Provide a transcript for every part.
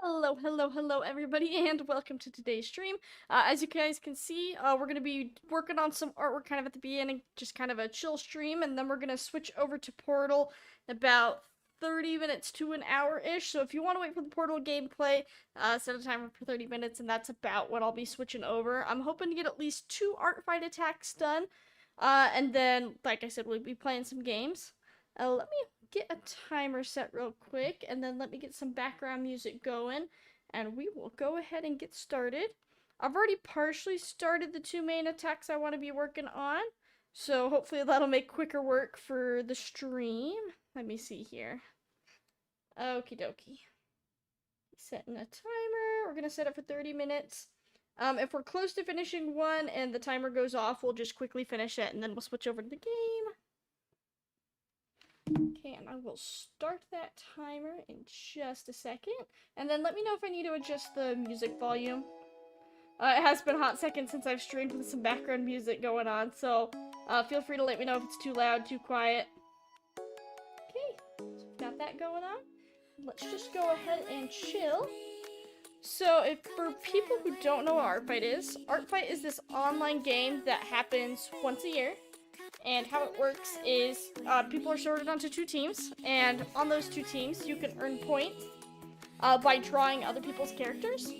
Hello, hello, hello, everybody, and welcome to today's stream. As you guys can see, we're going to be working on some artwork kind of at the beginning, just kind of a chill stream, and then we're going to switch over to Portal about 30 minutes to an hour-ish. So if you want to wait for the Portal gameplay, set a timer for 30 minutes, and that's about what I'll be switching over. I'm hoping to get at least 2 art fight attacks done, and then, like I said, we'll be playing some games. Let me get a timer set real quick, and then let me get some background music going, and we will go ahead and get started. I've already partially started the 2 main attacks I want to be working on, so hopefully that'll make quicker work for the stream. Let me see here. Okie dokie. Setting a timer. We're gonna set it for 30 minutes. If we're close to finishing one and the timer goes off, we'll just quickly finish it, and then we'll switch over to the game. Okay, and I will start that timer in just a second. And then let me know if I need to adjust the music volume. It has been a hot second since I've streamed with some background music going on, so feel free to let me know if it's too loud, too quiet. Okay, so we've got that going on. Let's just go ahead and chill. So, if for people who don't know what Art Fight is this online game that happens once a year. And how it works is people are sorted onto 2 teams, and on those 2 teams you can earn points by drawing other people's characters.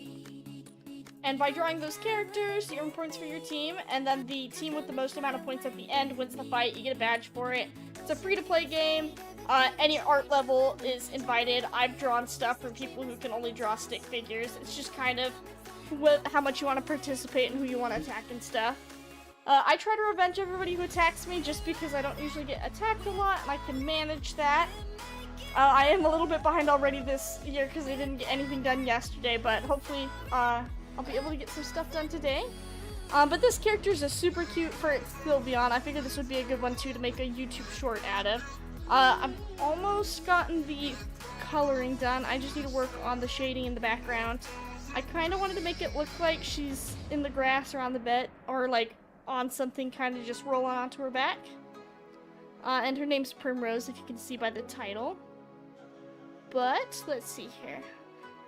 And by drawing those characters, you earn points for your team, and then the team with the most amount of points at the end wins the fight. You get a badge for it. It's a free-to-play game. Any art level is invited. I've drawn stuff for people who can only draw stick figures. It's just kind of how much you want to participate and who you want to attack and stuff. I try to revenge everybody who attacks me just because I don't usually get attacked a lot, and I can manage that. I am a little bit behind already this year because I didn't get anything done yesterday, but hopefully I'll be able to get some stuff done today. But this character is a super cute for Sylveon. I figured this would be a good one too to make a YouTube short out of. I've almost gotten the coloring done. I just need to work on the shading in the background. I kind of wanted to make it look like she's in the grass or on the bed, or like on something kind of just rolling onto her back. And her name's Primrose, if you can see by the title. But, let's see here.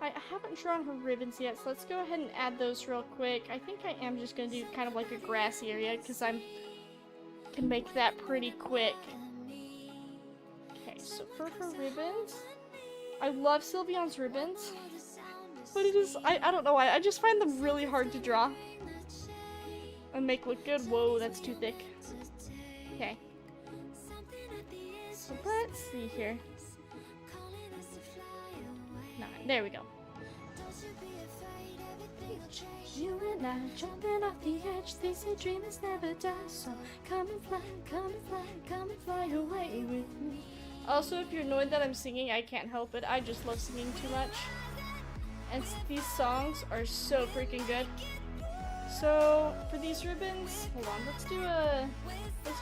I haven't drawn her ribbons yet, so let's go ahead and add those real quick. I think I am just going to do kind of like a grassy area, because I can make that pretty quick. Okay, so for her ribbons, I love Sylveon's ribbons, but it is, I don't know why, I just find them really hard to draw and make look good. Whoa, that's too thick. Okay. So let's see here. Nah, there we go. You and I jumping off the edge. They say dreamers never die. So come and fly, come and fly, come and fly away with me. Also, if you're annoyed that I'm singing, I can't help it. I just love singing too much. And these songs are so freaking good. So, for these ribbons, hold on, let's do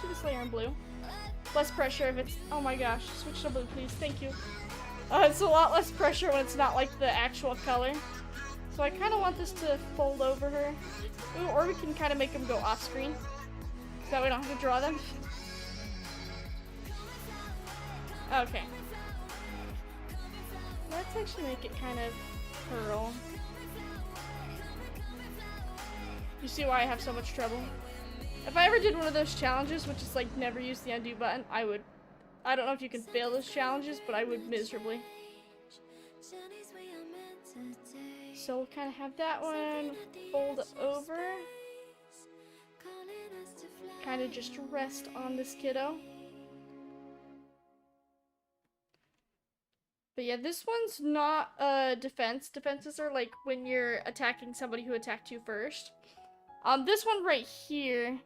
this layer in blue. Less pressure if it's, oh my gosh, switch to blue please, thank you. It's a lot less pressure when it's not like the actual color. So I kind of want this to fold over her. Ooh, or we can kind of make them go off screen, so that we don't have to draw them. Okay. Let's actually make it kind of curl. You see why I have so much trouble? If I ever did one of those challenges, which is like never use the undo button, I don't know if you can fail those challenges, but I would miserably. So we'll kind of have that one fold over. Kind of just rest on this kiddo. But yeah, this one's not defense. Defenses are like when you're attacking somebody who attacked you first. This one right here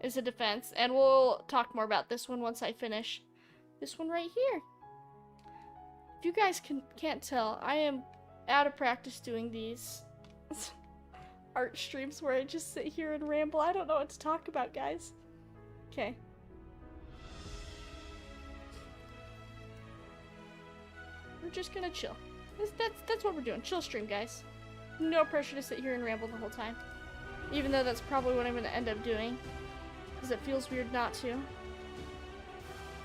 is a defense, and we'll talk more about this one once I finish this one right here. If you guys can't tell, I am out of practice doing these art streams where I just sit here and ramble. I don't know what to talk about, guys. Okay. We're just gonna chill. That's what we're doing. Chill stream, guys. No pressure to sit here and ramble the whole time. Even though that's probably what I'm going to end up doing. Because it feels weird not to.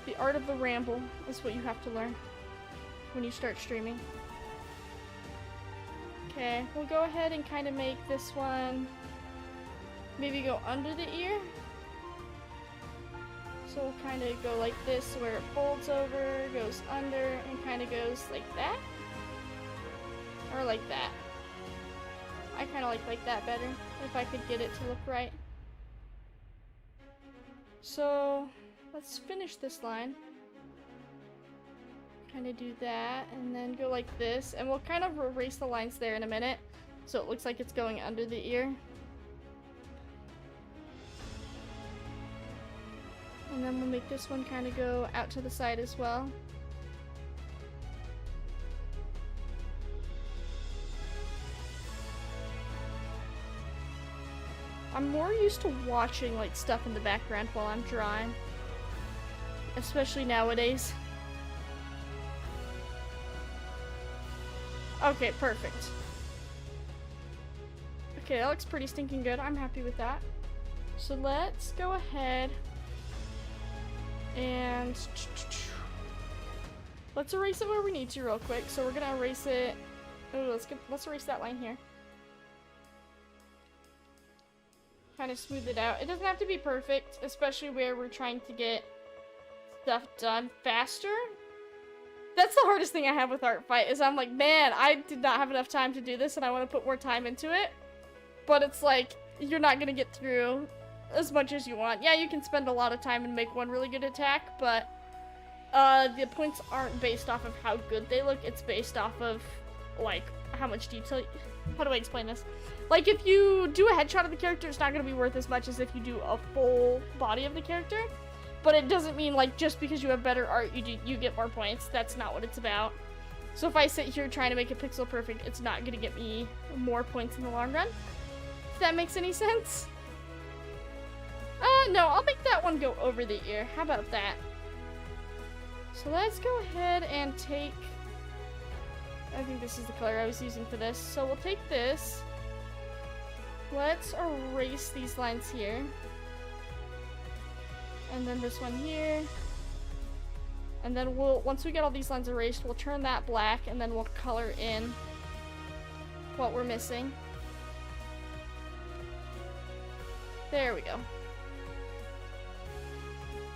The art of the ramble is what you have to learn when you start streaming. Okay, we'll go ahead and kind of make this one maybe go under the ear. So we'll kind of go like this where it folds over, goes under, and kind of goes like that. Or like that. I kind of like that better, if I could get it to look right. So, let's finish this line. Kind of do that, and then go like this, and we'll kind of erase the lines there in a minute, so it looks like it's going under the ear. And then we'll make this one kind of go out to the side as well. I'm more used to watching like stuff in the background while I'm drawing, especially nowadays. Okay, perfect. Okay, that looks pretty stinking good. I'm happy with that. So let's go ahead and let's erase it where we need to real quick. So we're gonna erase it. Oh, let's erase that line here. Kind of smooth it out. It doesn't have to be perfect, especially where we're trying to get stuff done faster. That's the hardest thing I have with Art Fight, is I'm like, man, I did not have enough time to do this and I want to put more time into it. But it's like, you're not going to get through as much as you want. Yeah, you can spend a lot of time and make one really good attack, but the points aren't based off of how good they look. It's based off of, like, how much detail... How do I explain this? Like, if you do a headshot of the character, it's not going to be worth as much as if you do a full body of the character. But it doesn't mean, like, just because you have better art, you get more points. That's not what it's about. So if I sit here trying to make it pixel perfect, it's not going to get me more points in the long run. If that makes any sense. No, I'll make that one go over the ear. How about that? So let's go ahead and take... I think this is the color I was using for this. So we'll take this. Let's erase these lines here. And then this one here. And then once we get all these lines erased, we'll turn that black and then we'll color in what we're missing. There we go.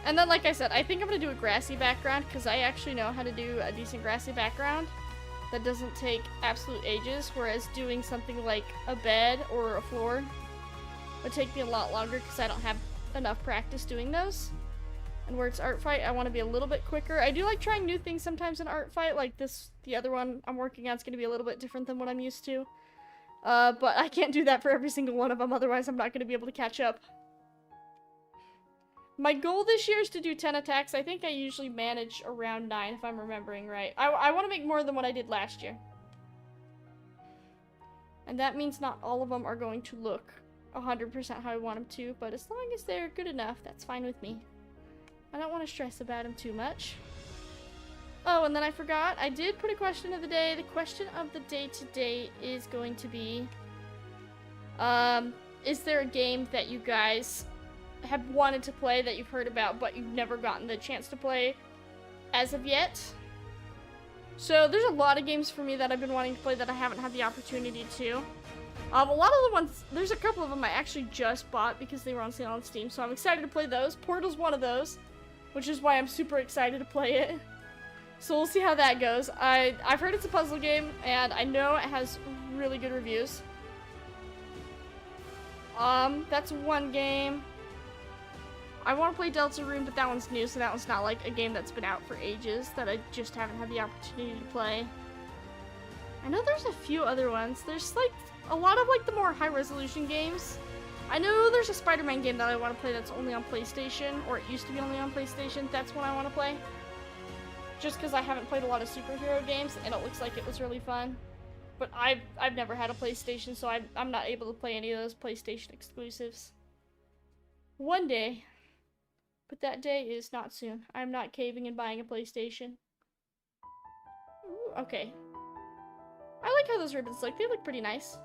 And then, like I said, I think I'm gonna do a grassy background because I actually know how to do a decent grassy background that doesn't take absolute ages, whereas doing something like a bed or a floor would take me a lot longer because I don't have enough practice doing those. And where it's Art Fight, I want to be a little bit quicker. I do like trying new things sometimes in Art Fight, like this, the other one I'm working on is going to be a little bit different than what I'm used to. But I can't do that for every single one of them, otherwise I'm not going to be able to catch up. My goal this year is to do 10 attacks. I think I usually manage around 9 if I'm remembering right. I want to make more than what I did last year. And that means not all of them are going to look 100% how I want them to, but as long as they're good enough, that's fine with me. I don't want to stress about them too much. Oh, and then I forgot, I did put a question of the day. The question of the day today is going to be, is there a game that you guys have wanted to play that you've heard about but you've never gotten the chance to play as of yet? So there's a lot of games for me that I've been wanting to play that I haven't had the opportunity to. A lot of the ones, there's a couple of them I actually just bought because they were on sale on Steam, so I'm excited to play those. Portal's one of those, which is why I'm super excited to play it. So we'll see how that goes. I've heard it's a puzzle game, and I know it has really good reviews. That's one game. I want to play Deltarune, but that one's new, so that one's not like a game that's been out for ages that I just haven't had the opportunity to play. I know there's a few other ones. There's like a lot of like the more high-resolution games. I know there's a Spider-Man game that I want to play that's only on PlayStation, or it used to be only on PlayStation. That's one I want to play. Just because I haven't played a lot of superhero games, and it looks like it was really fun. But I've never had a PlayStation, so I'm not able to play any of those PlayStation exclusives. One day. But that day is not soon. I'm not caving and buying a PlayStation. Ooh, okay. I like how those ribbons look. They look pretty nice.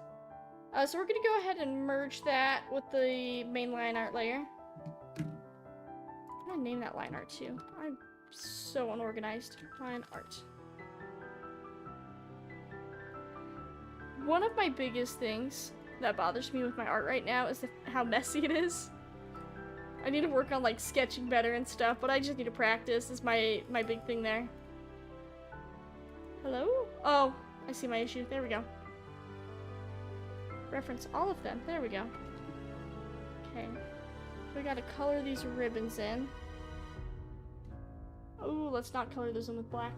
So we're gonna go ahead and merge that with the main line art layer. I'm gonna name that line art too. I'm so unorganized. Line art. One of my biggest things that bothers me with my art right now is how messy it is. I need to work on like sketching better and stuff, but I just need to practice is my big thing there. Hello? Oh, I see my issue. There we go. Reference all of them. There we go. Okay. We gotta color these ribbons in. Ooh, let's not color those in with black.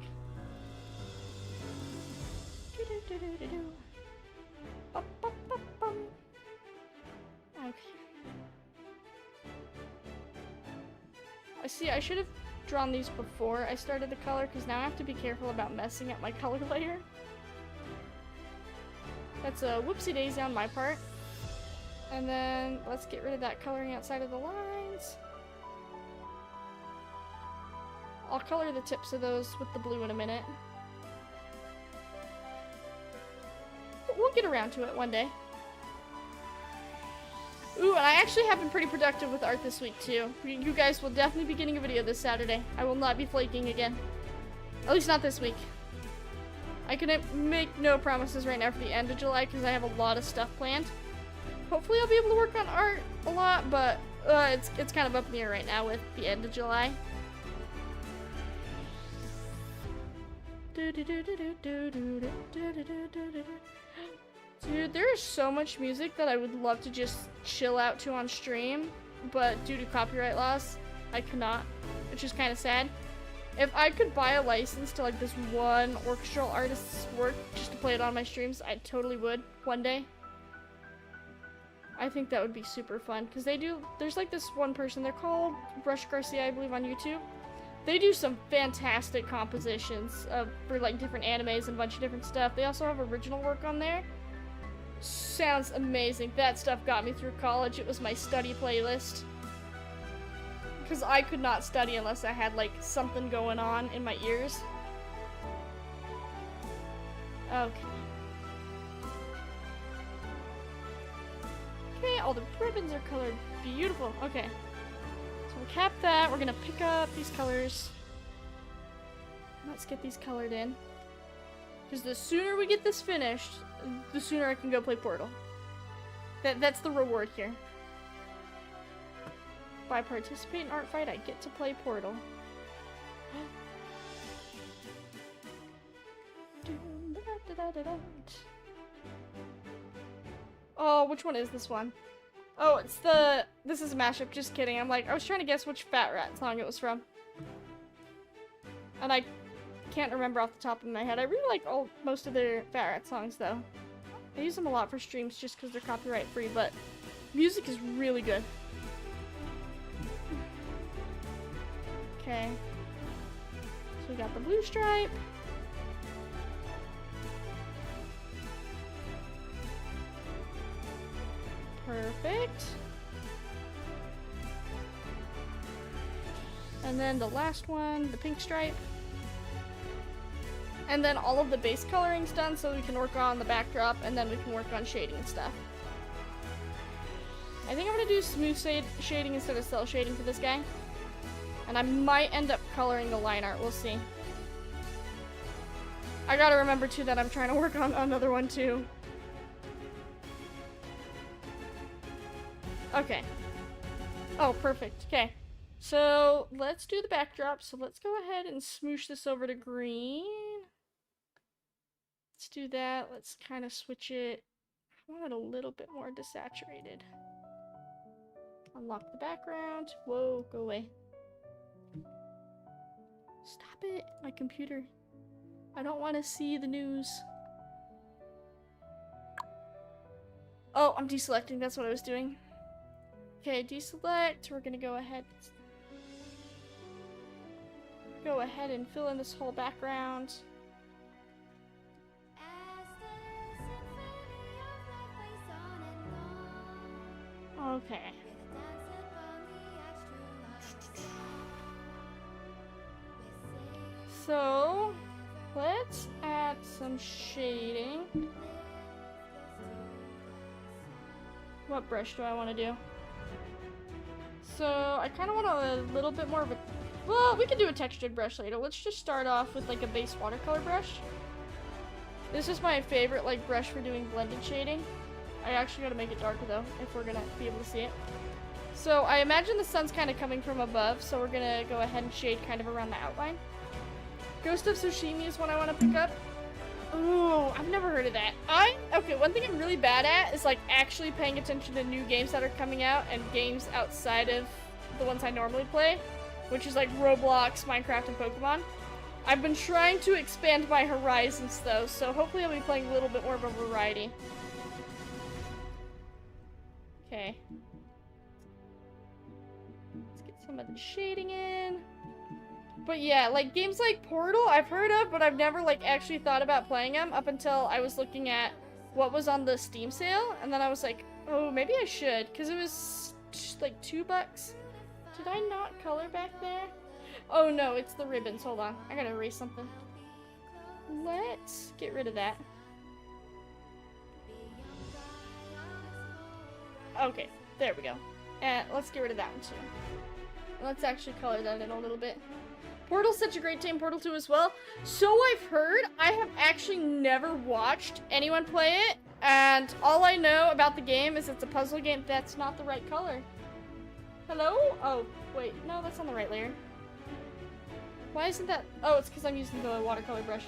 Okay. I see, I should have drawn these before I started the color, because now I have to be careful about messing up my color layer. That's a whoopsie daisy on my part. And then let's get rid of that coloring outside of the lines. I'll color the tips of those with the blue in a minute. But we'll get around to it one day. Ooh, and I actually have been pretty productive with art this week too. You guys will definitely be getting a video this Saturday. I will not be flaking again. At least not this week. I can make no promises right now for the end of July because I have a lot of stuff planned. Hopefully I'll be able to work on art a lot, but it's kind of up in the air right now with the end of July. Dude, there is so much music that I would love to just chill out to on stream, but due to copyright laws, I cannot, which is kind of sad. If I could buy a license to like this one orchestral artist's work just to play it on my streams, I totally would one day. I think that would be super fun because there's like this one person, they're called Brush Garcia, I believe, on YouTube. They do some fantastic compositions for like different animes and a bunch of different stuff. They also have original work on there. Sounds amazing. That stuff got me through college. It was my study playlist. Because I could not study unless I had like something going on in my ears. Okay. Okay, all the ribbons are colored beautiful. Okay. So we'll cap that. We're gonna pick up these colors. Let's get these colored in. Because the sooner we get this finished, the sooner I can go play Portal. That's the reward here. If I participate in Art Fight, I get to play Portal. Oh, which one is this one? Oh, it's this is a mashup, just kidding. I was trying to guess which Fat Rat song it was from. And I can't remember off the top of my head. I really like most of their Fat Rat songs, though. I use them a lot for streams just because they're copyright free, but music is really good. Okay. So we got the blue stripe. Perfect. And then the last one, the pink stripe. And then all of the base coloring's done, so we can work on the backdrop, and then we can work on shading and stuff. I think I'm gonna do smooth shading instead of cell shading for this guy. And I might end up coloring the line art, we'll see. I gotta remember too that I'm trying to work on another one too. Okay. Oh, perfect. Okay. So let's do the backdrop. So let's go ahead and smoosh this over to green. Let's do that. Let's kind of switch it. I want it a little bit more desaturated. Unlock the background. Whoa, go away. Stop it, my computer. I don't want to see the news. Oh, I'm deselecting. That's what I was doing. Okay, deselect. We're gonna go ahead and fill in this whole background. Okay. So, let's add some shading. What brush do I want to do? So, I kind of want a little bit more of a... Well, we can do a textured brush later. Let's just start off with like a base watercolor brush. This is my favorite, like, brush for doing blended shading. I actually gotta make it darker, though, if we're gonna be able to see it. So, I imagine the sun's kind of coming from above, so we're gonna go ahead and shade kind of around the outline. Ghost of Tsushima is one I want to pick up. Ooh, I've never heard of that. Okay, one thing I'm really bad at is, like, actually paying attention to new games that are coming out and games outside of the ones I normally play, which is, like, Roblox, Minecraft, and Pokemon. I've been trying to expand my horizons, though, so hopefully I'll be playing a little bit more of a variety. Okay. Let's get some of the shading in. But yeah, like, games like Portal, I've heard of, but I've never, like, actually thought about playing them up until I was looking at what was on the Steam sale, and then I was like, oh, maybe I should, because it was, like, $2. Did I not color back there? Oh no, it's the ribbons. Hold on. I gotta erase something. Let's get rid of that. Okay, there we go. And let's get rid of that one too. Let's actually color that in a little bit. Portal's such a great game, Portal 2 as well. So I've heard. I have actually never watched anyone play it, and all I know about the game is it's a puzzle game. That's not the right color. Hello? Oh, wait. No, that's on the right layer. Why isn't that? Oh, it's because I'm using the watercolor brush.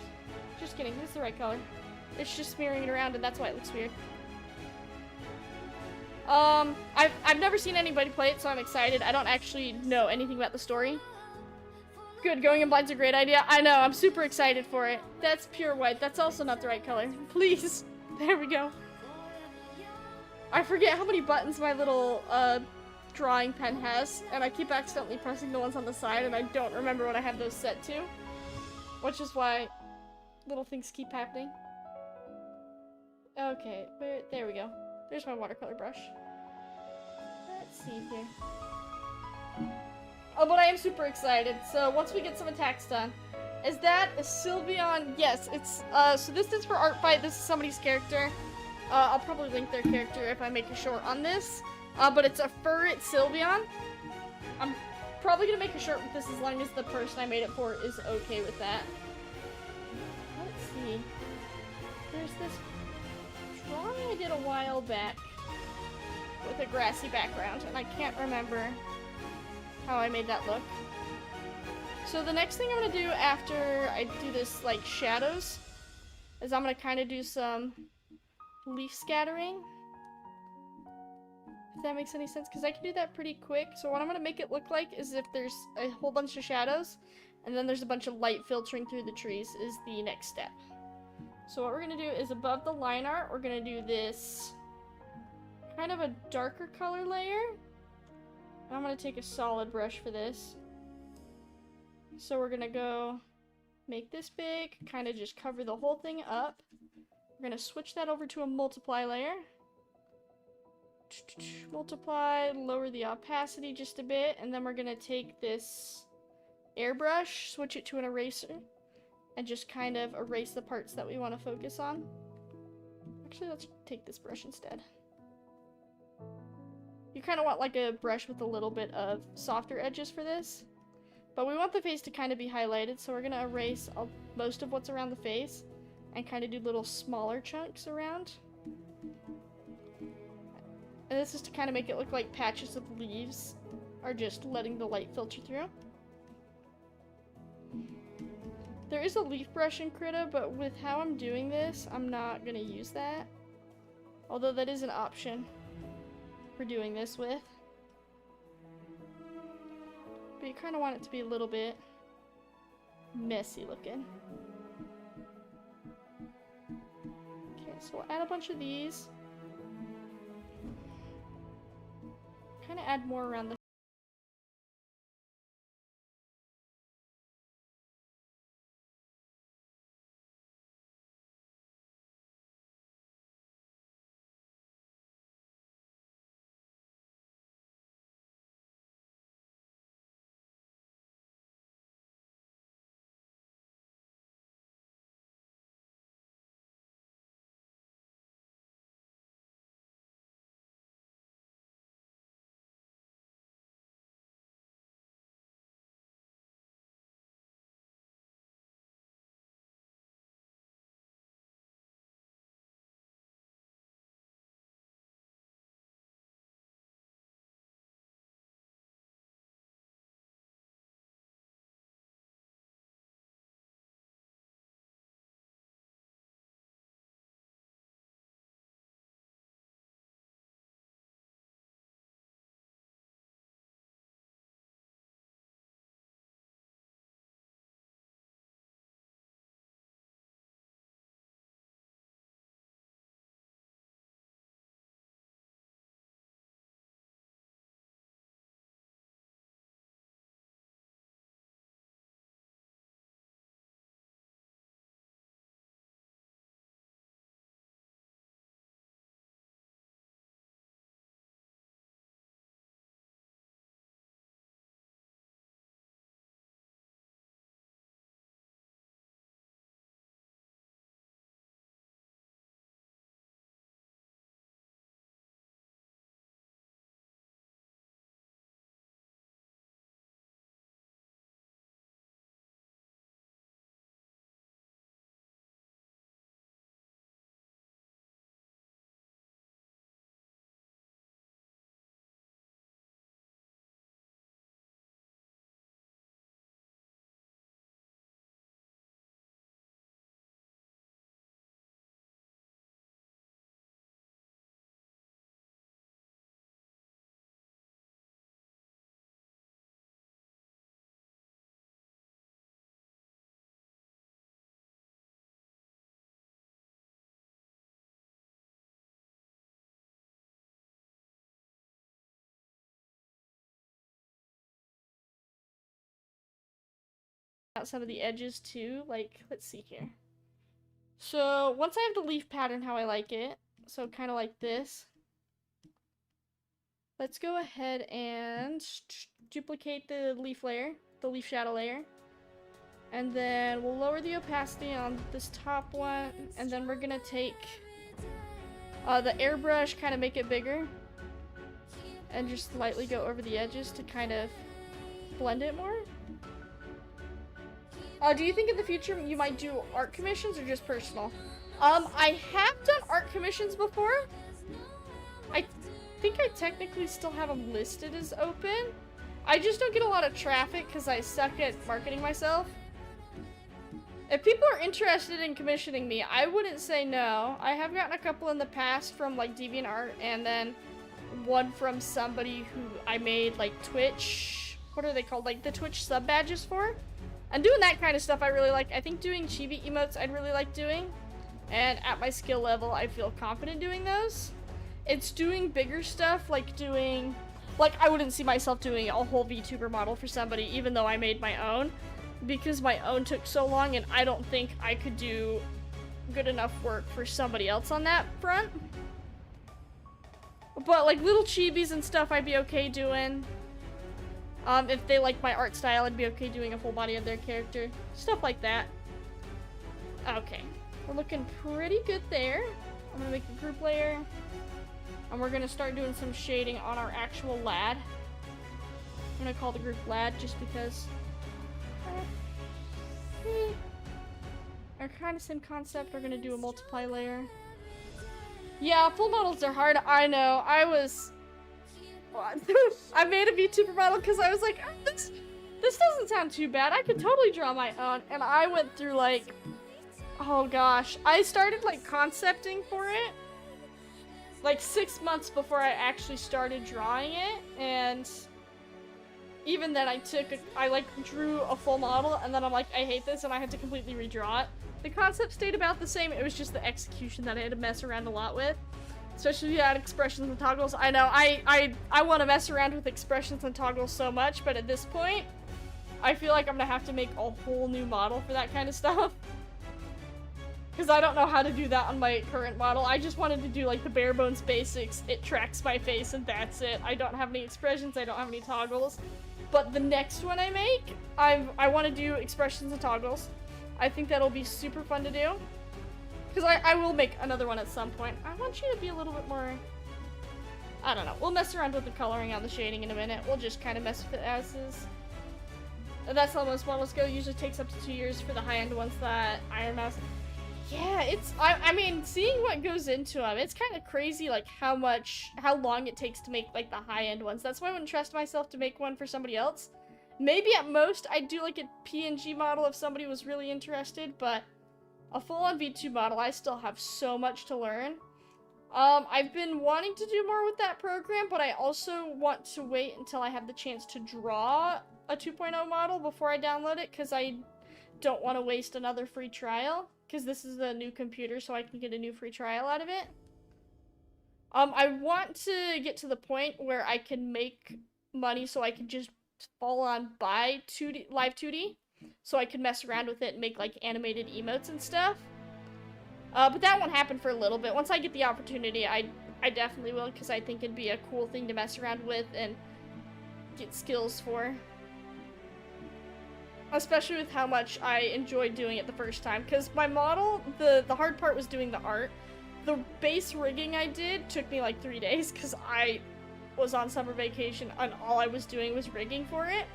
Just kidding. This is the right color. It's just smearing it around, and that's why it looks weird. I've never seen anybody play it, so I'm excited. I don't actually know anything about the story. Good, going in blind's a great idea. I know, I'm super excited for it. That's pure white. That's also not the right color. Please. There we go. I forget how many buttons my little, drawing pen has, and I keep accidentally pressing the ones on the side, and I don't remember what I have those set to. Which is why little things keep happening. Okay, there we go. There's my watercolor brush. Let's see here. Oh, but I am super excited. So once we get some attacks done. Is that a Sylveon? Yes, it's, so this is for Art Fight. This is somebody's character. I'll probably link their character if I make a short on this. But it's a Furret Sylveon. I'm probably gonna make a short with this as long as the person I made it for is okay with that. Let's see. There's this drawing I did a while back with a grassy background, and I can't remember how I made that look. So the next thing I'm gonna do after I do this, like, shadows, is I'm gonna kind of do some leaf scattering. If that makes any sense, because I can do that pretty quick. So what I'm gonna make it look like is if there's a whole bunch of shadows, and then there's a bunch of light filtering through the trees is the next step. So what we're gonna do is above the line art, we're gonna do this kind of a darker color layer. I'm gonna take a solid brush for this. So we're gonna go make this big, kind of just cover the whole thing up. We're gonna switch that over to a multiply layer. Multiply, lower the opacity just a bit, and then we're gonna take this airbrush, switch it to an eraser, and just kind of erase the parts that we want to focus on. Actually, let's take this brush instead. You kind of want like a brush with a little bit of softer edges for this. But we want the face to kind of be highlighted, so we're going to erase most of what's around the face and kind of do little smaller chunks around. And this is to kind of make it look like patches of leaves are just letting the light filter through. There is a leaf brush in Krita, but with how I'm doing this, I'm not going to use that. Although that is an option for doing this with. But you kind of want it to be a little bit messy looking. Okay, so we'll add a bunch of these. Kind of add more around the out some of the edges too. Like, let's see here. So once I have the leaf pattern how I like it, so kind of like this, let's go ahead and duplicate the leaf layer, the leaf shadow layer. And then we'll lower the opacity on this top one, and then we're gonna take the airbrush, kind of make it bigger, and just lightly go over the edges to kind of blend it more. Do you think in the future you might do art commissions or just personal? I have done art commissions before. I think I technically still have them listed as open. I just don't get a lot of traffic because I suck at marketing myself. If people are interested in commissioning me, I wouldn't say no. I have gotten a couple in the past from like DeviantArt, and then one from somebody who I made like Twitch, what are they called? Like the Twitch sub badges for. And doing that kind of stuff I really like. I think doing chibi emotes I'd really like doing. And at my skill level, I feel confident doing those. It's doing bigger stuff, like doing, like I wouldn't see myself doing a whole VTuber model for somebody, even though I made my own. Because my own took so long, and I don't think I could do good enough work for somebody else on that front. But like little chibis and stuff I'd be okay doing. If they like my art style, I'd be okay doing a full body of their character. Stuff like that. Okay. We're looking pretty good there. I'm gonna make a group layer. And we're gonna start doing some shading on our actual lad. I'm gonna call the group lad just because... Are kind of same concept. We're gonna do a multiply layer. Yeah, full models are hard. I know. I made a VTuber model because I was like, oh, this doesn't sound too bad. I could totally draw my own. And I went through like, oh gosh, I started like concepting for it like 6 months before I actually started drawing it, and even then I like drew a full model, and then I'm like, I hate this, and I had to completely redraw it. The concept stayed about the same. It was just the execution that I had to mess around a lot with. Especially if you add expressions and toggles. I know, I want to mess around with expressions and toggles so much, but at this point, I feel like I'm gonna have to make a whole new model for that kind of stuff. Because I don't know how to do that on my current model. I just wanted to do like the bare bones basics. It tracks my face and that's it. I don't have any expressions, I don't have any toggles. But the next one I make, I want to do expressions and toggles. I think that'll be super fun to do. Because I will make another one at some point. I want you to be a little bit more... I don't know. We'll mess around with the coloring on the shading in a minute. We'll just kind of mess with it as is. That's how most models go. It usually takes up to 2 years for the high-end ones that Iron Mouse... Yeah, it's... I mean, seeing what goes into them, it's kind of crazy, like, how long it takes to make, like, the high-end ones. That's why I wouldn't trust myself to make one for somebody else. Maybe at most, I'd do, like, a PNG model if somebody was really interested, but... A full-on V2 model, I still have so much to learn. I've been wanting to do more with that program, but I also want to wait until I have the chance to draw a 2.0 model before I download it, because I don't want to waste another free trial, because this is a new computer, so I can get a new free trial out of it. I want to get to the point where I can make money so I can just full on buy live 2D. So I can mess around with it and make, like, animated emotes and stuff. But that won't happen for a little bit. Once I get the opportunity, I definitely will, because I think it'd be a cool thing to mess around with and get skills for. Especially with how much I enjoyed doing it the first time. Because my model, the hard part was doing the art. The base rigging I did took me, like, 3 days, because I was on summer vacation and all I was doing was rigging for it.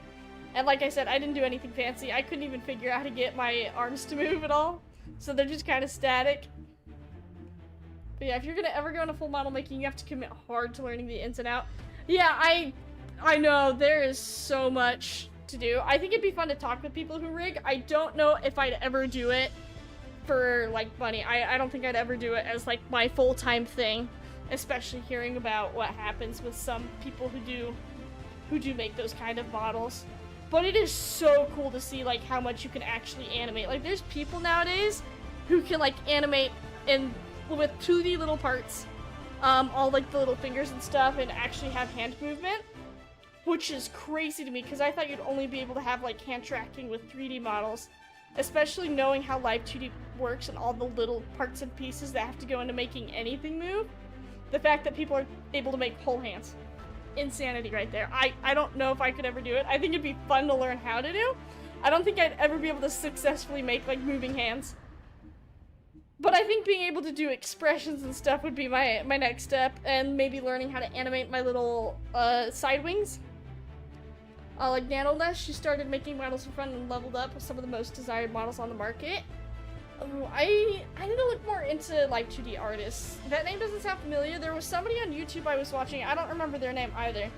And like I said, I didn't do anything fancy. I couldn't even figure out how to get my arms to move at all. So they're just kind of static. But yeah, if you're gonna ever go into full model making, you have to commit hard to learning the ins and out. Yeah, I know, there is so much to do. I think it'd be fun to talk with people who rig. I don't know if I'd ever do it for, like, money. I don't think I'd ever do it as, like, my full-time thing. Especially hearing about what happens with some people who do make those kind of models. But it is so cool to see, like, how much you can actually animate. Like, there's people nowadays who can, like, animate with 2D little parts, all, like, the little fingers and stuff, and actually have hand movement. which is crazy to me because I thought you'd only be able to have like hand tracking with 3D models, especially knowing how Live 2D works and all the little parts and pieces that have to go into making anything move. The fact that people are able to make whole hands. Insanity right there. I don't know if I could ever do it. I think it'd be fun to learn how to do. I don't think I'd ever be able to successfully make like moving hands. But I think being able to do expressions and stuff would be my next step, and maybe learning how to animate my little side wings. Like Nanoless, she started making models for fun and leveled up with some of the most desired models on the market. I need to look more into like 2D artists. That name doesn't sound familiar. There was somebody on YouTube I was watching, I don't remember their name either,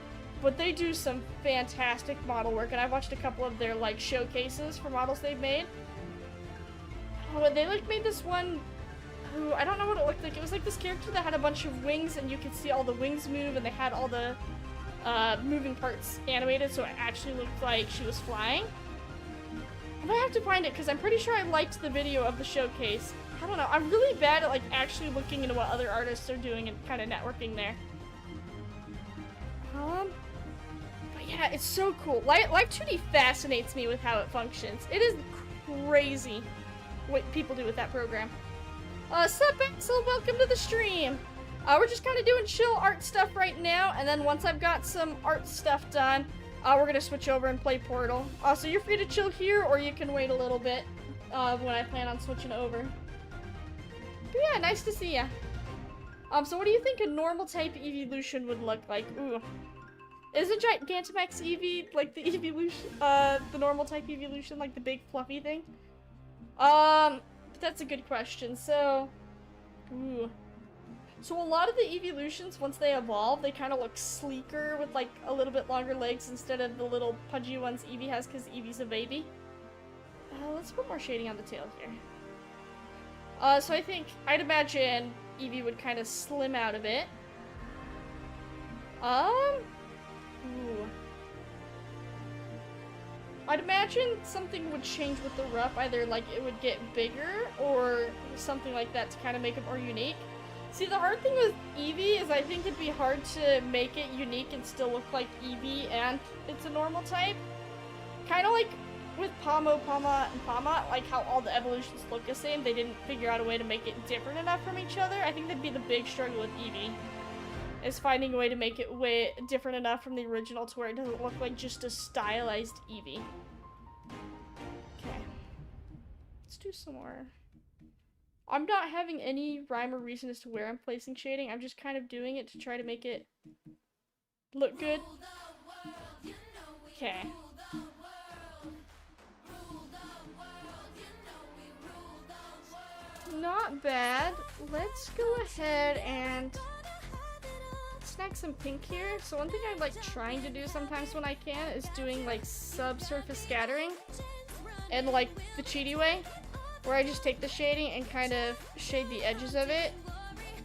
but they do some fantastic model work, and I've watched a couple of their like showcases for models they've made. Oh, they like made this one, who I don't know what it looked like. It was like this character that had a bunch of wings, and you could see all the wings move, and they had all the moving parts animated, so it actually looked like she was flying. I might have to find it because I'm pretty sure I liked the video of the showcase. I don't know. I'm really bad at like actually looking into what other artists are doing and kind of networking there. But yeah, it's so cool. Live 2D fascinates me with how it functions. It is crazy what people do with that program. Sup, Axel? Welcome to the stream. We're just kind of doing chill art stuff right now, and then once I've got some art stuff done, we're gonna switch over and play Portal. So you're free to chill here, or you can wait a little bit when I plan on switching over. But yeah, nice to see ya. So what do you think a normal type evolution would look like? Ooh. Isn't Gigantamax Eevee like the evolution, the normal type evolution, like the big fluffy thing? That's a good question. So, ooh. So a lot of the evolutions, once they evolve, they kind of look sleeker with like a little bit longer legs instead of the little pudgy ones Eevee has because Eevee's a baby. Let's put more shading on the tail here. So I think, I'd imagine Eevee would kind of slim out a bit. Ooh. I'd imagine something would change with the rough, either like it would get bigger or something like that to kind of make it more unique. See, the hard thing with Eevee is I think it'd be hard to make it unique and still look like Eevee and it's a normal type. Kind of like with Pama, and Pama, like how all the evolutions look the same, they didn't figure out a way to make it different enough from each other. I think that'd be the big struggle with Eevee, is finding a way to make it way different enough from the original to where it doesn't look like just a stylized Eevee. Okay. Let's do some more. I'm not having any rhyme or reason as to where I'm placing shading. I'm just kind of doing it to try to make it look good. Okay. Not bad. Let's go ahead and snag some pink here. So one thing I like trying to do sometimes when I can is doing like subsurface scattering and like the cheaty way, where I just take the shading and kind of shade the edges of it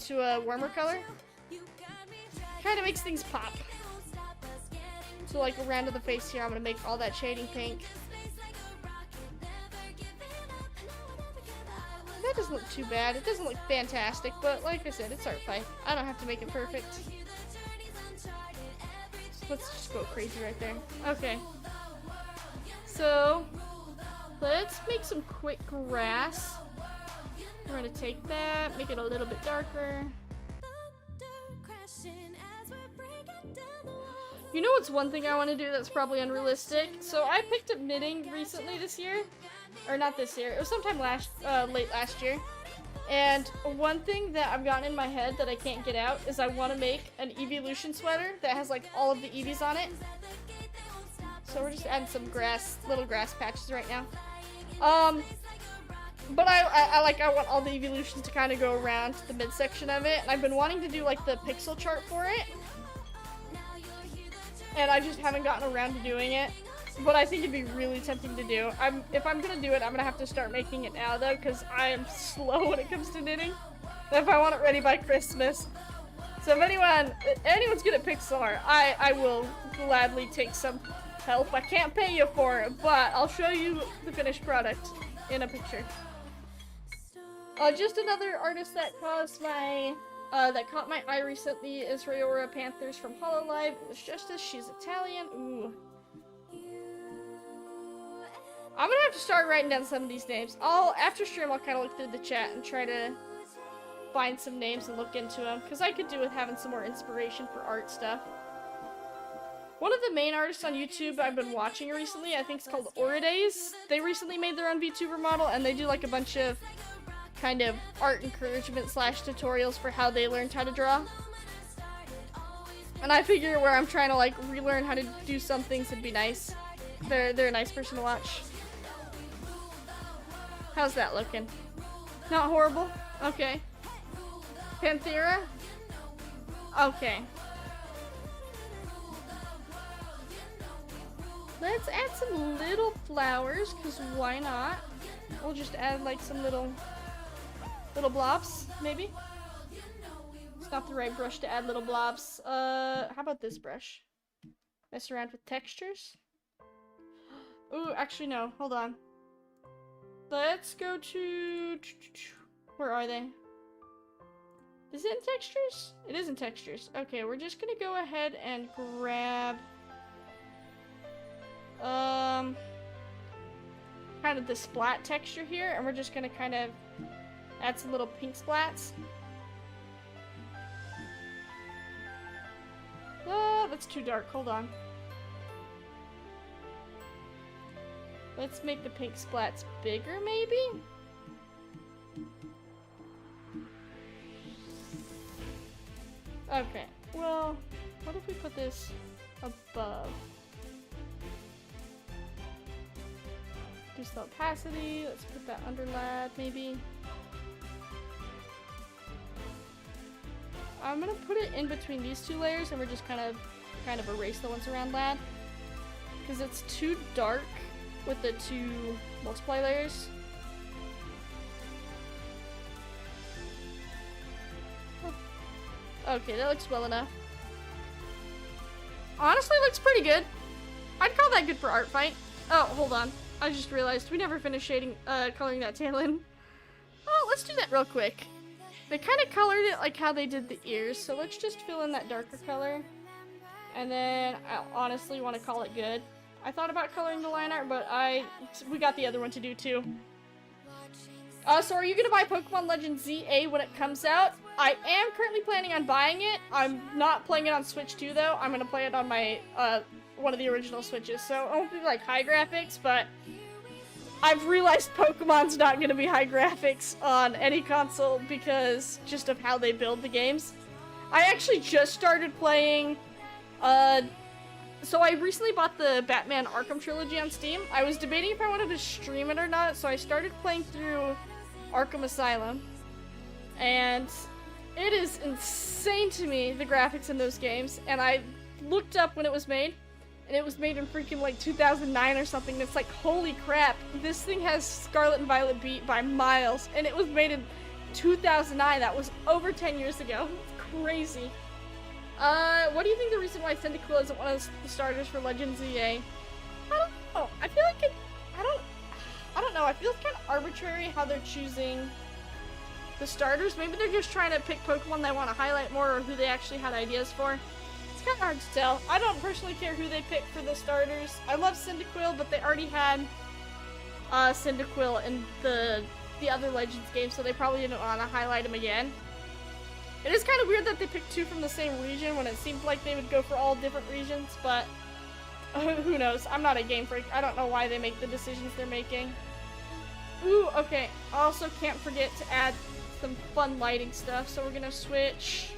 to a warmer color. Kind of makes things pop. So like around to the face here, I'm gonna make all that shading pink. That doesn't look too bad. It doesn't look fantastic, but like I said, it's art play. I don't have to make it perfect. Let's just go crazy right there. Okay. So let's make some quick grass. We're gonna take that, make it a little bit darker. You know what's one thing I want to do that's probably unrealistic? So I picked up knitting recently this year. Or not this year, it was sometime late last year. And one thing that I've gotten in my head that I can't get out is I want to make an evolution sweater that has like all of the Eevees on it. So we're just adding some grass, little grass patches right now. But I want all the evolutions to kind of go around the midsection of it. And I've been wanting to do like the pixel chart for it. And I just haven't gotten around to doing it. But I think it'd be really tempting to do. If I'm gonna do it, I'm gonna have to start making it now though, because I am slow when it comes to knitting. If I want it ready by Christmas. So if anyone's good at pixel art, I will gladly take some help. I can't pay you for it, but I'll show you the finished product in a picture. Just another artist that caused my that caught my eye recently is Rayora Panthers from Hololive. It was Justice. She's Italian. Ooh. I'm gonna have to start writing down some of these names. After stream, I'll kind of look through the chat and try to find some names and look into them, because I could do with having some more inspiration for art stuff. One of the main artists on YouTube I've been watching recently, I think it's called Oridays. They recently made their own VTuber model, and they do like a bunch of kind of art encouragement / tutorials for how they learned how to draw. And I figure where I'm trying to like relearn how to do some things would be nice. They're a nice person to watch. How's that looking? Not horrible? Okay. Panthera? Okay. Let's add some little flowers, because why not? We'll just add like some little blobs, maybe? It's not the right brush to add little blobs. How about this brush? Mess around with textures? Ooh, actually no, hold on. Let's go to... Where are they? Is it in textures? It is in textures. Okay, we're just gonna go ahead and grab... kind of the splat texture here, and we're just gonna kind of add some little pink splats. That's too dark, hold on. Let's make the pink splats bigger, maybe? Okay, well, what if we put this above? Reduce the opacity, let's put that under lad, maybe. I'm gonna put it in between these two layers, and we're just kind of erase the ones around lad. Because it's too dark with the two multiply layers. Oh. Okay, that looks well enough. Honestly, looks pretty good. I'd call that good for art fight. Oh, hold on. I just realized we never finished shading, coloring that tail in. Oh, let's do that real quick. They kind of colored it like how they did the ears, so let's just fill in that darker color. And then I honestly want to call it good. I thought about coloring the line art, but we got the other one to do too. So are you gonna buy Pokemon Legends ZA when it comes out? I am currently planning on buying it. I'm not playing it on Switch 2 though. I'm gonna play it on my, one of the original Switches. So it won't be like high graphics, but I've realized Pokemon's not gonna be high graphics on any console because just of how they build the games. I actually just started playing, so I recently bought the Batman Arkham Trilogy on Steam. I was debating if I wanted to stream it or not, so I started playing through Arkham Asylum. And it is insane to me, the graphics in those games. And I looked up when it was made, and it was made in freaking like 2009 or something. And it's like, holy crap, this thing has Scarlet and Violet beat by miles. And it was made in 2009, that was over 10 years ago. It's crazy. What do you think the reason why Cyndaquil isn't one of the starters for Legends ZA? I don't know. I feel like I don't know. I feel it's kind of arbitrary how they're choosing the starters. Maybe they're just trying to pick Pokemon they want to highlight more, or who they actually had ideas for. It's kind of hard to tell. I don't personally care who they pick for the starters. I love Cyndaquil, but they already had Cyndaquil in the other Legends game, so they probably didn't want to highlight him again. It is kind of weird that they picked two from the same region when it seemed like they would go for all different regions, but who knows? I'm not a game freak. I don't know why they make the decisions they're making. Ooh, okay. Also can't forget to add some fun lighting stuff, so we're gonna switch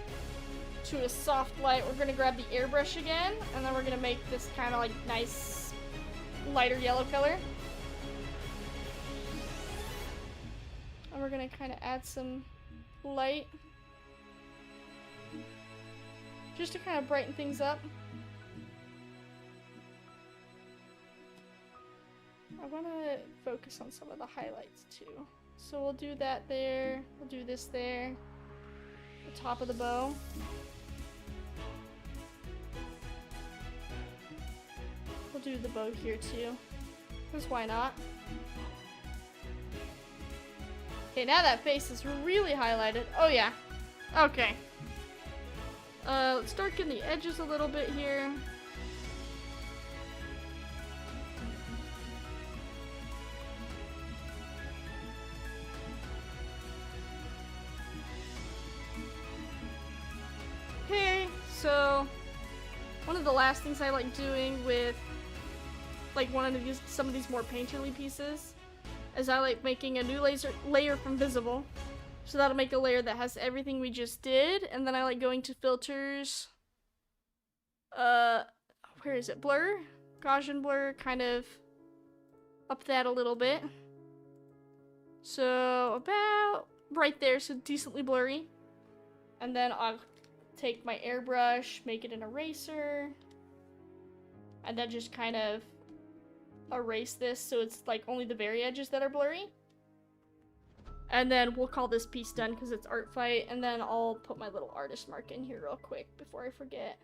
to a soft light. We're gonna grab the airbrush again, and then we're gonna make this kind of like nice lighter yellow color. And we're gonna kind of add some light just to kind of brighten things up. I want to focus on some of the highlights too. So we'll do that there. We'll do this there. The top of the bow. We'll do the bow here too. Because why not? Okay, now that face is really highlighted. Oh yeah. Okay. Let's darken the edges a little bit here. Okay, so one of the last things I like doing with like some of these more painterly pieces is I like making a new layer from visible. So that'll make a layer that has everything we just did, and then I like going to filters. Where is it? Blur? Gaussian blur, kind of up that a little bit. So about right there, so decently blurry. And then I'll take my airbrush, make it an eraser, and then just kind of erase this so it's like only the very edges that are blurry. And then we'll call this piece done because it's art fight, and then I'll put my little artist mark in here real quick before I forget.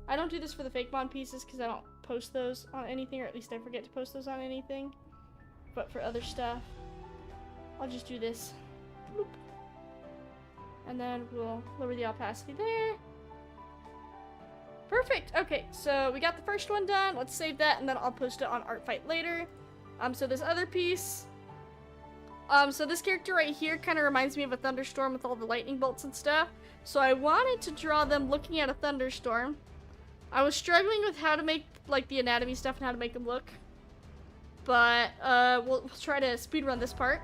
I don't do this for the fake bond pieces because I don't post those on anything, or at least I forget to post those on anything. But for other stuff, I'll just do this. Bloop. And then we'll lower the opacity there. Perfect. Okay, so we got the first one done. Let's save that, and then I'll post it on art fight later. So this other piece. So this character right here kind of reminds me of a thunderstorm with all the lightning bolts and stuff. So I wanted to draw them looking at a thunderstorm. I was struggling with how to make, like, the anatomy stuff and how to make them look. But, we'll try to speedrun this part.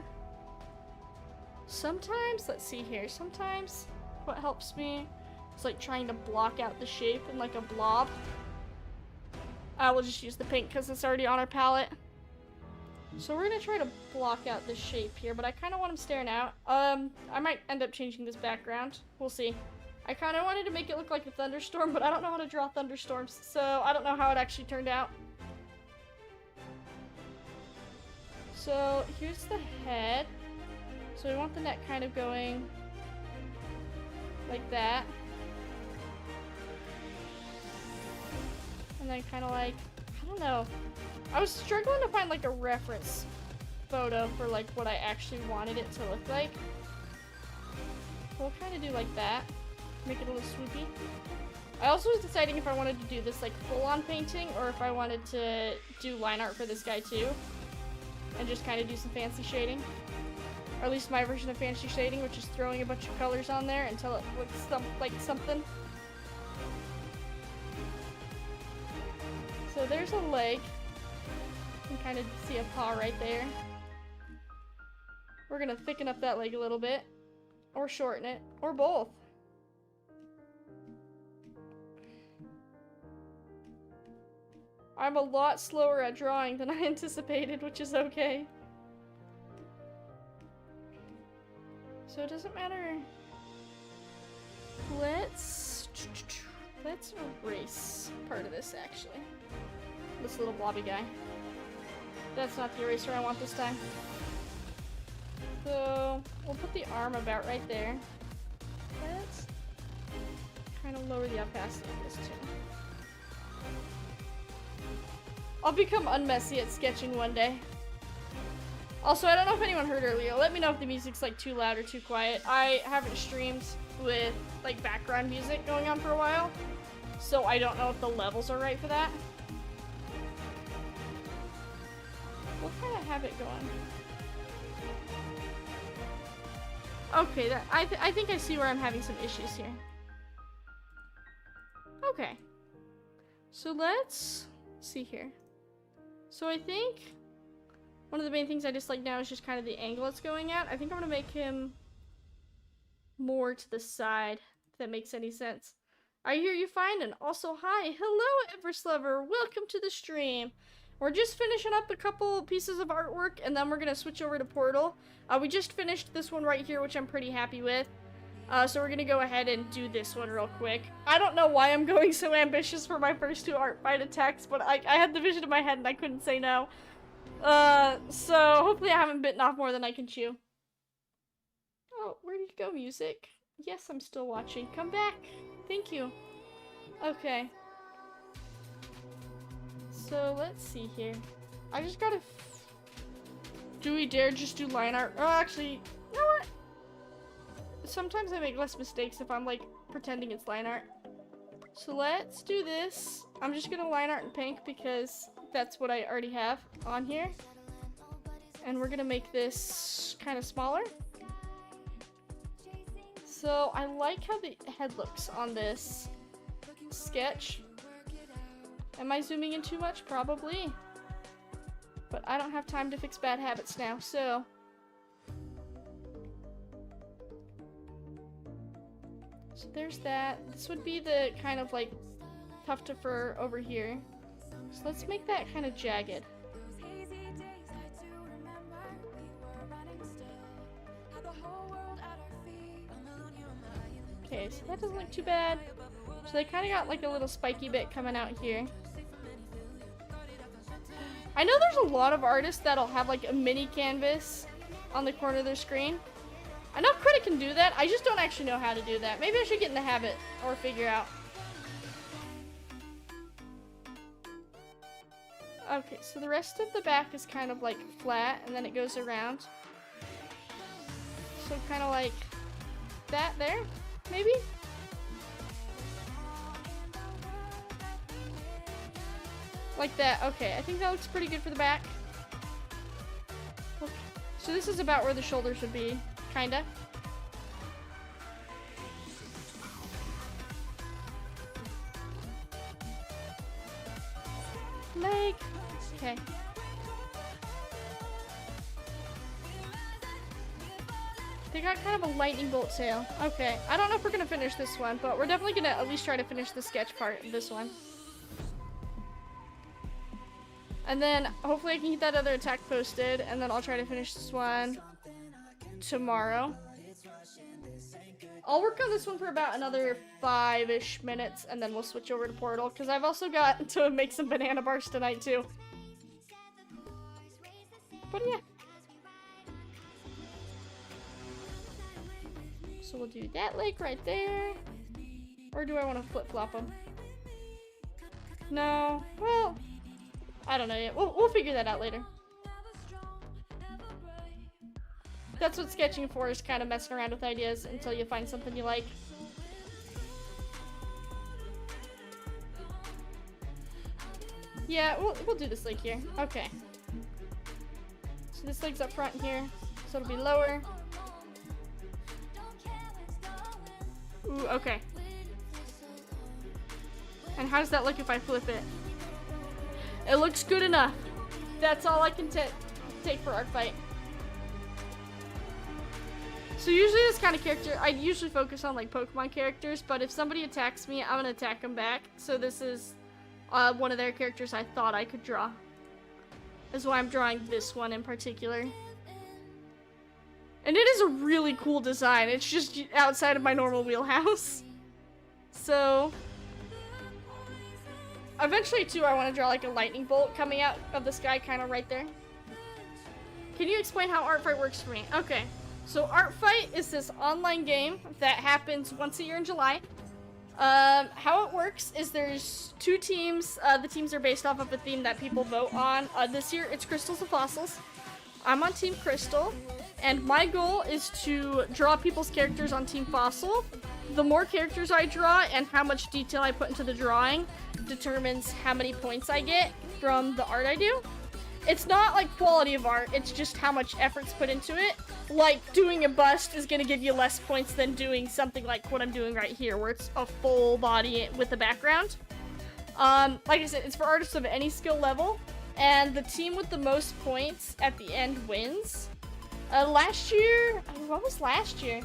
Sometimes, let's see here, sometimes what helps me is, like, trying to block out the shape in, like, a blob. We'll just use the pink because it's already on our palette. So we're gonna try to block out the shape here, but I kind of want him staring out. I might end up changing this background. We'll see. I kind of wanted to make it look like a thunderstorm, but I don't know how to draw thunderstorms, so I don't know how it actually turned out. So here's the head. So we want the neck kind of going like that. And then kind of like, I don't know. I was struggling to find like a reference photo for like what I actually wanted it to look like. So we'll kind of do like that. Make it a little swoopy. I also was deciding if I wanted to do this like full-on painting or if I wanted to do line art for this guy too. And just kind of do some fancy shading. Or at least my version of fancy shading, which is throwing a bunch of colors on there until it looks like something. So there's a leg. You can kind of see a paw right there. We're gonna thicken up that leg a little bit. Or shorten it. Or both. I'm a lot slower at drawing than I anticipated, which is okay. So it doesn't matter. Let's erase part of this, actually. This little blobby guy. That's not the eraser I want this time. So we'll put the arm about right there. Let's kind of lower the opacity of this too. I'll become unmessy at sketching one day. Also, I don't know if anyone heard earlier. Let me know if the music's like too loud or too quiet. I haven't streamed with like background music going on for a while, so I don't know if the levels are right for that. We'll kind of have it going. Okay, I think I see where I'm having some issues here. Okay. So let's see here. So I think one of the main things I dislike now is just kind of the angle it's going at. I think I'm going to make him more to the side, if that makes any sense. I hear you fine, and also hi. Hello, Everest Lover. Welcome to the stream. We're just finishing up a couple pieces of artwork, and then we're going to switch over to Portal. We just finished this one right here, which I'm pretty happy with. So we're going to go ahead and do this one real quick. I don't know why I'm going so ambitious for my first two art fight attacks, but I had the vision in my head and I couldn't say no. So hopefully I haven't bitten off more than I can chew. Oh, where did you go, music? Yes, I'm still watching. Come back. Thank you. Okay. So let's see here. I just gotta... Do we dare just do line art? Oh, actually, you know what? sometimes I make less mistakes if I'm like pretending it's line art. So let's do this. I'm just gonna line art in pink because that's what I already have on here. And we're gonna make this kind of smaller. So I like how the head looks on this sketch. Am I zooming in too much? Probably. But I don't have time to fix bad habits now, so. So there's that. This would be the kind of like tuft of fur over here. So let's make that kind of jagged. Okay, so that doesn't look too bad. So they kind of got like a little spiky bit coming out here. I know there's a lot of artists that'll have like a mini canvas on the corner of their screen. I know Critic can do that, I just don't actually know how to do that. Maybe I should get in the habit or figure out. Okay, so the rest of the back is kind of like flat and then it goes around. So kind of like that there, maybe? Like that. Okay, I think that looks pretty good for the back. Okay. So this is about where the shoulders would be, kinda. Leg. Okay. They got kind of a lightning bolt tail. Okay, I don't know if we're gonna finish this one, but we're definitely gonna at least try to finish the sketch part of this one. And then hopefully I can get that other attack posted, and then I'll try to finish this one tomorrow. I'll work on this one for about another 5-ish minutes, and then we'll switch over to Portal, because I've also got to make some banana bars tonight too. But yeah. So we'll do that leg right there. Or do I want to flip-flop them? No. Well, I don't know yet. We'll figure that out later. That's what sketching for, is kind of messing around with ideas until you find something you like. Yeah, we'll do this leg here. Okay. So this leg's up front here, so it'll be lower. Ooh, okay. And how does that look if I flip it? It looks good enough. That's all I can take for Art Fight. So usually this kind of character, I usually focus on like Pokemon characters, but if somebody attacks me, I'm gonna attack them back. So this is one of their characters I thought I could draw. That's why I'm drawing this one in particular. And it is a really cool design. It's just outside of my normal wheelhouse. So eventually too, I want to draw like a lightning bolt coming out of the sky kind of right there. Can you explain how Art Fight works for me? Okay. So Art Fight is this online game that happens once a year in July. How it works is there's 2 teams. The teams are based off of a theme that people vote on. This year it's Crystals and Fossils. I'm on Team Crystal, and my goal is to draw people's characters on Team Fossil. The more characters I draw and how much detail I put into the drawing determines how many points I get from the art I do. It's not like quality of art, it's just how much effort's put into it. Like, doing a bust is gonna give you less points than doing something like what I'm doing right here, where it's a full body with a background. Like I said, it's for artists of any skill level, and the team with the most points at the end wins. Last year, what was last year?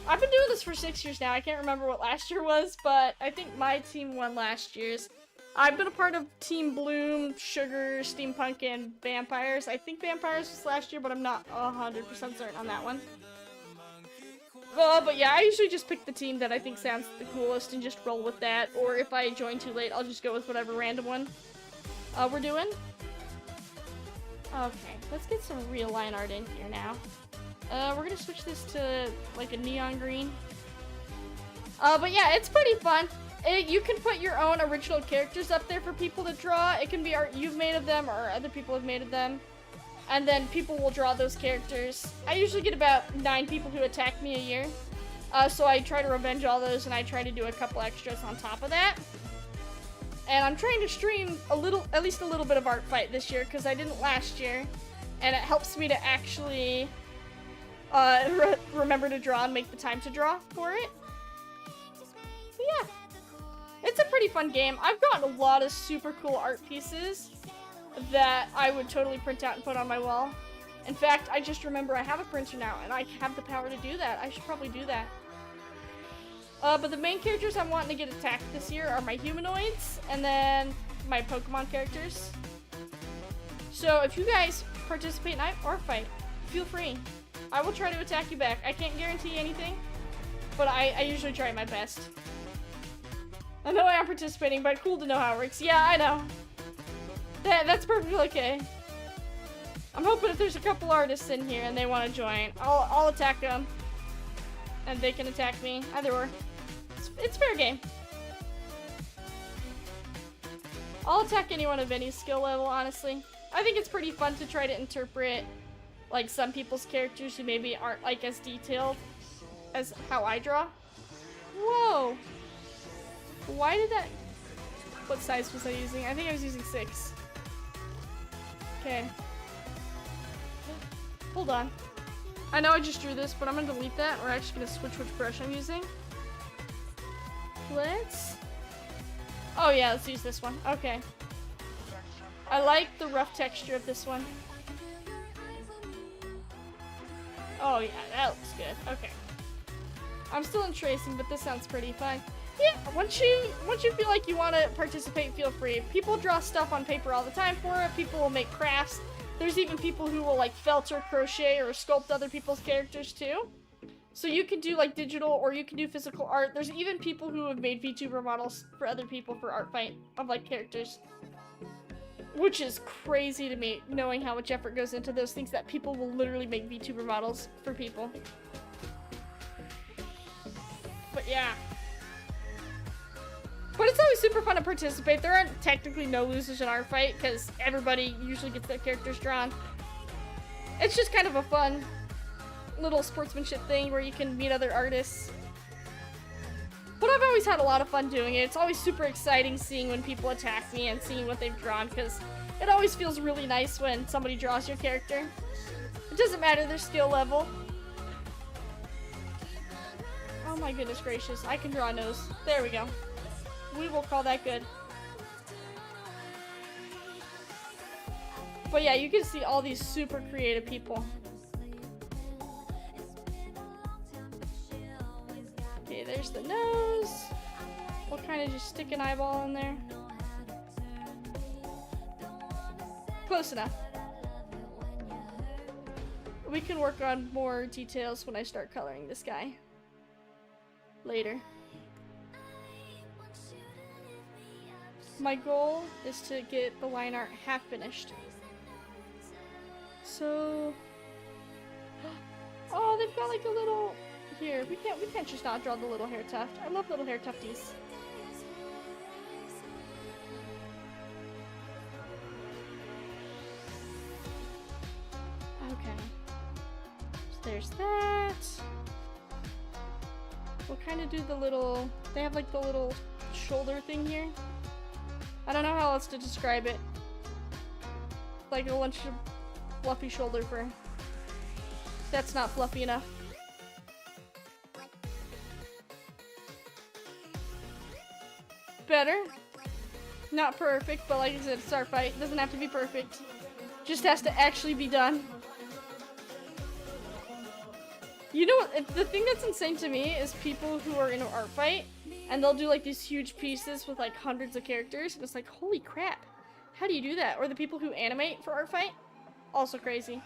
I've been doing this for 6 years now. I can't remember what last year was, but I think my team won last year's. I've been a part of Team Bloom, Sugar, Steampunk, and Vampires. I think Vampires was last year, but I'm not 100% certain on that one. But yeah, I usually just pick the team that I think sounds the coolest and just roll with that. Or if I join too late, I'll just go with whatever random one we're doing. Okay, let's get some real line art in here now. We're gonna switch this to like a neon green. But yeah, it's pretty fun. You can put your own original characters up there for people to draw. It can be art you've made of them or other people have made of them. And then people will draw those characters. I usually get about 9 people who attack me a year. So I try to revenge all those, and I try to do a couple extras on top of that. And I'm trying to stream at least a little bit of Art Fight this year, because I didn't last year. And it helps me to actually remember to draw and make the time to draw for it. But yeah, it's a pretty fun game. I've gotten a lot of super cool art pieces that I would totally print out and put on my wall. In fact, I just remember I have a printer now, and I have the power to do that. I should probably do that. But the main characters I'm wanting to get attacked this year are my humanoids, and then my Pokemon characters. So if you guys participate in Art Fight, feel free. I will try to attack you back. I can't guarantee anything, but I usually try my best. I know I am participating, but cool to know how it works. Yeah, I know. That's perfectly okay. I'm hoping if there's a couple artists in here and they want to join, I'll attack them, and they can attack me. Either or. It's fair game. I'll attack anyone of any skill level, honestly. I think it's pretty fun to try to interpret, like, some people's characters who maybe aren't, like, as detailed as how I draw. Whoa! Why did that... What size was I using? I think I was using 6. Okay. Hold on. I know I just drew this, but I'm gonna delete that. We're actually gonna switch which brush I'm using. Let's... Oh yeah, let's use this one. Okay. I like the rough texture of this one. Oh yeah, that looks good. Okay. I'm still in tracing, but this sounds pretty fun. Yeah, once you feel like you want to participate, feel free. People draw stuff on paper all the time for it. People will make crafts. There's even people who will like felt or crochet or sculpt other people's characters too. So you can do like digital or you can do physical art. There's even people who have made VTuber models for other people for Art Fight of like characters. Which is crazy to me, knowing how much effort goes into those things, that people will literally make VTuber models for people. But yeah. But it's always super fun to participate. There aren't technically no losers in Art Fight, because everybody usually gets their characters drawn. It's just kind of a fun little sportsmanship thing where you can meet other artists. But I've always had a lot of fun doing it. It's always super exciting seeing when people attack me and seeing what they've drawn, because it always feels really nice when somebody draws your character. It doesn't matter their skill level. Oh my goodness gracious, I can draw a nose. There we go. We will call that good. But yeah, you can see all these super creative people. Okay, there's the nose. We'll kind of just stick an eyeball in there. Close enough. We can work on more details when I start coloring this guy later. My goal is to get the line art half finished. So, oh, they've got like a little. Here, we can't just not draw the little hair tuft. I love little hair tufties. Okay. So there's that. We'll kind of do the little. They have like the little shoulder thing here. I don't know how else to describe it. Like a bunch of fluffy shoulder fur. That's not fluffy enough. Better. Not perfect, but like I said, it's Art Fight. It doesn't have to be perfect. Just has to actually be done. You know what? The thing that's insane to me is people who are in an Art Fight and they'll do like these huge pieces with like hundreds of characters, and it's like, holy crap, how do you do that? Or the people who animate for Art Fight, also crazy.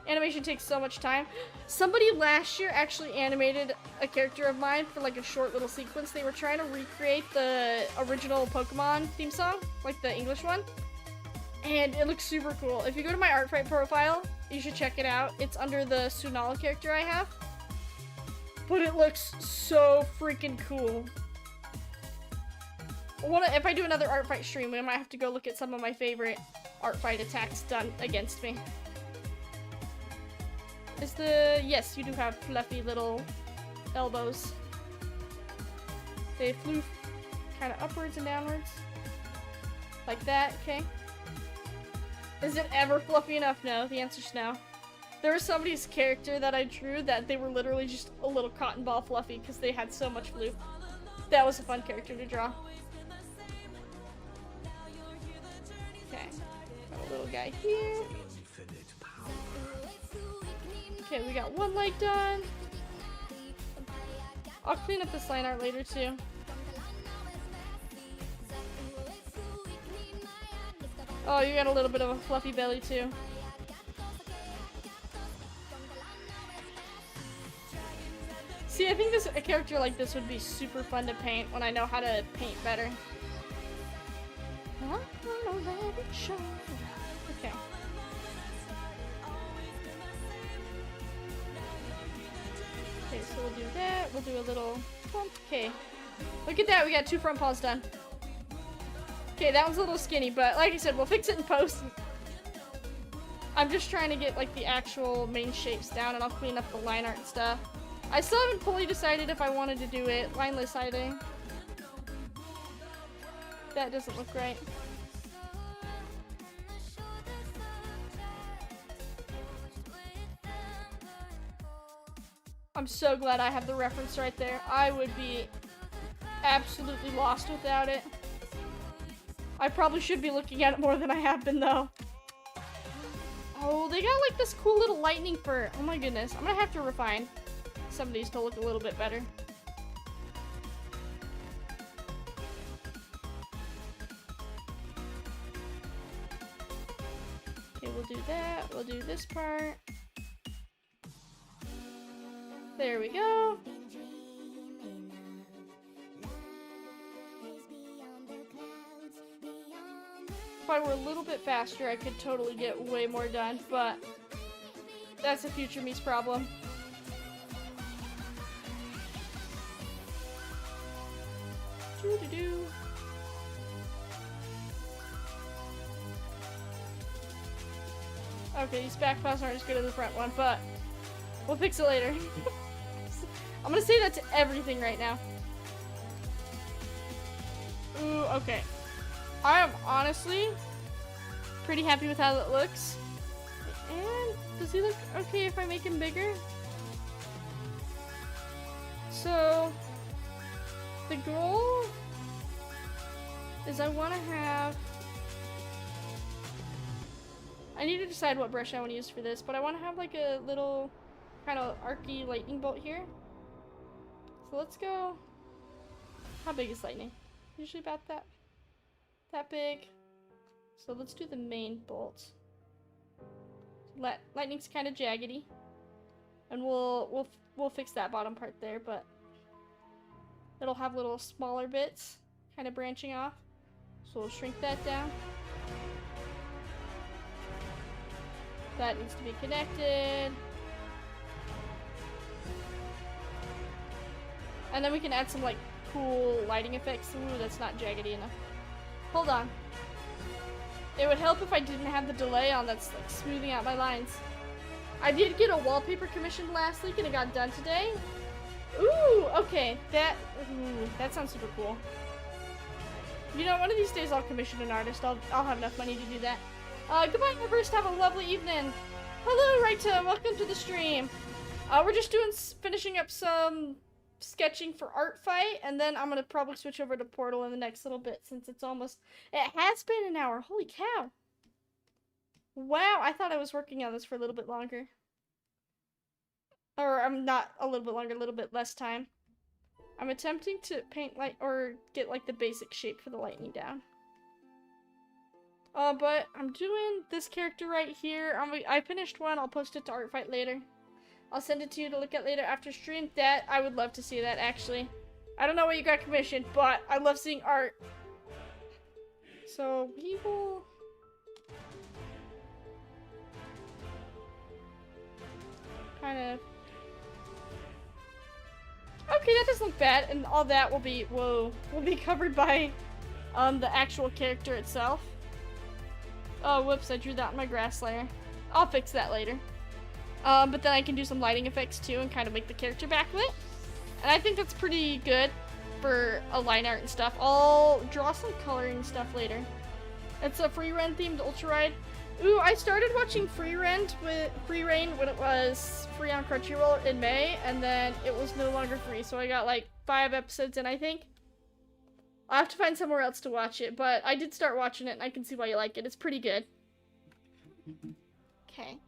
Animation takes so much time. Somebody last year actually animated a character of mine for like a short little sequence. They were trying to recreate the original Pokemon theme song, like the English one, and it looks super cool. If you go to my Art Fight profile, you should check it out. It's under the Sunala character I have. But it looks so freaking cool. If I do another Art Fight stream, I might have to go look at some of my favorite Art Fight attacks done against me. Yes, you do have fluffy little elbows. They flew kind of upwards and downwards. Like that, okay. Is it ever fluffy enough? No, the answer's no. There was somebody's character that I drew that they were literally just a little cotton ball fluffy because they had so much floof. That was a fun character to draw. Okay, got a little guy here. Okay, we got one leg done. I'll clean up this line art later too. Oh, you got a little bit of a fluffy belly too. See, I think a character like this would be super fun to paint when I know how to paint better. Okay. Okay, so we'll do that. We'll do a little bump. Okay. Look at that, we got 2 front paws done. Okay, that one's a little skinny, but like I said, we'll fix it in post. I'm just trying to get like the actual main shapes down, and I'll clean up the line art and stuff. I still haven't fully decided if I wanted to do it lineless either. That doesn't look right. I'm so glad I have the reference right there. I would be absolutely lost without it. I probably should be looking at it more than I have been though. Oh, they got like this cool little lightning fur. Oh my goodness. I'm gonna have to refine some of these to look a little bit better. Okay, we'll do that. We'll do this part. There we go. If I were a little bit faster, I could totally get way more done, but that's a future me's problem. Doo-doo-doo. Okay, these back paws aren't as good as the front one, but we'll fix it later. I'm gonna say that to everything right now. Ooh, okay. I am honestly pretty happy with how it looks. And does he look okay if I make him bigger? So the goal is I want to have... I need to decide what brush I want to use for this, but I want to have like a little kind of arky lightning bolt here. So let's go... How big is lightning? Usually about that big. So let's do the main bolt. Lightning's kind of jaggedy, and we'll fix that bottom part there, but it'll have little smaller bits kind of branching off. So we'll shrink that down. That needs to be connected. And then we can add some like cool lighting effects. Ooh, that's not jaggedy enough. Hold on. It would help if I didn't have the delay on that's like smoothing out my lines. I did get a wallpaper commissioned last week and it got done today. Ooh, okay. That sounds super cool. You know, one of these days I'll commission an artist. I'll have enough money to do that. Goodbye, Everest. Have a lovely evening. Hello, Raita. Welcome to the stream. We're just finishing up some sketching for Art Fight, and then I'm gonna probably switch over to Portal in the next little bit since it has been an hour. Holy cow. Wow, I thought I was working on this for a little bit longer. Or I'm not a little bit longer, a little bit less time. I'm attempting to paint or get like the basic shape for the lightning down. But I'm doing this character right here. I finished one. I'll post it to Art Fight later. I'll send it to you to look at later after stream. I would love to see that, actually. I don't know what you got commissioned, but I love seeing art. So we will... kind of... Okay, that doesn't look bad, and all that will be... Whoa. Will be covered by the actual character itself. Oh, whoops, I drew that on my grass layer. I'll fix that later. But then I can do some lighting effects too and kind of make the character backlit. And I think that's pretty good for a line art and stuff. I'll draw some coloring stuff later. It's a free run themed ultra ride. Ooh, I started watching Free Reign when it was free on Crunchyroll in May, and then it was no longer free, so I got like 5 episodes in, I think. I'll have to find somewhere else to watch it, but I did start watching it, and I can see why you like it. It's pretty good. Okay.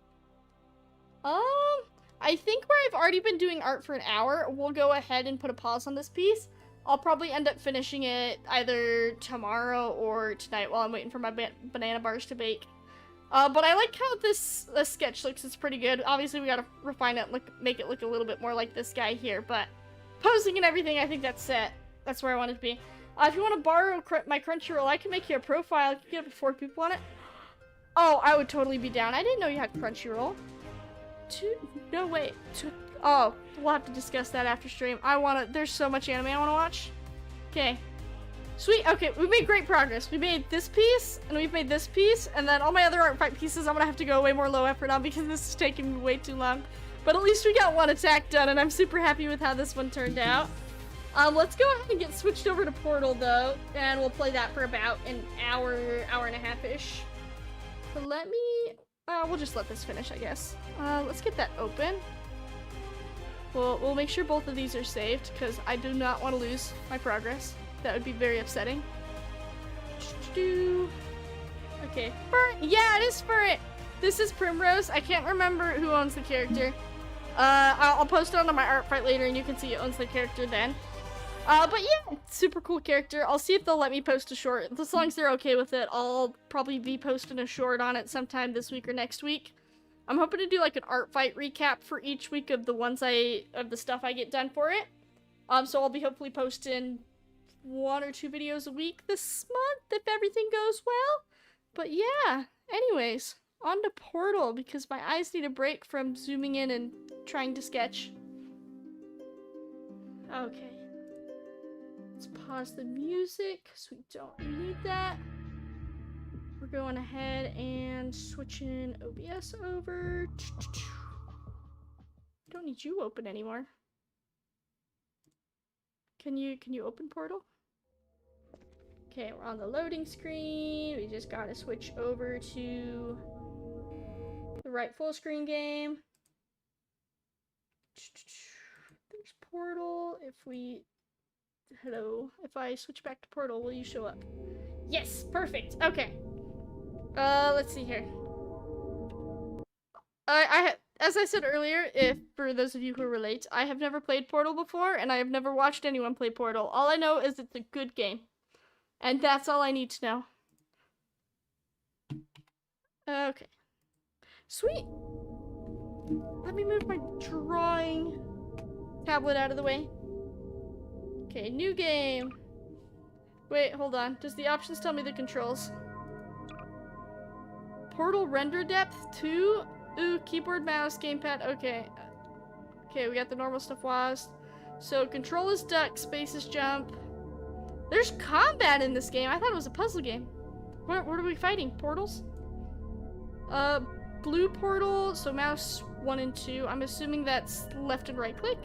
I think where I've already been doing art for an hour, we'll go ahead and put a pause on this piece. I'll probably end up finishing it either tomorrow or tonight while I'm waiting for my banana bars to bake. But I like how this sketch looks. It's pretty good. Obviously, we gotta refine it, make it look a little bit more like this guy here. But posing and everything, I think that's set. That's where I want it to be. If you want to borrow my Crunchyroll, I can make you a profile. You can get up to 4 people on it. Oh, I would totally be down. I didn't know you had Crunchyroll. No, wait. Oh, we'll have to discuss that after stream. There's so much anime I want to watch. Okay. Sweet, okay, we made great progress. We made this piece, and we've made this piece, and then all my other art fight pieces I'm gonna have to go way more low effort on because this is taking me way too long. But at least we got one attack done, and I'm super happy with how this one turned out. Let's go ahead and get switched over to Portal, though, and we'll play that for about an hour and a half-ish. So let me... we'll just let this finish, I guess. Let's get that open. We'll make sure both of these are saved, because I do not want to lose my progress. That would be very upsetting. Okay. Yeah, it is Furret. This is Primrose. I can't remember who owns the character. I'll post it on my art fight later, and you can see it owns the character then. But yeah, super cool character. I'll see if they'll let me post a short. As long as they're okay with it, I'll probably be posting a short on it sometime this week or next week. I'm hoping to do like an art fight recap for each week of the stuff I get done for it. So I'll be hopefully posting 1 or 2 videos a week this month if everything goes well. But yeah, anyways, on to Portal because my eyes need a break from zooming in and trying to sketch. Okay. Let's pause the music because we don't need that. We're going ahead and switching OBS over. Don't need you open anymore. Can you open Portal? Okay, we're on the loading screen. We just gotta switch over to the right full screen game. There's Portal. If I switch back to Portal, will you show up? Yes, perfect. Okay. Let's see here. As I said earlier, for those of you who relate, I have never played Portal before, and I have never watched anyone play Portal. All I know is it's a good game. And that's all I need to know. Okay. Sweet! Let me move my drawing tablet out of the way. Okay, new game. Wait, hold on. Does the options tell me the controls? Portal render depth 2? Ooh, keyboard, mouse, gamepad. Okay. Okay, we got the normal stuff was. So control is duck, space is jump. There's combat in this game. I thought it was a puzzle game. What are we fighting? Portals? Blue portal, so mouse 1 and 2. I'm assuming that's left and right click.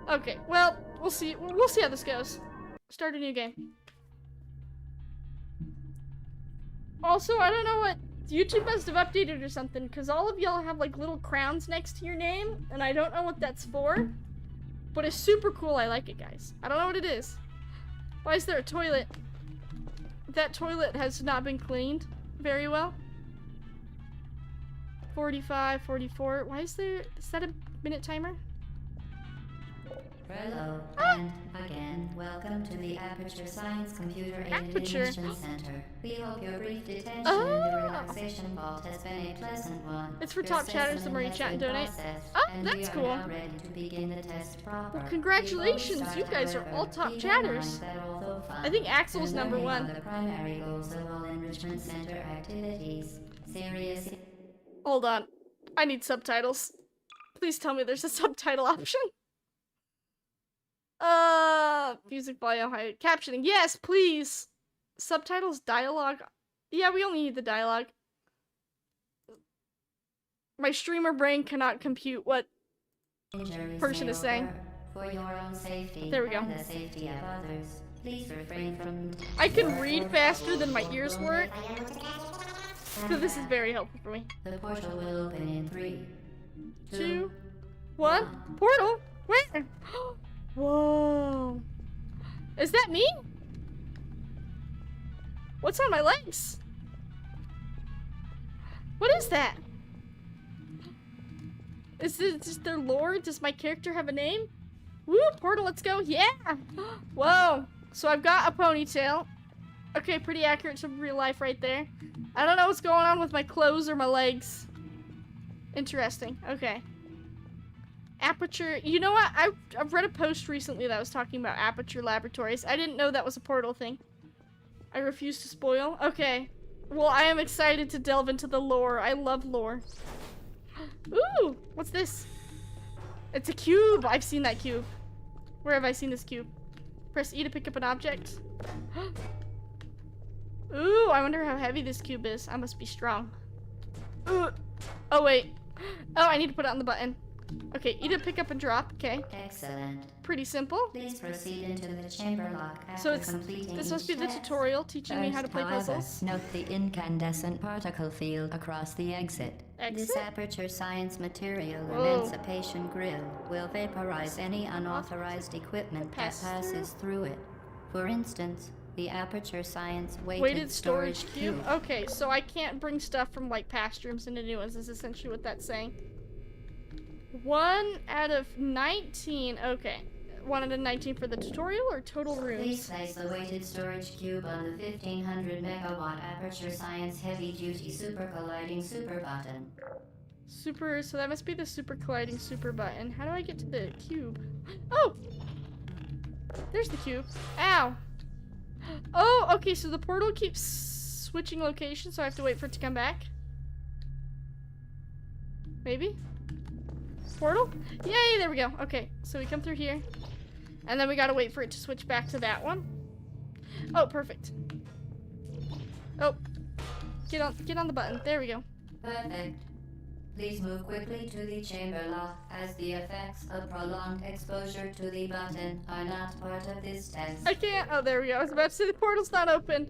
Okay, well, we'll see. We'll see how this goes. Start a new game. Also, I don't know what YouTube must have updated or something, because all of y'all have like little crowns next to your name, and I don't know what that's for. But it's super cool. I like it, guys. I don't know what it is. Why is there a toilet? That toilet has not been cleaned very well. 45, 44. Why is that a minute timer? Hello, and again, welcome to the Aperture Science Computer Aided Immersion Center. We hope your brief detention in the relaxation vault has been a pleasant one. It's for top chatters, the more you chat and donate. Oh, that's cool. Now ready to begin the test proper. Well, congratulations, you guys are all top chatters. I think Axel's number 1. The primary goals of all enrichment center activities. Serious. Hold on. I need subtitles. Please tell me there's a subtitle option. Music volume high. Captioning. Yes, please. Subtitles, dialogue. Yeah, we only need the dialogue. My streamer brain cannot compute what person is saying. For your own safety There we go. and the safety of others, please refrain from... I can read faster than my ears work. So this is very helpful for me. The portal will open in 3, 2, 1. Portal? Where? Whoa. Is that me? What's on my legs? What is that? Is this just their lore? Does my character have a name? Woo, portal, let's go. Yeah. Whoa. So I've got a ponytail. Okay, pretty accurate to real life right there. I don't know what's going on with my clothes or my legs. Interesting. Okay. Aperture. You know what? I've read a post recently that was talking about Aperture Laboratories. I didn't know that was a portal thing. I refuse to spoil. Okay. Well, I am excited to delve into the lore. I love lore. Ooh! What's this? It's a cube! I've seen that cube. Where have I seen this cube? Press E to pick up an object. Ooh, I wonder how heavy this cube is. I must be strong. Ooh. Oh, wait. Oh, I need to put it on the button. Okay, E to pick up and drop. Okay. Excellent. Pretty simple. Please proceed into the chamber lock after So it's completing this must be each the test. tutorial teaching me how to play However, puzzles. note the incandescent particle field across the exit. Exit? This Aperture Science Material Whoa. Emancipation Grill will vaporize any unauthorized equipment that passes through it. For instance, the Aperture Science Weighted storage cube. Okay, so I can't bring stuff from like past rooms into new ones is essentially what that's saying. 1 out of 19. Okay. 1 out of 19 for the tutorial or total Please rooms? place the weighted storage cube on the 1500 megawatt Aperture Science Heavy Duty Super Colliding Super button. Super, so that must be the super colliding super button. How do I get to the cube? Oh! There's the cube. Ow! Oh, okay, so the portal keeps switching locations, so I have to wait for it to come back. Maybe? Portal? Yay, there we go. Okay, so we come through here. And then we gotta wait for it to switch back to that one. Oh, perfect. Oh. Get on the button. There we go. Perfect. Please move quickly to the chamber lock, as the effects of prolonged exposure to the button are not part of this test. I can't. Oh, there we go. I was about to say the portal's not open.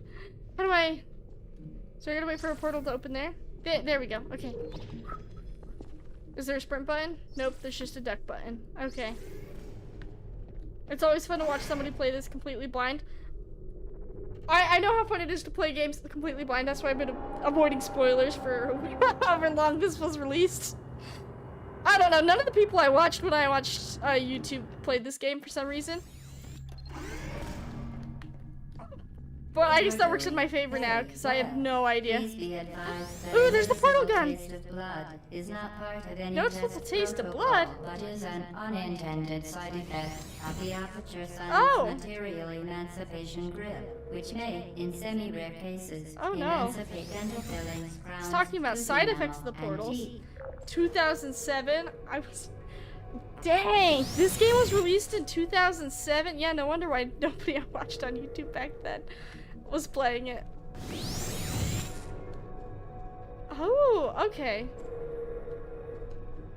How do I... So I gotta wait for a portal to open there? There we go. Okay. Is there a sprint button? Nope, there's just a duck button. Okay. It's always fun to watch somebody play this completely blind. I know how fun it is to play games completely blind. That's why I've been avoiding spoilers for however long this was released. I don't know. None of the people I watched when I watched YouTube played this game for some reason. But I guess that works in my favor now because I have no idea. Please be advised that Ooh, there's the portal gun. taste of blood is not part of any Noticeable test taste of protocol, blood? but is an unintended side effect of the Aperture Science Oh. Material Emancipation Grill, which may, in semi-rare cases, Oh, no. emancipate dental fillings, crowns, It's talking about tooth side enamel, effects of the and portals. teeth. 2007. I was... Dang! This game was released in 2007? Yeah, no wonder why nobody I watched on YouTube back then was playing it. Oh, okay.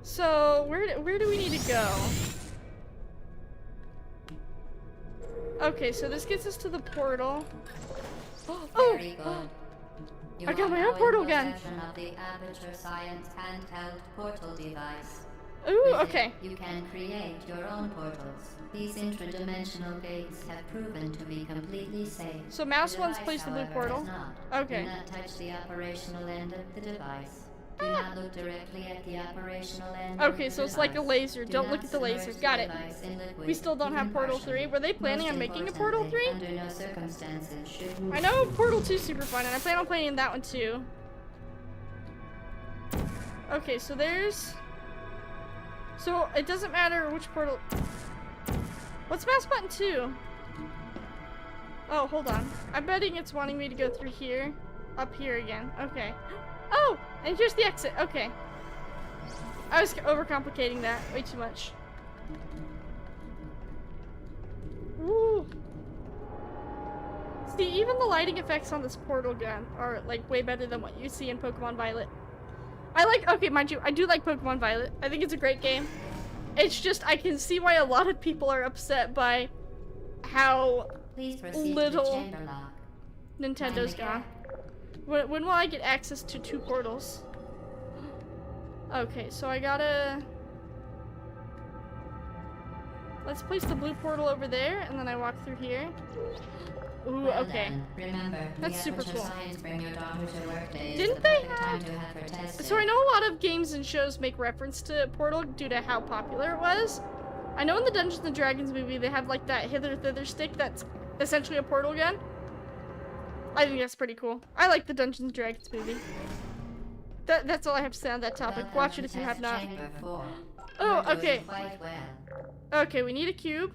So, where do we need to go? Okay, so this gets us to the portal. Oh! Very good. You I got are my now own portal in gun. possession of the Aperture Science handheld portal device. Ooh, With it, okay. you can create your own portals. These intradimensional gates have proven to be completely safe. So mouse The one's device, placed the blue however, portal. has not. Okay. Do not touch the operational end of the device. Do not look directly at the operational end. Okay, of the so it's like a device. laser. Do Don't not look at the laser. submerge Got the it. device in liquid, We still don't have even Portal partially. 3. Were they planning Most on making a Portal 3? importantly, Under no circumstances should I know Portal 2 is super fun, and I plan on playing that one too. Okay, so there's... So, it doesn't matter which portal... What's mouse button 2? Oh, hold on. I'm betting it's wanting me to go through here. Up here again. Okay. Oh! And here's the exit. Okay. I was overcomplicating that way too much. Ooh. See, even the lighting effects on this portal gun are, like, way better than what you see in Pokemon Violet. I like, okay, mind you, I do like Pokemon Violet. I think it's a great game. It's just, I can see why a lot of people are upset by how Please proceed little to the chamber lock. Nintendo's gone. When will I get access to 2 portals? Okay, so I gotta... Let's place the blue portal over there, and then I walk through here. Ooh, Well okay. then, remember, That's the super Aperture cool. Science Bring Your Daughter to Work Day is Didn't the they perfect time to have her tested. So I know a lot of games and shows make reference to Portal due to how popular it was. I know in the Dungeons and Dragons movie they have like that hither thither stick that's essentially a portal gun. I think that's pretty cool. I like the Dungeons and Dragons movie. That's all I have to say on that topic. Welcome Watch to it if you have test not. chamber 4. Oh, You're doing okay. quite well. Okay, we need a cube.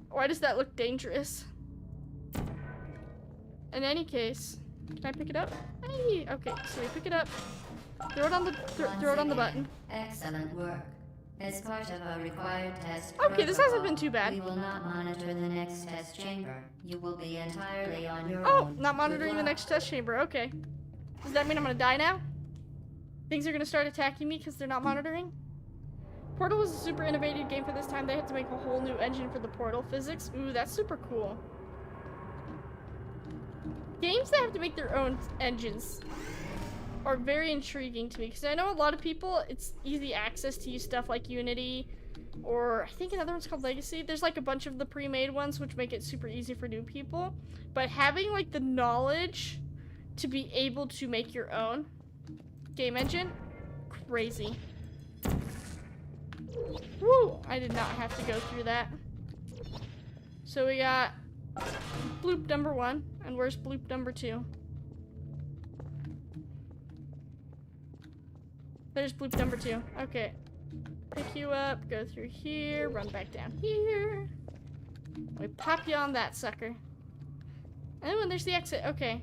Why does that look dangerous? In any case, can I pick it up? Hey, okay, so we pick it up. Throw it on the throw it on the button. Excellent work. As part of a required test Okay, this hasn't been protocol, too bad. We will not monitor the next test chamber. You will be entirely on your Oh, own. not monitoring Good the luck. next test chamber. Okay. Does that mean I'm gonna die now? Things are gonna start attacking me because they're not monitoring? Portal was a super innovative game for this time. They had to make a whole new engine for the portal physics. Ooh, that's super cool. Games that have to make their own engines are very intriguing to me because I know a lot of people, it's easy access to use stuff like Unity, or I think another one's called Legacy. There's like a bunch of the pre-made ones which make it super easy for new people. But having like the knowledge to be able to make your own game engine, crazy. Woo! I did not have to go through that. So we got bloop number 1, and where's bloop number 2? There's bloop number 2. Okay. Pick you up, go through here, run back down here. We pop you on that sucker. Oh, and there's the exit. Okay.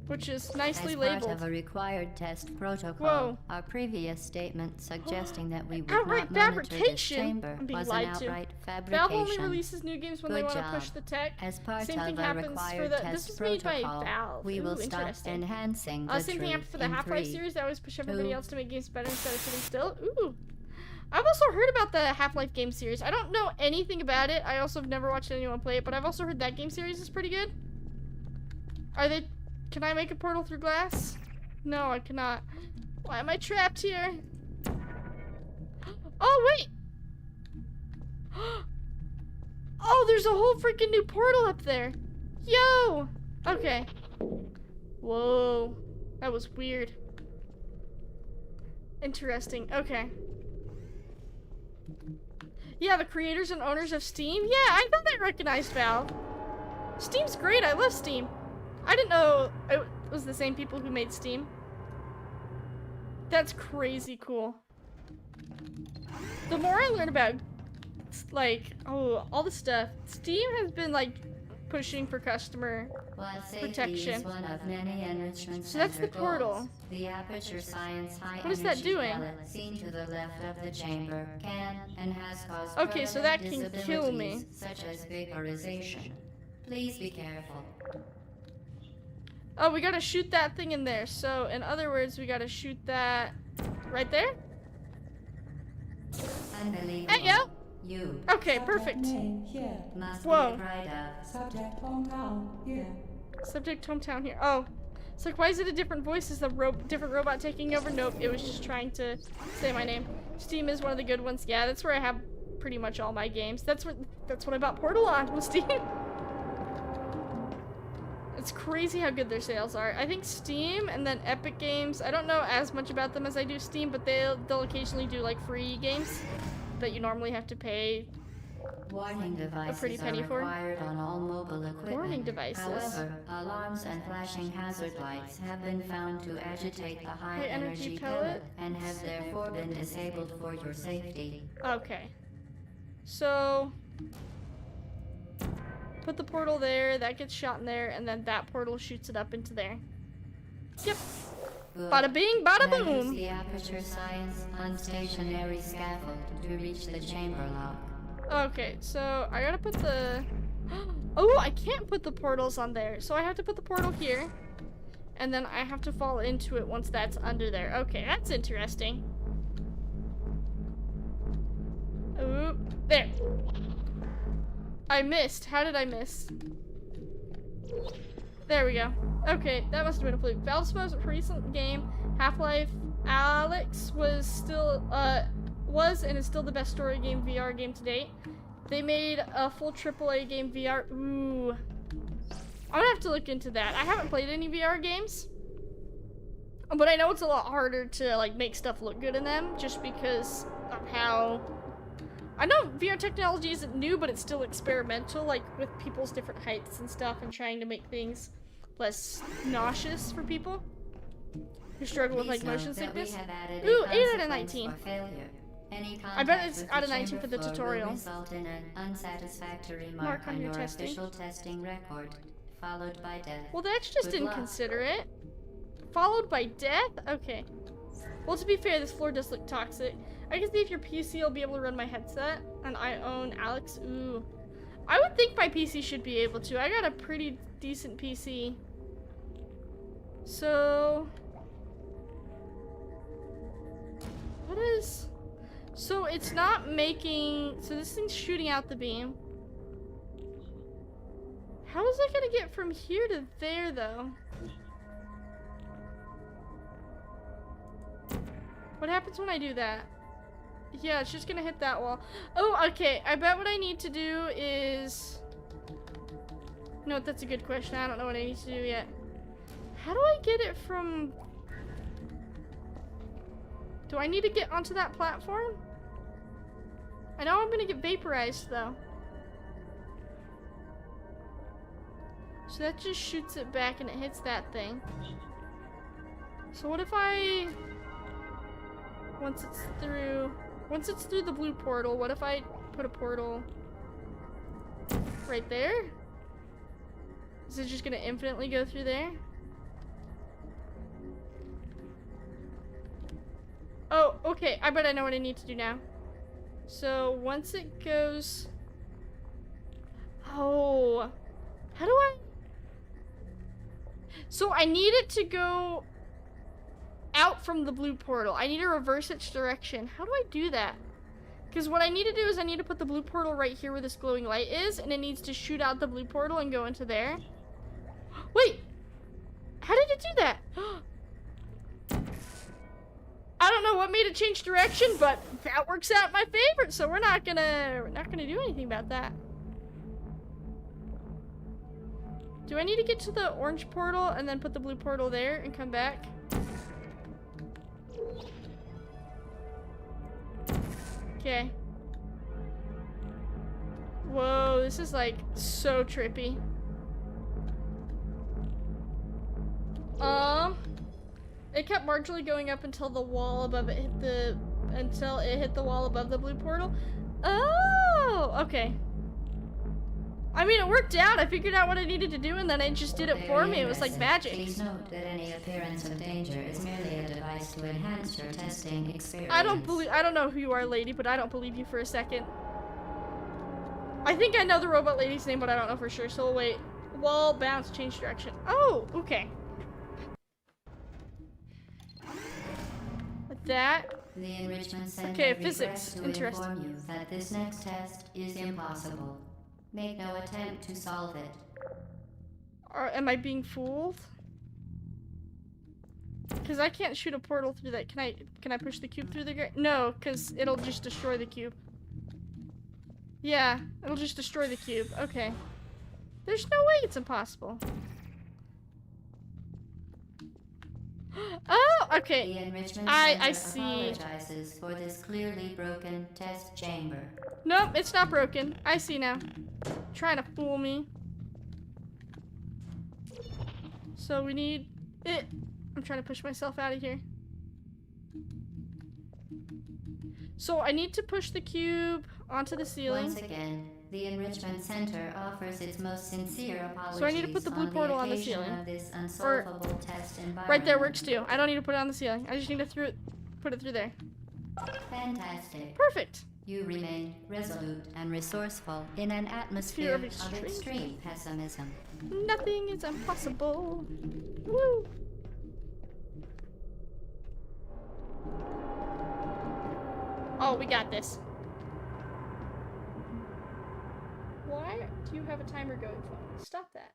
Which is nicely As labeled. part of a required test protocol, Whoa. our previous statement suggesting that we would Outright not monitor this fabrication? chamber I'm being was lied an to. outright Valve only fabrication. releases new games when they Good want to push job. the tech. As part Same thing of a happens for required the. test This was made by protocol, Valve. we Ooh, will stop interesting. enhancing the Same thing truth happened for the in Half-Life 3, series. They always push everybody 2, else to make games better instead of sitting still. Ooh. I've also heard about the Half-Life game series. I don't know anything about it. I also have never watched anyone play it, but I've also heard that game series is pretty good. Are they... Can I make a portal through glass? No, I cannot. Why am I trapped here? Oh, wait! Oh, there's a whole freaking new portal up there. Yo! Okay. Whoa. That was weird. Interesting. Okay. Yeah, the creators and owners of Steam. Yeah, I thought I recognized Valve. Steam's great. I love Steam. I didn't know it was the same people who made Steam. That's crazy cool. The more I learn about, like, all the stuff, Steam has been, like, pushing for customer While safety protection. is one of many enrichment So that's the center portal. goals, the Aperture Science High What is that Energy doing? pellet seen to the left of the chamber can and has caused Okay, so that can permanent kill me. disabilities, such as vaporization. Please be careful. Oh, we gotta shoot that thing in there. So, in other words, we gotta shoot that right there? Unbelievable. Hey, yo! You Okay, perfect. Name here. must Whoa. be proud of. Subject hometown here. Subject hometown here. Oh. It's like, why is it a different voice? Is the different robot taking over? Nope, it was just trying to say my name. Steam is one of the good ones. Yeah, that's where I have pretty much all my games. That's what I bought Portal on, was Steam. It's crazy how good their sales are. I think Steam and then Epic Games, I don't know as much about them as I do Steam, but they'll occasionally do like free games that you normally have to pay. Warning devices pretty penny are for. required on all mobile equipment. Warning devices. However, alarms and flashing hazard lights have been found to agitate the high High energy energy pellet? pellet and have therefore been disabled for your safety. Okay. So put the portal there, that gets shot in there, and then that portal shoots it up into there. Yep. Good. Bada bing, bada Now use boom. the Aperture Science unstationary scaffold to reach the chamber lock. Okay, so I gotta put the... Oh, I can't put the portals on there. So I have to put the portal here. And then I have to fall into it once that's under there. Okay, that's interesting. Oop, there. I missed. How did I miss? There we go. Okay, that must have been a fluke. Valve's most recent game, Half-Life Alyx, was and is still the best story game, VR game to date. They made a full AAA game VR. Ooh. I'm gonna have to look into that. I haven't played any VR games, but I know it's a lot harder to like make stuff look good in them just because of how... I know VR technology isn't new, but it's still experimental, like with people's different heights and stuff and trying to make things less nauseous for people who struggle with like motion sickness. Ooh, 8 out of 19. I bet it's out of 19 for the tutorial. Result in an unsatisfactory Mark on your testing. official testing record, followed by death. Well, that's just Good luck. inconsiderate. Followed by death? Okay. Well, to be fair, this floor does look toxic. I can see if your PC will be able to run my headset, and I own Alex. Ooh. I would think my PC should be able to. I got a pretty decent PC. So... What is... So it's not making... So this thing's shooting out the beam. How is it gonna get from here to there, though? What happens when I do that? Yeah, it's just gonna hit that wall. Oh, okay. I bet what I need to do is... No, that's a good question. I don't know what I need to do yet. How do I get it from... Do I need to get onto that platform? I know I'm gonna get vaporized, though. So that just shoots it back and it hits that thing. So what if I... Once it's through the blue portal, what if I put a portal right there? Is it just gonna infinitely go through there? Oh, okay. I bet I know what I need to do now. So once it goes... Oh. How do I... So I need it to go out from the blue portal. I need to reverse its direction. How do I do that? Because what I need to do is I need to put the blue portal right here where this glowing light is, and it needs to shoot out the blue portal and go into there. Wait! How did it do that? I don't know what made it change direction, but that works out in my favor, so we're not gonna do anything about that. Do I need to get to the orange portal and then put the blue portal there and come back? Okay. Whoa, this is like so trippy. It kept marginally going up until the wall above it hit the wall above the blue portal. Oh, okay. I mean, it worked out. I figured out what I needed to do, and then it just did it for me. It was like magic. Please note that any appearance of danger is merely a device to enhance your testing experience. I don't know who you are, lady, but I don't believe you for a second. I think I know the robot lady's name, but I don't know for sure, so we'll wait. Wall, bounce, change direction. Oh, okay. Like that. The Enrichment Center Okay, regrets physics. to Interesting. inform you that this next test is impossible. Make no attempt to solve it. Am I being fooled? Because I can't shoot a portal through that. Can I push the cube through the gate? No, because it'll just destroy the cube. Yeah, it'll just destroy the cube. Okay. There's no way it's impossible. Oh, okay. The Enrichment I Center see. apologizes for this clearly broken test chamber. Nope, it's not broken. I see now. Trying to fool me. So we need it. I'm trying to push myself out of here. So I need to push the cube onto the ceiling. Once again, the Enrichment Center offers its most sincere apologies. So I need to put the blue portal on the occasion ceiling. of this unsolvable test environment. Right there works too. I don't need to put it on the ceiling. I just need to put it through there. Fantastic. Perfect. You remain resolute and resourceful in an atmosphere of extreme pessimism. Nothing is impossible. Woo. Oh, we got this. Why do you have a timer going, phone? Stop that.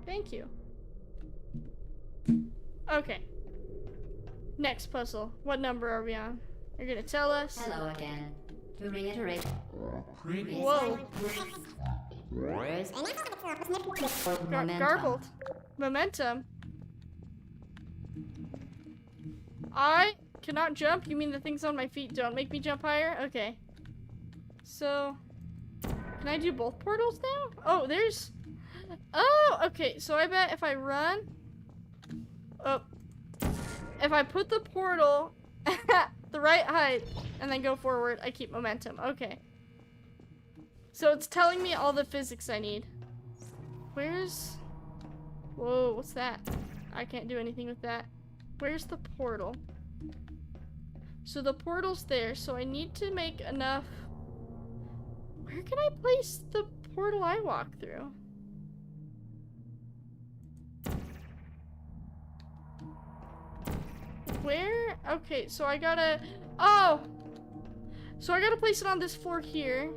Thank you. Okay. Next puzzle. What number are we on? You're gonna tell us? Hello again. To reiterate. Whoa. Momentum. Garbled. Momentum. I cannot jump? You mean the things on my feet don't make me jump higher? Okay. So, can I do both portals now? Oh, there's... Oh, okay. So I bet if I run... Oh. If I put the portal at the right height and then go forward, I keep momentum. Okay. So it's telling me all the physics I need. Where's... Whoa, what's that? I can't do anything with that. Where's the portal? So the portal's there, so I need to make enough... Where can I place the portal I walk through? Where? Okay, so I gotta... Oh! So I gotta place it on this floor here,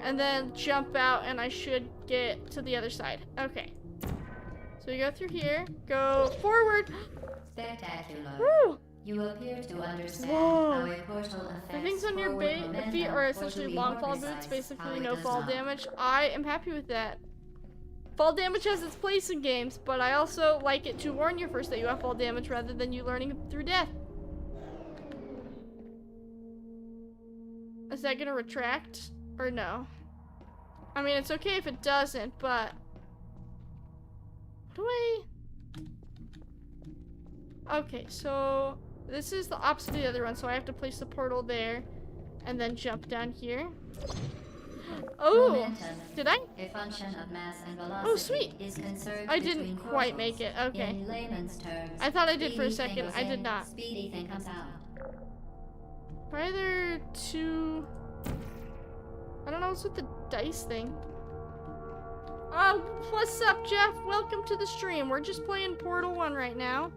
and then jump out, and I should get to the other side. Okay. So you go through here, go forward. Spectacular. Woo! You appear to understand Whoa. how a portal affects The things on your forward momentum, feet are or essentially to be long more fall precise, boots, how basically it no does fall not. damage. I am happy with that. Fall damage has its place in games, but I also like it to warn you first that you have fall damage rather than you learning through death. Is that gonna retract or no? I mean, it's okay if it doesn't, but... What do I... Okay, so... This is the opposite of the other one, so I have to place the portal there and then jump down here. Oh! Momentum, Did I? a function of mass and velocity, Oh, sweet. is conserved I didn't between quite portals. make it. Okay. In layman's terms, I thought I did for a speedy thing second. goes I did in, not. Speedy thing comes out. Why are there two... I don't know what's with the dice thing. Oh, what's up, Jeff? Welcome to the stream. We're just playing Portal 1 right now.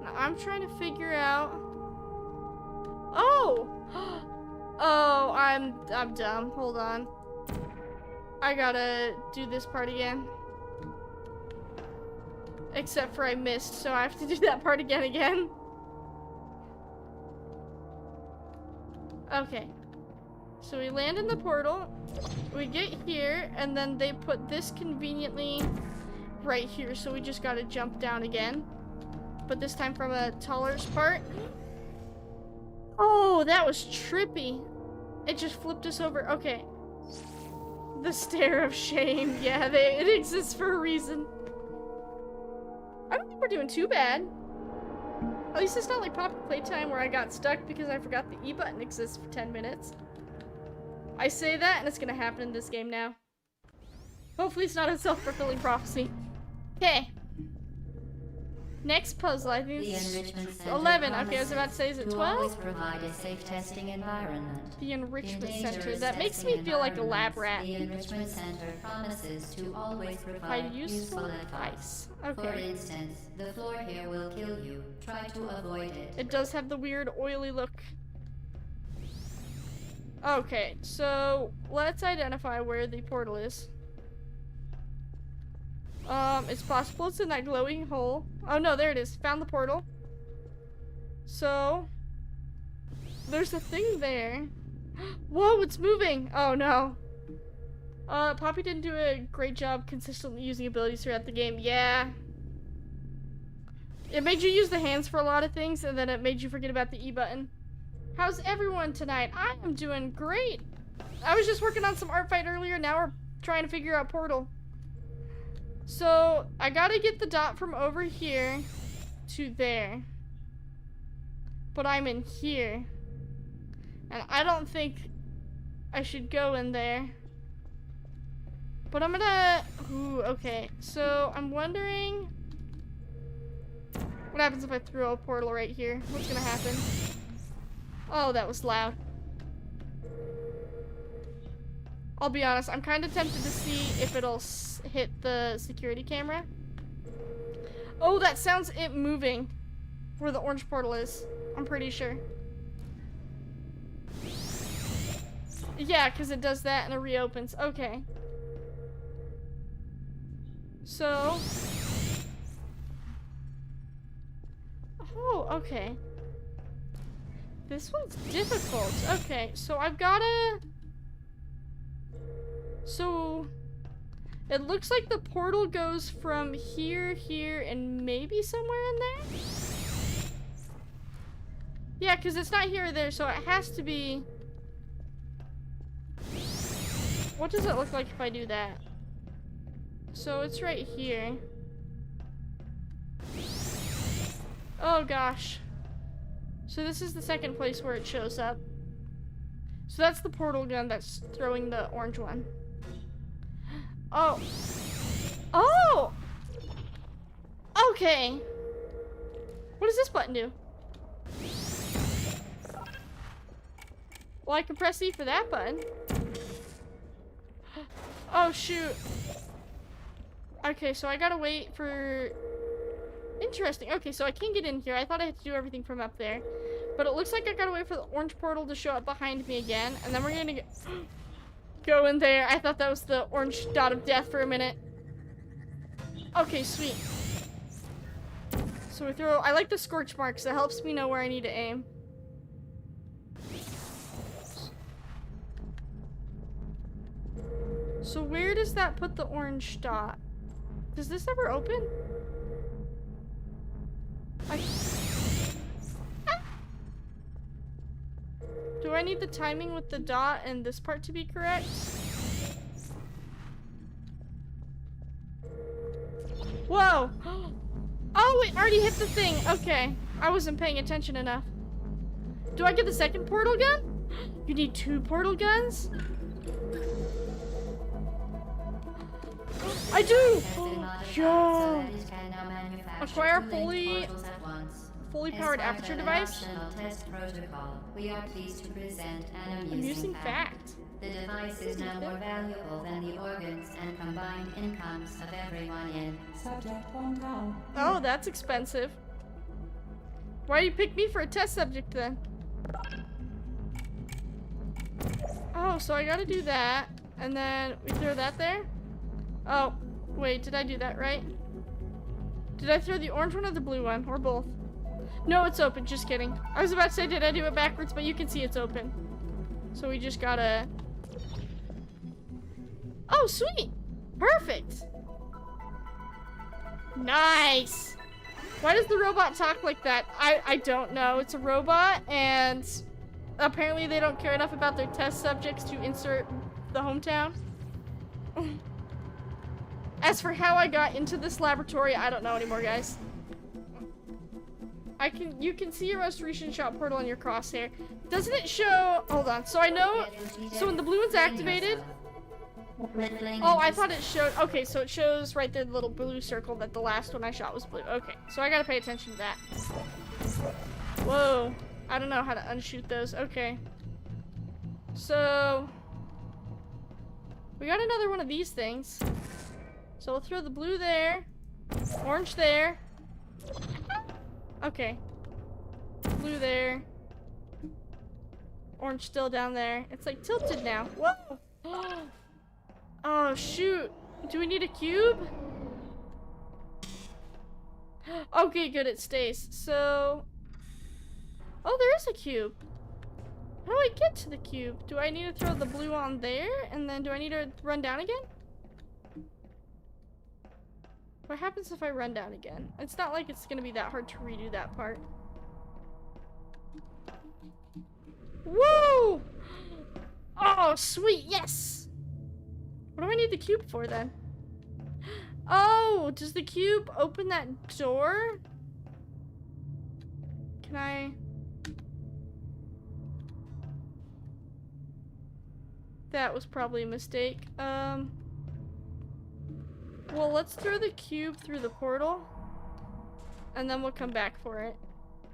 Now, I'm trying to figure out... Oh! Oh, I'm dumb. Hold on. I gotta do this part again. Except for I missed, so I have to do that part again. Okay. So we land in the portal, we get here, and then they put this conveniently right here, so we just gotta jump down again. But this time from a taller part. Oh, that was trippy. It just flipped us over. Okay. The stare of shame. Yeah, it exists for a reason. I don't think we're doing too bad. At least it's not like Poppy Playtime where I got stuck because I forgot the E button exists for 10 minutes. I say that and it's gonna happen in this game now. Hopefully it's not a self-fulfilling prophecy. Okay. Next puzzle, I think The it's enrichment center 11. Okay, I was about to say, is it to 12? always provide a safe testing environment. The enrichment In center. dangerous That makes me testing feel like a lab rat. The enrichment center promises to always Provide provide useful advice. advice. For Okay. instance, the floor here will kill you. Try to avoid it. It does have the weird oily look. Okay, so let's identify where the portal is. It's possible it's in that glowing hole. Oh no, there it is. Found the portal. So, there's a thing there. Whoa, it's moving! Oh no. Poppy didn't do a great job consistently using abilities throughout the game. Yeah. It made you use the hands for a lot of things, and then it made you forget about the E button. How's everyone tonight? I am doing great. I was just working on some art fight earlier, now we're trying to figure out Portal. So, I gotta get the dot from over here to there. But I'm in here. And I don't think I should go in there. But I'm gonna... Ooh, okay. So, I'm wondering... What happens if I throw a portal right here? What's gonna happen? Oh, that was loud. I'll be honest, I'm kind of tempted to see if it'll hit the security camera. Oh, that sounds it moving. Where the orange portal is. I'm pretty sure. Yeah, because it does that and it reopens. Okay. So... Oh, okay. This one's difficult. Okay, so I've gotta... So... It looks like the portal goes from here, here, and maybe somewhere in there? Yeah, because it's not here or there, so it has to be... What does it look like if I do that? So it's right here. Oh gosh. So this is the second place where it shows up. So that's the portal gun that's throwing the orange one. Oh. Oh! Okay. What does this button do? Well, I can press E for that button. Oh, shoot. Okay, so I gotta wait for... Interesting. Okay, so I can't get in here. I thought I had to do everything from up there. But it looks like I gotta wait for the orange portal to show up behind me again. And then we're gonna go in there. I thought that was the orange dot of death for a minute. Okay, sweet. So we throw... I like the scorch marks. That helps me know where I need to aim. So where does that put the orange dot? Does this ever open? Do I need the timing with the dot and this part to be correct? Whoa! Oh, it already hit the thing. Okay. I wasn't paying attention enough. Do I get the second portal gun? You need 2 portal guns? I do! Yo! Acquire fully powered aperture device? We are pleased to present an Amusing fact. The device is now more valuable than the organs and combined incomes of everyone in. Subject hometown. Oh, that's expensive. Why do you pick me for a test subject then? Oh, so I gotta do that. And then we throw that there? Oh, wait, did I do that right? Did I throw the orange one or the blue one? Or both? No, it's open, just kidding. I was about to say, did I do it backwards? But you can see it's open. So we just gotta... Oh, sweet! Perfect! Nice! Why does the robot talk like that? I don't know. It's a robot, and apparently they don't care enough about their test subjects to insert the hometown. As for how I got into this laboratory, I don't know anymore, guys. You can see your most recent shot portal on your crosshair. Doesn't it show... Hold on. So I know... So when the blue one's activated... Oh, I thought it showed... Okay, so it shows right there the little blue circle that the last one I shot was blue. Okay, so I gotta pay attention to that. Whoa. I don't know how to unshoot those. Okay. So... We got another one of these things. So we'll throw the blue there. Orange there. Okay. Blue there. Orange still down there. It's like tilted now. Whoa! Oh, shoot. Do we need a cube? Okay, good, it stays. So... Oh, there is a cube. How do I get to the cube? Do I need to throw the blue on there? And then do I need to run down again? What happens if I run down again? It's not like it's gonna be that hard to redo that part. Woo! Oh, sweet, yes! What do I need the cube for then? Oh, does the cube open that door? Can I... That was probably a mistake. Well, let's throw the cube through the portal. And then we'll come back for it.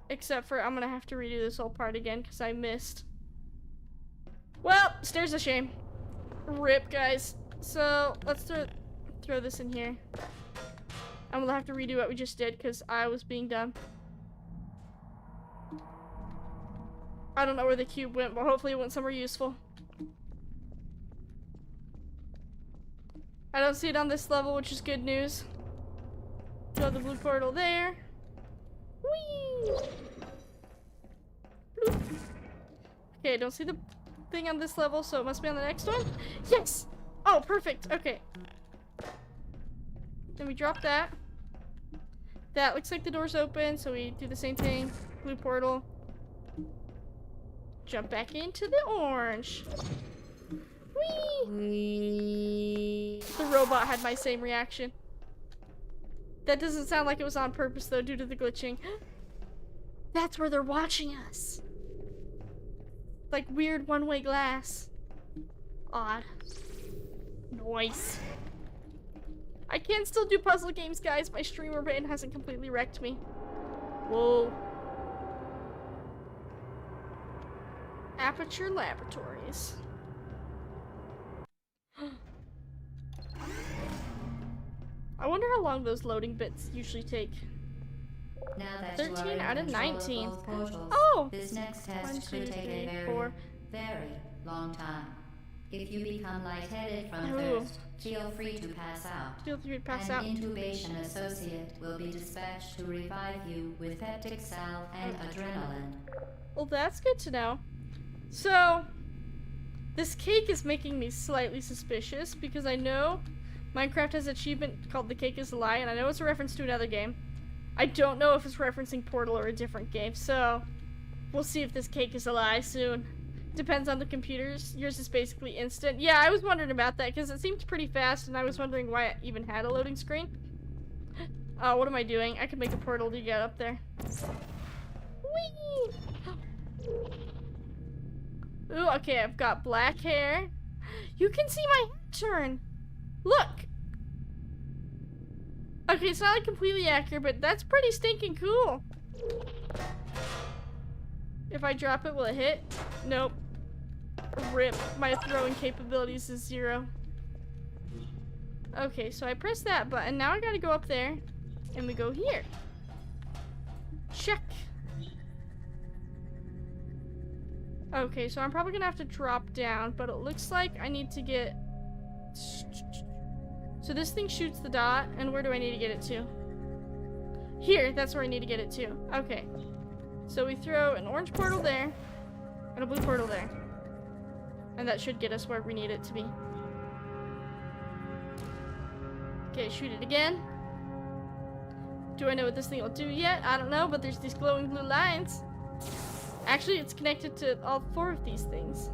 Except for I'm gonna have to redo this whole part again because I missed. Well, stairs a shame. Rip, guys. So, let's throw this in here. And we'll have to redo what we just did because I was being dumb. I don't know where the cube went, but hopefully it went somewhere useful. I don't see it on this level, which is good news. Got the blue portal there. Whee! Bloop. Okay, I don't see the thing on this level, so it must be on the next one. Yes! Oh, perfect. Okay. Then we drop that. That looks like the door's open, so we do the same thing. Blue portal. Jump back into the orange. Whee! The robot had my same reaction. That doesn't sound like it was on purpose, though, due to the glitching. That's where they're watching us. Like weird one-way glass. Odd. Nice. I can still do puzzle games, guys. My streamer brain hasn't completely wrecked me. Whoa. Aperture Laboratories. I wonder how long those loading bits usually take. Now that 13 you are out in of control 19. both portals, Oh! this next test 1, 2, could take 3, a very, 4. very long time. If you become lightheaded from Ooh. thirst, feel free to pass out. Feel free to pass An out. intubation associate will be dispatched to revive you with peptic salve and adrenaline. Well, that's good to know. So, this cake is making me slightly suspicious because I know Minecraft has an achievement called The Cake is a Lie, and I know it's a reference to another game. I don't know if it's referencing Portal or a different game, so we'll see if this cake is a lie soon. Depends on the computers. Yours is basically instant. Yeah, I was wondering about that because it seemed pretty fast, and I was wondering why it even had a loading screen. Oh, what am I doing? I could make a portal to get up there. Whee! Ooh, okay, I've got black hair. You can see my head turn. Look. Okay, it's not like completely accurate, but that's pretty stinking cool. If I drop it, will it hit? Nope. Rip. My throwing capabilities is 0. Okay, so I press that button. Now I gotta go up there. And we go here. Check. Okay, so I'm probably gonna have to drop down, but it looks like I need to get... So this thing shoots the dot, and where do I need to get it to? Here, that's where I need to get it to. Okay. So we throw an orange portal there, and a blue portal there. And that should get us where we need it to be. Okay, shoot it again. Do I know what this thing will do yet? I don't know, but there's these glowing blue lines. Actually, it's connected to all 4 of these things.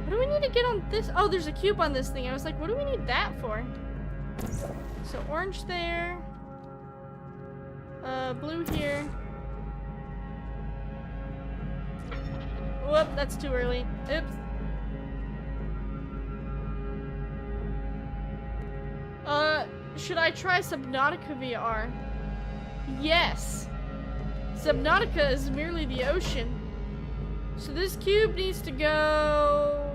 What do we need to get on this? Oh, there's a cube on this thing. I was like, what do we need that for? So orange there. Blue here. Whoop, that's too early. Oops. Should I try Subnautica VR? Yes. Subnautica is merely the ocean. So this cube needs to go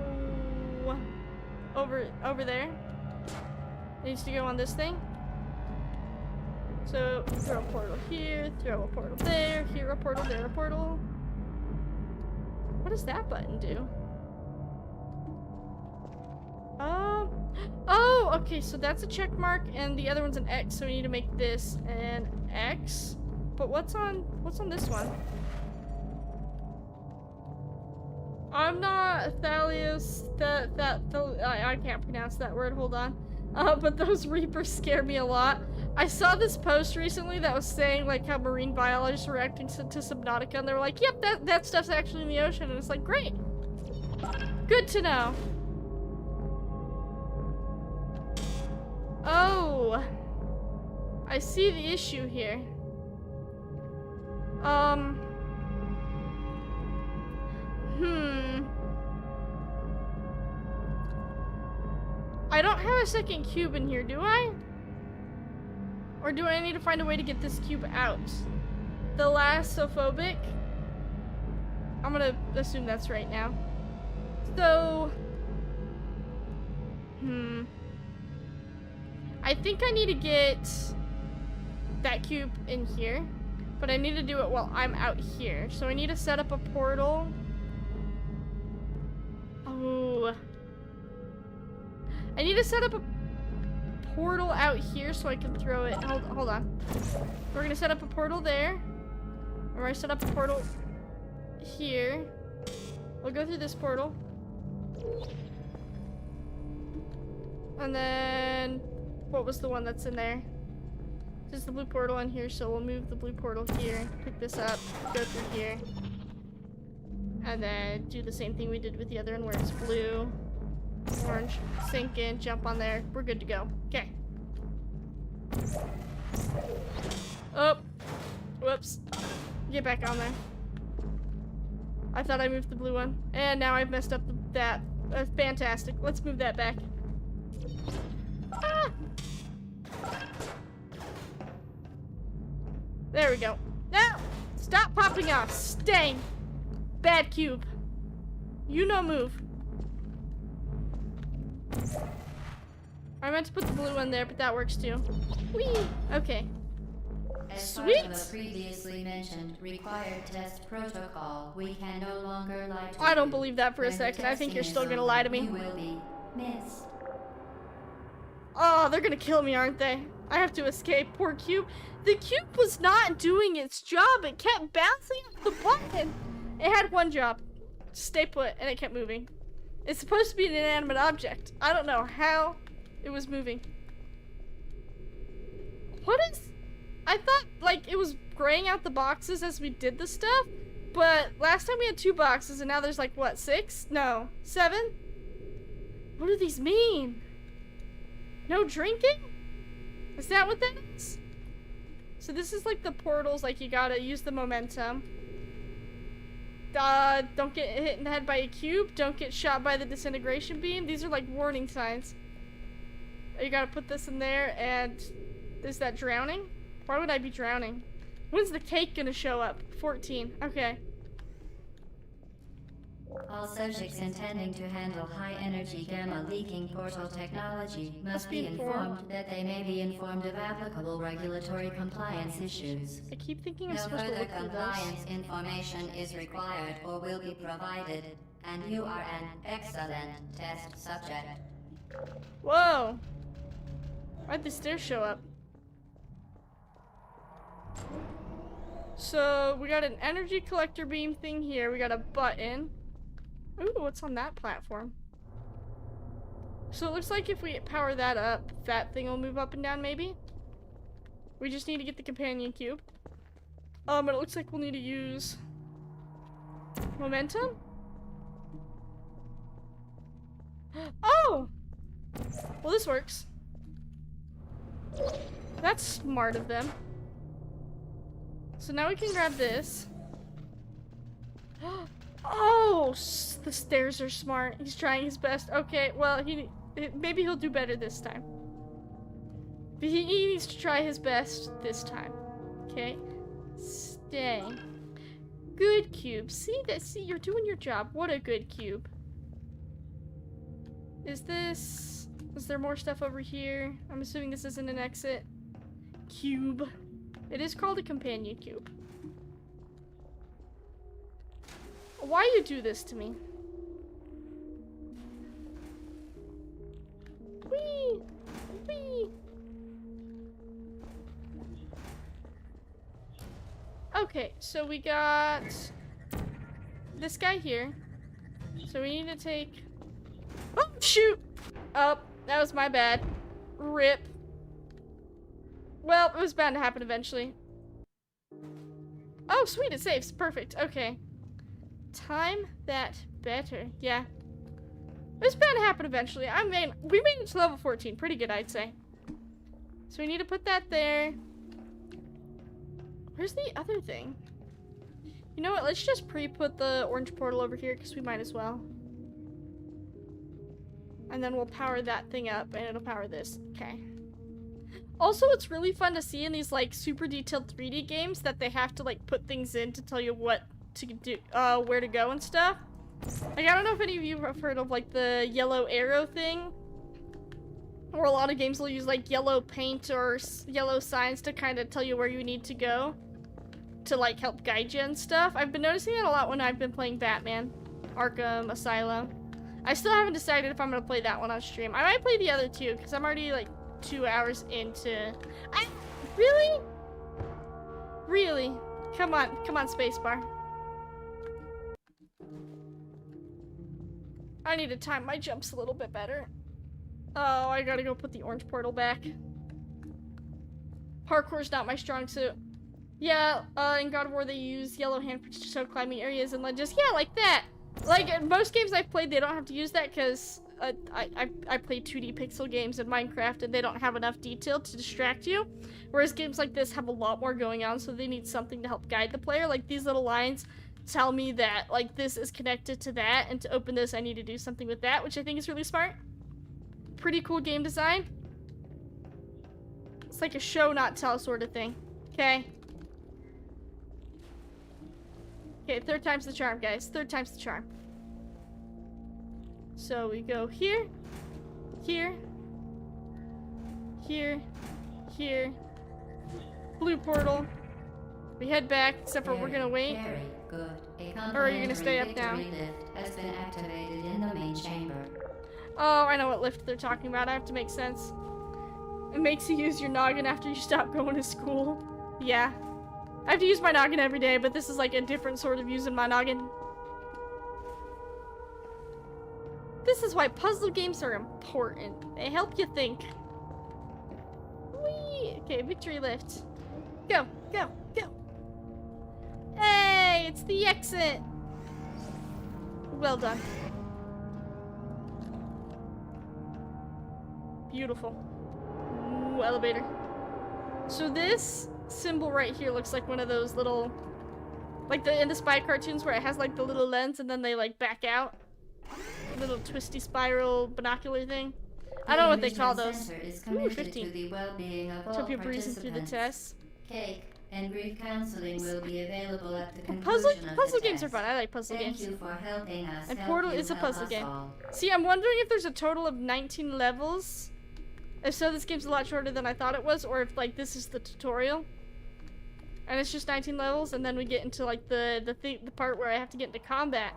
over there. It needs to go on this thing. So throw a portal here, throw a portal there, here a portal, there a portal. What does that button do? Oh, okay, so that's a check mark and the other one's an X, so we need to make this an X. But what's on this one? I'm not Thalios, I can't pronounce that word, hold on. But those Reapers scare me a lot. I saw this post recently that was saying like how marine biologists were reacting to Subnautica, and they were like, yep, that stuff's actually in the ocean, and it's like, great. Good to know. Oh. I see the issue here. I don't have a second cube in here, do I? Or do I need to find a way to get this cube out? Thalassophobic? I'm gonna assume that's right now. So... I think I need to get that cube in here. But I need to do it while I'm out here. So I need to set up a portal. Oh. I need to set up a portal out here so I can throw it. Hold on. We're gonna set up a portal there. We're gonna set up a portal here. We'll go through this portal. And then, what was the one that's in there? There's the blue portal in here, so we'll move the blue portal here, pick this up, go through here. And then do the same thing we did with the other one where it's blue, orange, sink in, jump on there. We're good to go. Okay. Oh, whoops. Get back on there. I thought I moved the blue one, and now I've messed up that. That's fantastic. Let's move that back. Ah! There we go. Now, stop popping off. Stay. Bad cube. You no move. I meant to put the blue one there, but that works too. Whee! Okay. As Sweet. part of the previously mentioned required test protocol, we can no longer lie to I don't you. believe that for a When the second. I think testing you're is still gonna over, lie to me. You will be missed. Oh, they're gonna kill me, aren't they? I have to escape. Poor cube. The cube was not doing its job. It kept bouncing off the button. It had one job. Stay put, and it kept moving. It's supposed to be an inanimate object. I don't know how it was moving. What is... I thought, like, it was graying out the boxes as we did the stuff, but last time we had 2 boxes, and now there's, like, what, 6? No, 7? What do these mean? No drinking? Is that what that is? So this is, like, the portals, like, you gotta use the momentum. Don't get hit in the head by a cube. Don't get shot by the disintegration beam. These are, like, warning signs. You gotta put this in there, and is that drowning? Why would I be drowning? When's the cake gonna show up? 14. Okay. All subjects intending to handle high-energy gamma-leaking portal technology must be informed that they may be informed of applicable regulatory compliance issues. I keep thinking I'm No supposed to further look through compliance those. information is required or will be provided, and you are an excellent test subject. Whoa! Why'd the stairs show up? So, we got an energy collector beam thing here. We got a button. Ooh, what's on that platform? So it looks like if we power that up, that thing will move up and down maybe? We just need to get the companion cube. But it looks like we'll need to use momentum? Oh! Well, this works. That's smart of them. So now we can grab this. Oh, the stairs are smart. He's trying his best. Okay, well, maybe he'll do better this time. But he needs to try his best this time. Okay? Stay. Good cube. See, you're doing your job. What a good cube. Is there more stuff over here? I'm assuming this isn't an exit. Cube. It is called a companion cube. Why you do this to me? Whee! Whee! Okay, so we got this guy here. So we need to take... Oh, shoot! Oh, that was my bad. Rip. Well, it was bound to happen eventually. Oh, sweet, it saves. Perfect. Okay. Time that better. Yeah. It's bound to happen eventually. We made it to level 14. Pretty good, I'd say. So we need to put that there. Where's the other thing? You know what? Let's just pre-put the orange portal over here because we might as well. And then we'll power that thing up and it'll power this. Okay. Also, it's really fun to see in these like super detailed 3D games that they have to like put things in to tell you what to do, where to go and stuff. Like, I don't know if any of you have heard of like the yellow arrow thing, or a lot of games will use like yellow paint or yellow signs to kind of tell you where you need to go. to like help guide you and stuff. I've been noticing that a lot when I've been playing Batman, Arkham Asylum. I still haven't decided if I'm gonna play that one on stream. I might play the other two because I'm already like 2 hours into. Really? Really? Come on, spacebar. I need to time my jumps a little bit better. Oh, I gotta go put the orange portal back. Parkour's not my strong suit. Yeah, in God of War they use yellow handprints to show climbing areas and ledges. Yeah, like that. Like, in most games I've played, they don't have to use that because I play 2D pixel games in Minecraft and they don't have enough detail to distract you. Whereas games like this have a lot more going on, so they need something to help guide the player. Like, these little lines tell me that, like, this is connected to that, and to open this I need to do something with that, which I think is really smart. Pretty cool game design. It's like a show, not tell sort of thing. Okay. Okay, third time's the charm, guys. Third time's the charm. So we go here, here, here, here. Blue portal. We head back, except for we're gonna wait. Very good. Or are you gonna stay up now? Lift has been activated in the main chamber. Oh, I know what lift they're talking about. I have to make sense. It makes you use your noggin after you stop going to school. Yeah. I have to use my noggin every day, but this is like a different sort of using my noggin. This is why puzzle games are important. They help you think. Whee! Okay, victory lift. Go, go, go. Hey, it's the exit. Well done. Beautiful. Ooh, elevator. So this symbol right here looks like one of those little, like in the Spy cartoons where it has like the little lens and then they like back out. Little twisty spiral binocular thing. I don't know what they call those. Ooh, 15. Utopia breezing through the tests. Cake and grief counseling will be available at the conclusion of the puzzle games test. are fun. I like puzzle games. Thank you for helping us. And help Portal you is a help puzzle us game. all. See, I'm wondering if there's a total of 19 levels. If so, this game's a lot shorter than I thought it was, or if like this is the tutorial. And it's just 19 levels, and then we get into like the part where I have to get into combat.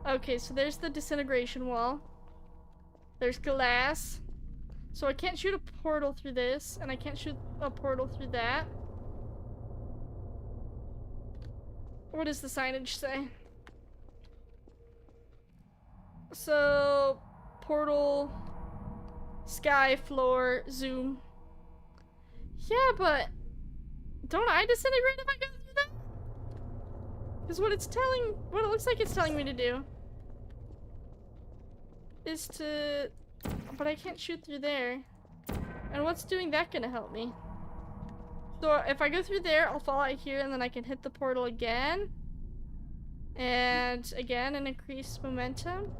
Okay, so there's the disintegration wall. There's glass. So I can't shoot a portal through this, and I can't shoot a portal through that. What does the signage say? So, portal, sky, floor, zoom. Yeah, but don't I disintegrate if I go through that? Because what it looks like it's telling me to do is to, but I can't shoot through there. And what's doing that gonna help me? So if I go through there, I'll fall out here and then I can hit the portal again. And again, and increase momentum.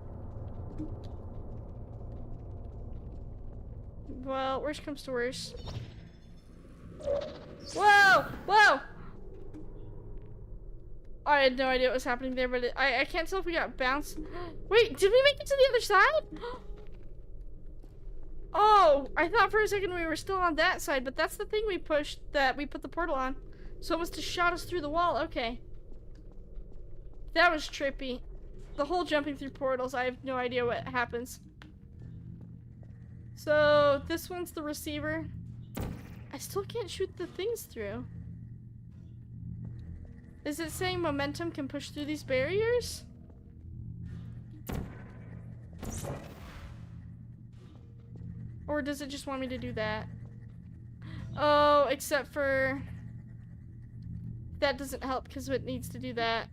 Well, worst comes to worst. Whoa! Whoa! I had no idea what was happening there, but I can't tell if we got bounced. Wait, did we make it to the other side? Oh, I thought for a second we were still on that side, but that's the thing we pushed that we put the portal on. So it must have shot us through the wall. Okay. That was trippy. The whole jumping through portals, I have no idea what happens. So this one's the receiver. I still can't shoot the things through. Is it saying momentum can push through these barriers? Or does it just want me to do that? Oh, except for that doesn't help because it needs to do that.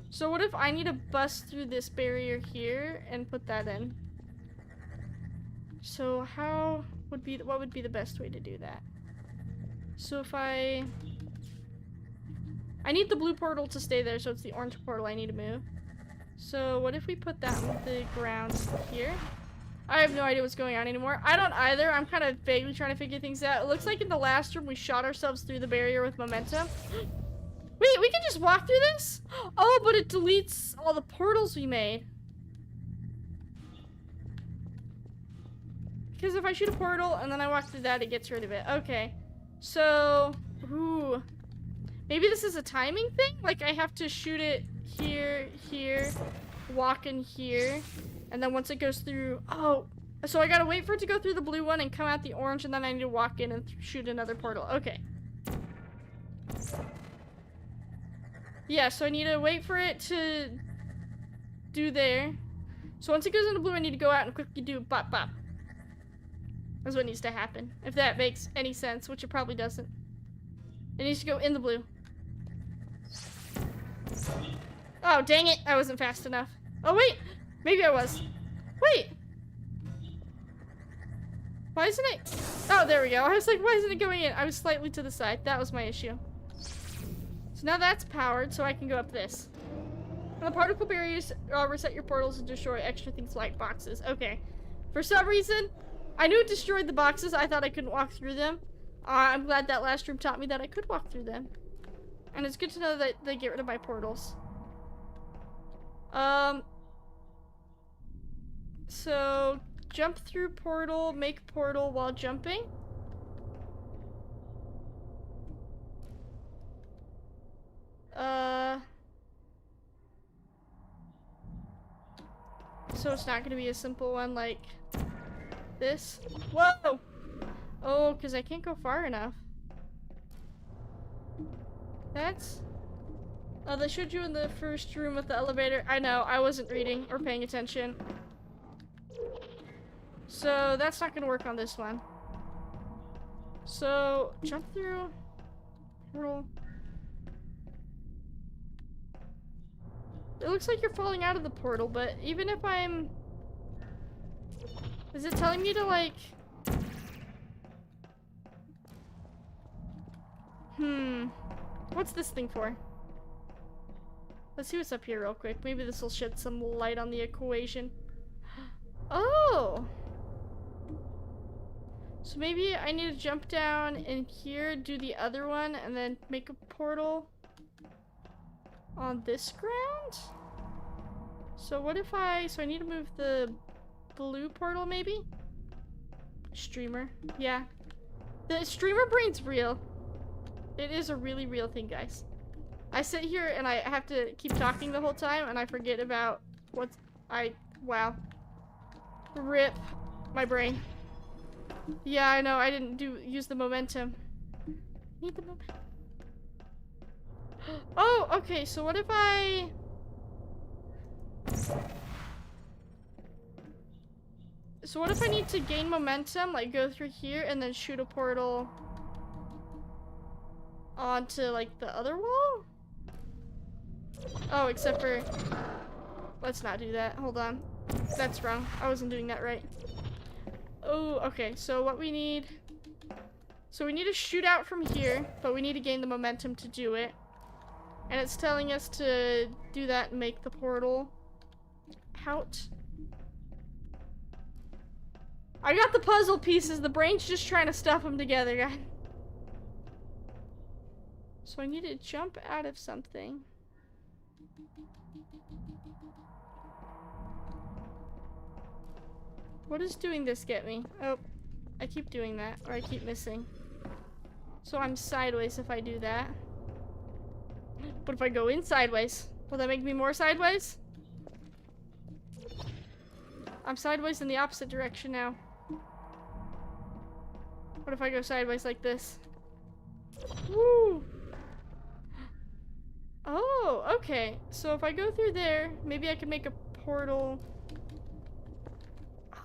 So what if I need to bust through this barrier here and put that in? So what would be the best way to do that? So if I need the blue portal to stay there, so it's the orange portal I need to move. So what if we put that on the ground here? I have no idea what's going on anymore. I don't either. I'm kind of vaguely trying to figure things out. It looks like in the last room we shot ourselves through the barrier with momentum. Wait, we can just walk through this? Oh, but it deletes all the portals we made. because if I shoot a portal and then I walk through that, it gets rid of it. Okay. So, ooh. Maybe this is a timing thing? Like, I have to shoot it here, here, walk in here, and then once it goes through... Oh, so I gotta wait for it to go through the blue one and come out the orange, and then I need to walk in and shoot another portal. Okay. Yeah, so I need to wait for it to do there. So once it goes into blue, I need to go out and quickly do bop bop. That's what needs to happen. If that makes any sense, which it probably doesn't. It needs to go in the blue. Oh, dang it. I wasn't fast enough. Oh, wait. Maybe I was. Wait. Why isn't it? Oh, there we go. I was like, why isn't it going in? I was slightly to the side. That was my issue. So now that's powered, so I can go up this. And the particle barriers reset your portals and destroy extra things like boxes. Okay. For some reason, I knew it destroyed the boxes. I thought I couldn't walk through them. I'm glad that last room taught me that I could walk through them. And it's good to know that they get rid of my portals. So, jump through portal, make portal while jumping. So it's not gonna be a simple one like this. Whoa! Oh, because I can't go far enough. That's... Oh, they showed you in the first room with the elevator. I know, I wasn't reading or paying attention. So, that's not gonna work on this one. So, jump through. Roll. It looks like you're falling out of the portal, but even if I'm... Is it telling me to, like... What's this thing for? Let's see what's up here real quick. Maybe this will shed some light on the equation. Oh! So maybe I need to jump down in here, do the other one, and then make a portal on this ground? So what if so I need to move the blue portal maybe? Streamer, yeah. The streamer brain's real. It is a really real thing, guys. I sit here and I have to keep talking the whole time and I forget about wow. Rip my brain. Yeah, I know, I didn't use the momentum. Need the momentum. Oh, okay, so what if I need to gain momentum, like go through here and then shoot a portal onto like the other wall? Oh, except for, let's not do that. Hold on. That's wrong. I wasn't doing that right. Oh, okay. So what we need, so we need to shoot out from here, but we need to gain the momentum to do it. And it's telling us to do that and make the portal out. I got the puzzle pieces. The brain's just trying to stuff them together, guys. So I need to jump out of something. What does doing this get me? Oh, I keep doing that, or I keep missing. So I'm sideways if I do that. But if I go in sideways, will that make me more sideways? I'm sideways in the opposite direction now. What if I go sideways like this? Woo! Oh, okay. So if I go through there, maybe I can make a portal.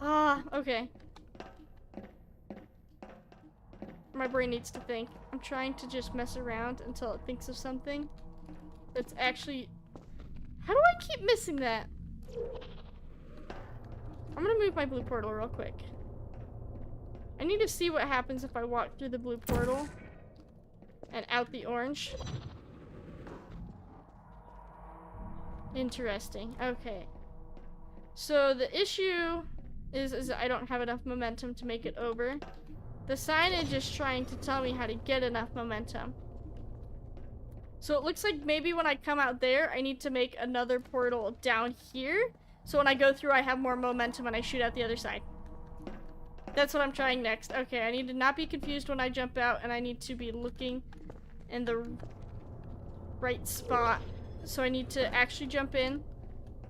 Ah, okay. My brain needs to think. I'm trying to just mess around until it thinks of something that's actually... How do I keep missing that? I'm gonna move my blue portal real quick. I need to see what happens if I walk through the blue portal and out the orange. Interesting. Okay. So the issue is I don't have enough momentum to make it over. The signage is trying to tell me how to get enough momentum. So it looks like maybe when I come out there, I need to make another portal down here. So when I go through, I have more momentum and I shoot out the other side. That's what I'm trying next. Okay, I need to not be confused when I jump out, and I need to be looking in the right spot. So I need to actually jump in,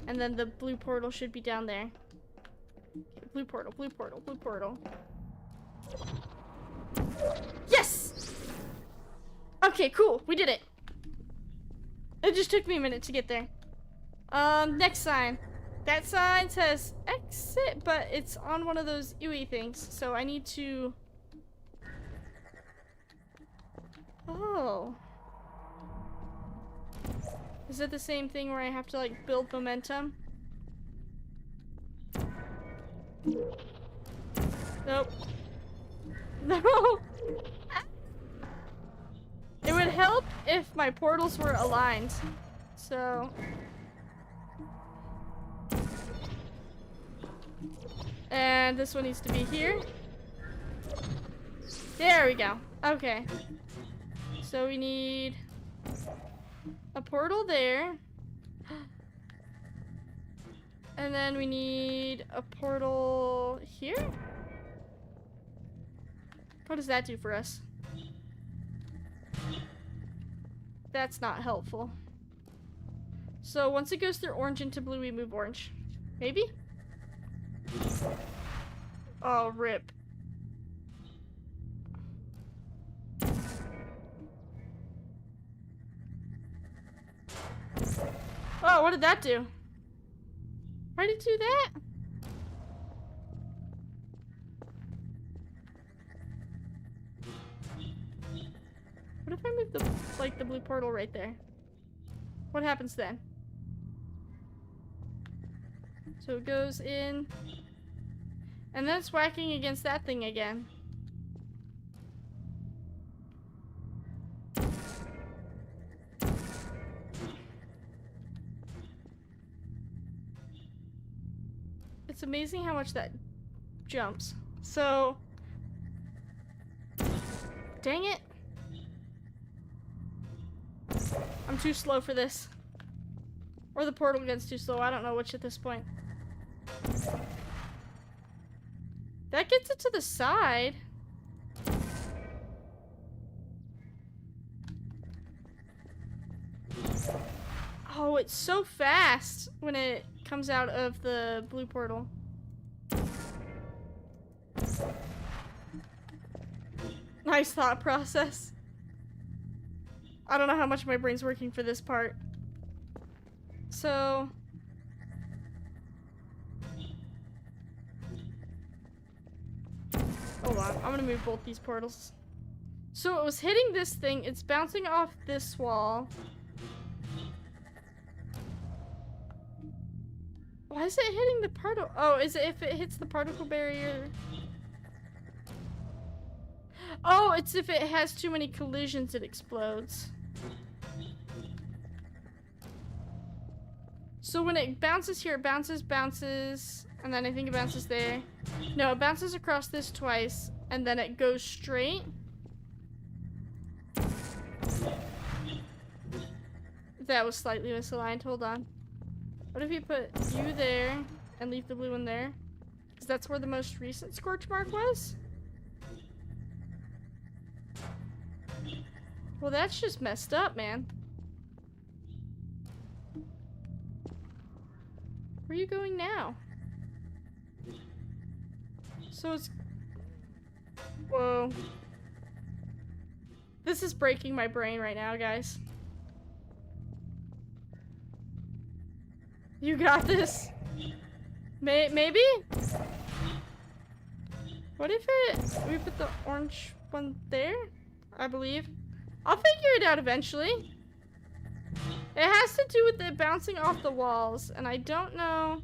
and then the blue portal should be down there. Okay, blue portal, blue portal, blue portal. Yes! Okay, cool. We did it. It just took me a minute to get there. Next sign. That sign says exit, but it's on one of those ooey things, so I need to... Oh. Is it the same thing where I have to, like, build momentum? Nope. No! It would help if my portals were aligned. So... And this one needs to be here. There we go. Okay. So we need a portal there. And then we need a portal here. What does that do for us? That's not helpful. So once it goes through orange into blue, we move orange. Maybe? Oh, rip. Oh, what did that do? Why did it do that? What if I move the, like, the blue portal right there? What happens then? So it goes in, and then it's whacking against that thing again. It's amazing how much that jumps. So, dang it. I'm too slow for this. Or the portal gets too slow. I don't know which at this point. That gets it to the side. Oh, it's so fast when it comes out of the blue portal. Nice thought process. I don't know how much my brain's working for this part. So... Hold on, I'm gonna move both these portals. So it was hitting this thing, it's bouncing off this wall. Why is it hitting the particle? Oh, is it if it hits the particle barrier? Oh, it's if it has too many collisions, it explodes. So when it bounces here, it bounces, and then I think it bounces there. No, it bounces across this twice, and then it goes straight. That was slightly misaligned. Hold on. What if you put you there and leave the blue one there? Because that's where the most recent scorch mark was? Well, that's just messed up, man. Where are you going now? So it's... Whoa. This is breaking my brain right now, guys. You got this. Maybe? What if we put the orange one there? I believe. I'll figure it out eventually. It has to do with it bouncing off the walls, and I don't know.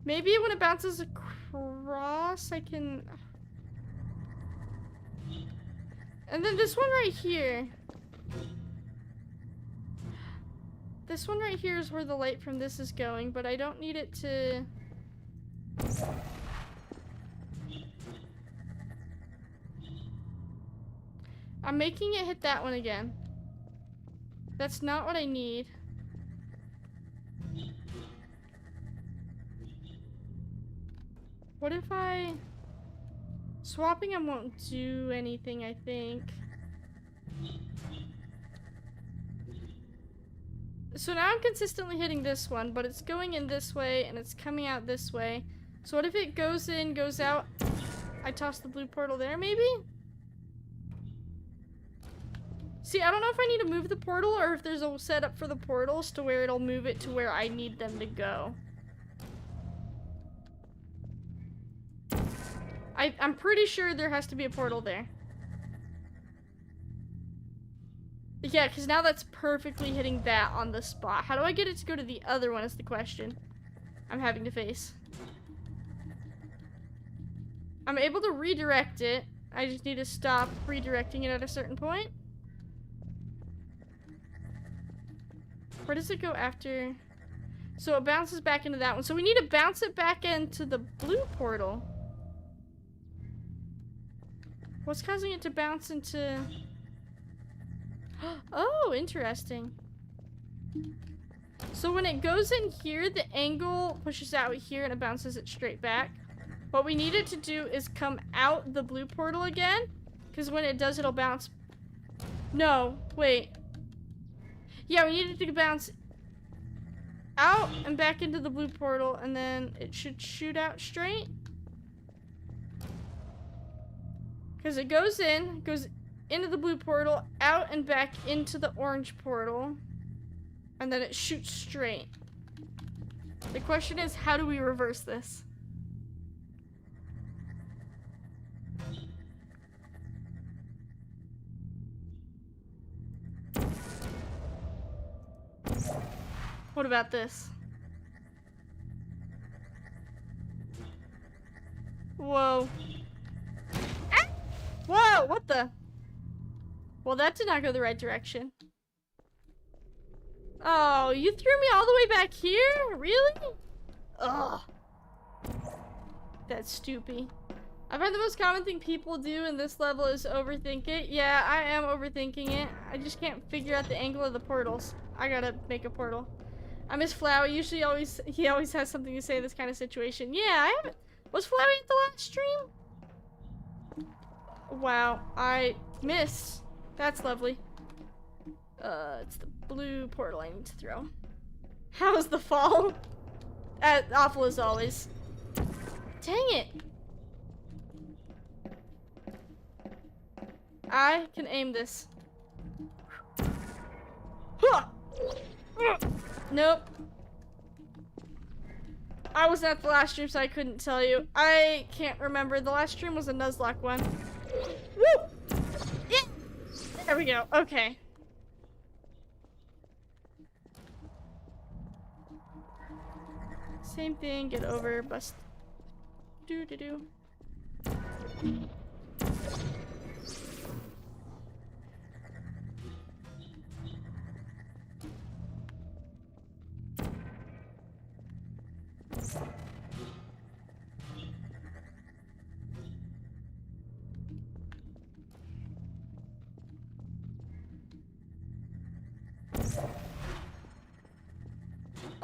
Maybe when it bounces across, I can... And then this one right here. This one right here is where the light from this is going, but I don't need it to... I'm making it hit that one again. That's not what I need. What if I... Swapping them won't do anything, I think. So now I'm consistently hitting this one, but it's going in this way, and it's coming out this way. So what if it goes in, goes out? I toss the blue portal there, maybe? See, I don't know if I need to move the portal, or if there's a setup for the portals to where it'll move it to where I need them to go. I'm pretty sure there has to be a portal there. Yeah, because now that's perfectly hitting that on the spot. How do I get it to go to the other one is the question I'm having to face. I'm able to redirect it. I just need to stop redirecting it at a certain point. Where does it go after? So it bounces back into that one. So we need to bounce it back into the blue portal. What's causing it to bounce into... Oh, interesting. So when it goes in here, the angle pushes out here and it bounces it straight back. What we need it to do is come out the blue portal again, because when it does, it'll bounce. No, wait. Yeah, we need it to bounce out and back into the blue portal, and then it should shoot out straight. Because it goes in, goes into the blue portal, out and back into the orange portal, and then it shoots straight. The question is, how do we reverse this? What about this? Whoa. Ah! Whoa, what the? Well, that did not go the right direction. Oh, you threw me all the way back here? Really? Ugh. That's stupid. I've heard the most common thing people do in this level is overthink it. Yeah, I am overthinking it. I just can't figure out the angle of the portals. I gotta make a portal. I miss Flowey. Usually he always has something to say in this kind of situation. Yeah, I haven't... Was Flowey at the last stream? Wow, I missed. That's lovely. It's the blue portal I need to throw. How's the fall? Awful as always. Dang it. I can aim this. Huh. Nope. I was at the last stream, so I couldn't tell you. I can't remember. The last stream was a Nuzlocke one. Woo! Yeah! There we go. Okay. Same thing. Get over. Bust. Do.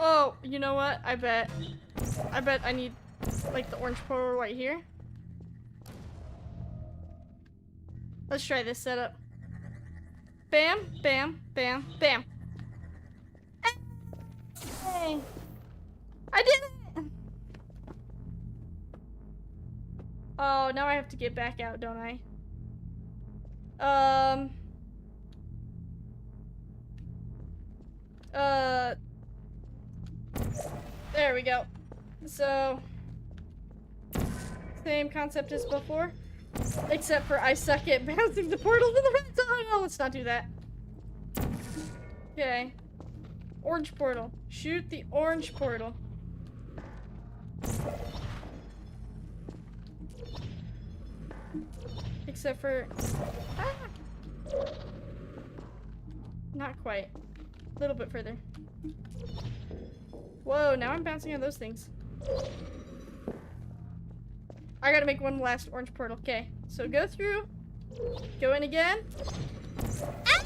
Oh, you know what? I bet I need, like, the orange portal right here. Let's try this setup. Bam, bam, bam, bam. Hey! I did it! Oh, now I have to get back out, don't I? There we go. So, same concept as before, except for I suck at bouncing the portal to the red zone. Oh, no, let's not do that. Okay. Orange portal. Shoot the orange portal. Except for... Ah! Not quite. A little bit further. Whoa, now I'm bouncing on those things. I gotta make one last orange portal. Okay, so go through. Go in again. Ah!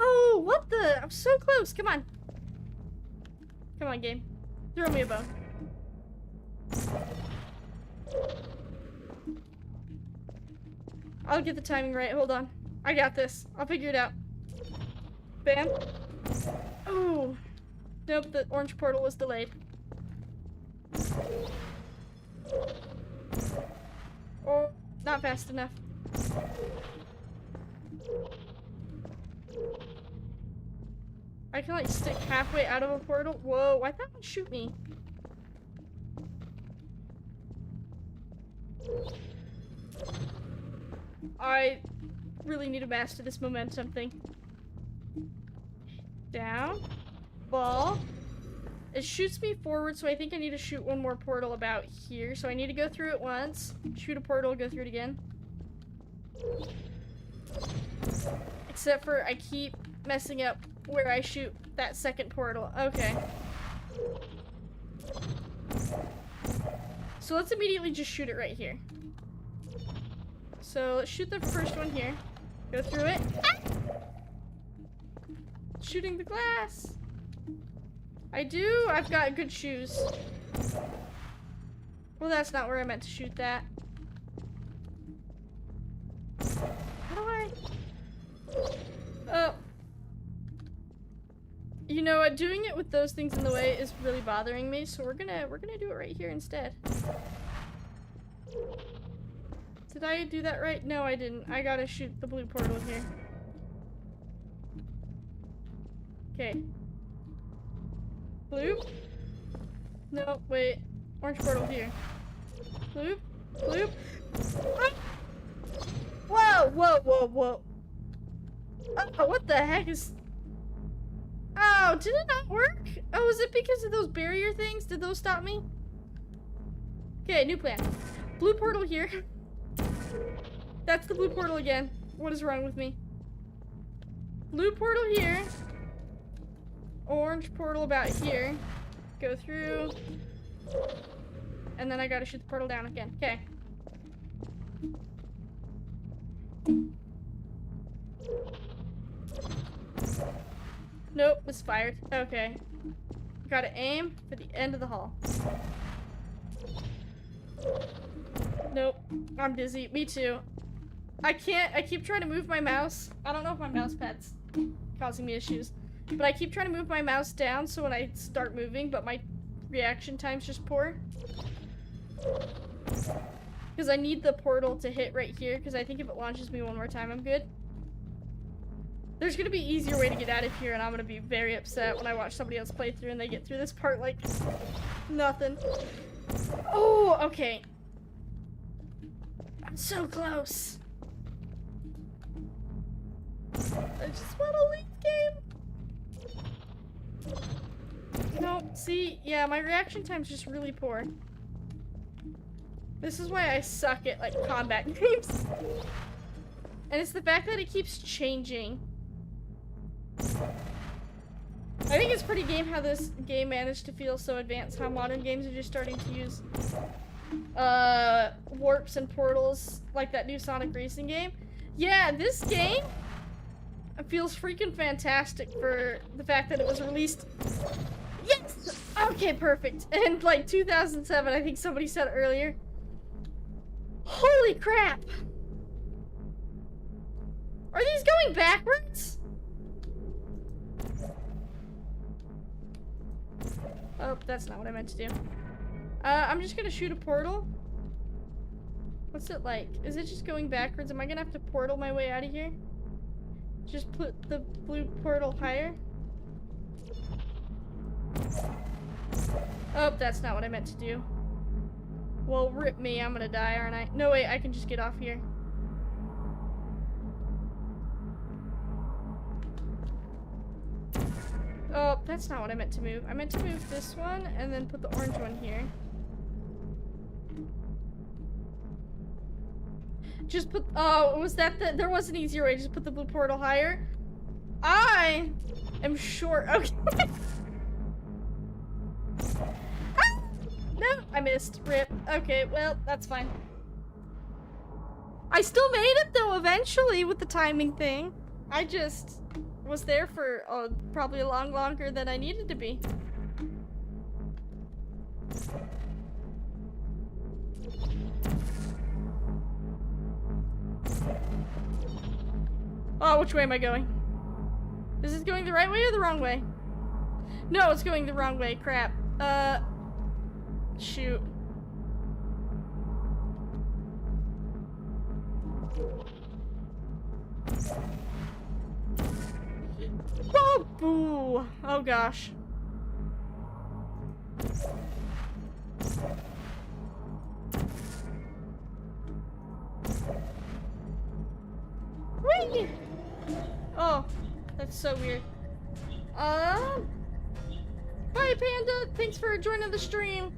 Oh, what the? I'm so close. Come on. Come on, game. Throw me a bone. I'll get the timing right. Hold on. I got this. I'll figure it out. Bam. Oh. Nope, the orange portal was delayed. Oh, not fast enough. I can like stick halfway out of a portal. Whoa, why'd that one shoot me? I really need to master this momentum thing. Down. Ball. It shoots me forward, so I think I need to shoot one more portal about here. So I need to go through it once, shoot a portal, go through it again. Except for I keep messing up where I shoot that second portal. Okay. So let's immediately just shoot it right here. So let's shoot the first one here. Go through it. Ah! Shooting the glass. I've got good shoes. Well, that's not where I meant to shoot that. How do I? Oh. You know what? Doing it with those things in the way is really bothering me, so we're gonna do it right here instead. Did I do that right? No, I didn't. I gotta shoot the blue portal here. Okay. Blue? No, wait. Orange portal here. Blue? Blue? Ah! Whoa, whoa, whoa, whoa. Oh, what the heck is... Oh, did it not work? Oh, is it because of those barrier things? Did those stop me? Okay, new plan. Blue portal here. That's the blue portal again. What is wrong with me? Blue portal here. Orange portal about here. Go through. And then I gotta shoot the portal down again. Okay. Nope, misfired. Okay. Gotta aim for the end of the hall. Nope. I'm dizzy. Me too. I keep trying to move my mouse. I don't know if my mouse pad's causing me issues. But I keep trying to move my mouse down so when I start moving, but my reaction time's just poor. Because I need the portal to hit right here, because I think if it launches me one more time, I'm good. There's gonna be an easier way to get out of here, and I'm gonna be very upset when I watch somebody else play through and they get through this part like nothing. Oh, okay. I'm so close. I just want to leave game. No, see, yeah, my reaction time's just really poor. This is why I suck at, like, combat games. And it's the fact that it keeps changing. I think it's pretty game how this game managed to feel so advanced, how modern games are just starting to use warps and portals like that new Sonic Racing game. Yeah, this game feels freaking fantastic for the fact that it was released. Yes! Okay, perfect. In like 2007, I think somebody said earlier. Holy crap! Are these going backwards? Oh, that's not what I meant to do. I'm just gonna shoot a portal. What's it like? Is it just going backwards? Am I gonna have to portal my way out of here? Just put the blue portal higher. Oh, that's not what I meant to do. Well, rip me, I'm gonna die, aren't I? No, wait, I can just get off here. Oh, that's not what I meant to move. I meant to move this one and then put the orange one here. Just put, oh, was that the, there was an easier way, just put the blue portal higher. I am short, okay. Ah! No, I missed, rip. Okay, well, that's fine. I still made it though, eventually, with the timing thing. I just was there for probably a lot longer than I needed to be. Oh, which way am I going? Is this going the right way or the wrong way? No, it's going the wrong way. Crap. Shoot. Oh, boo. Oh, gosh. Whee! Oh, that's so weird. Bye, Panda. Thanks for joining the stream.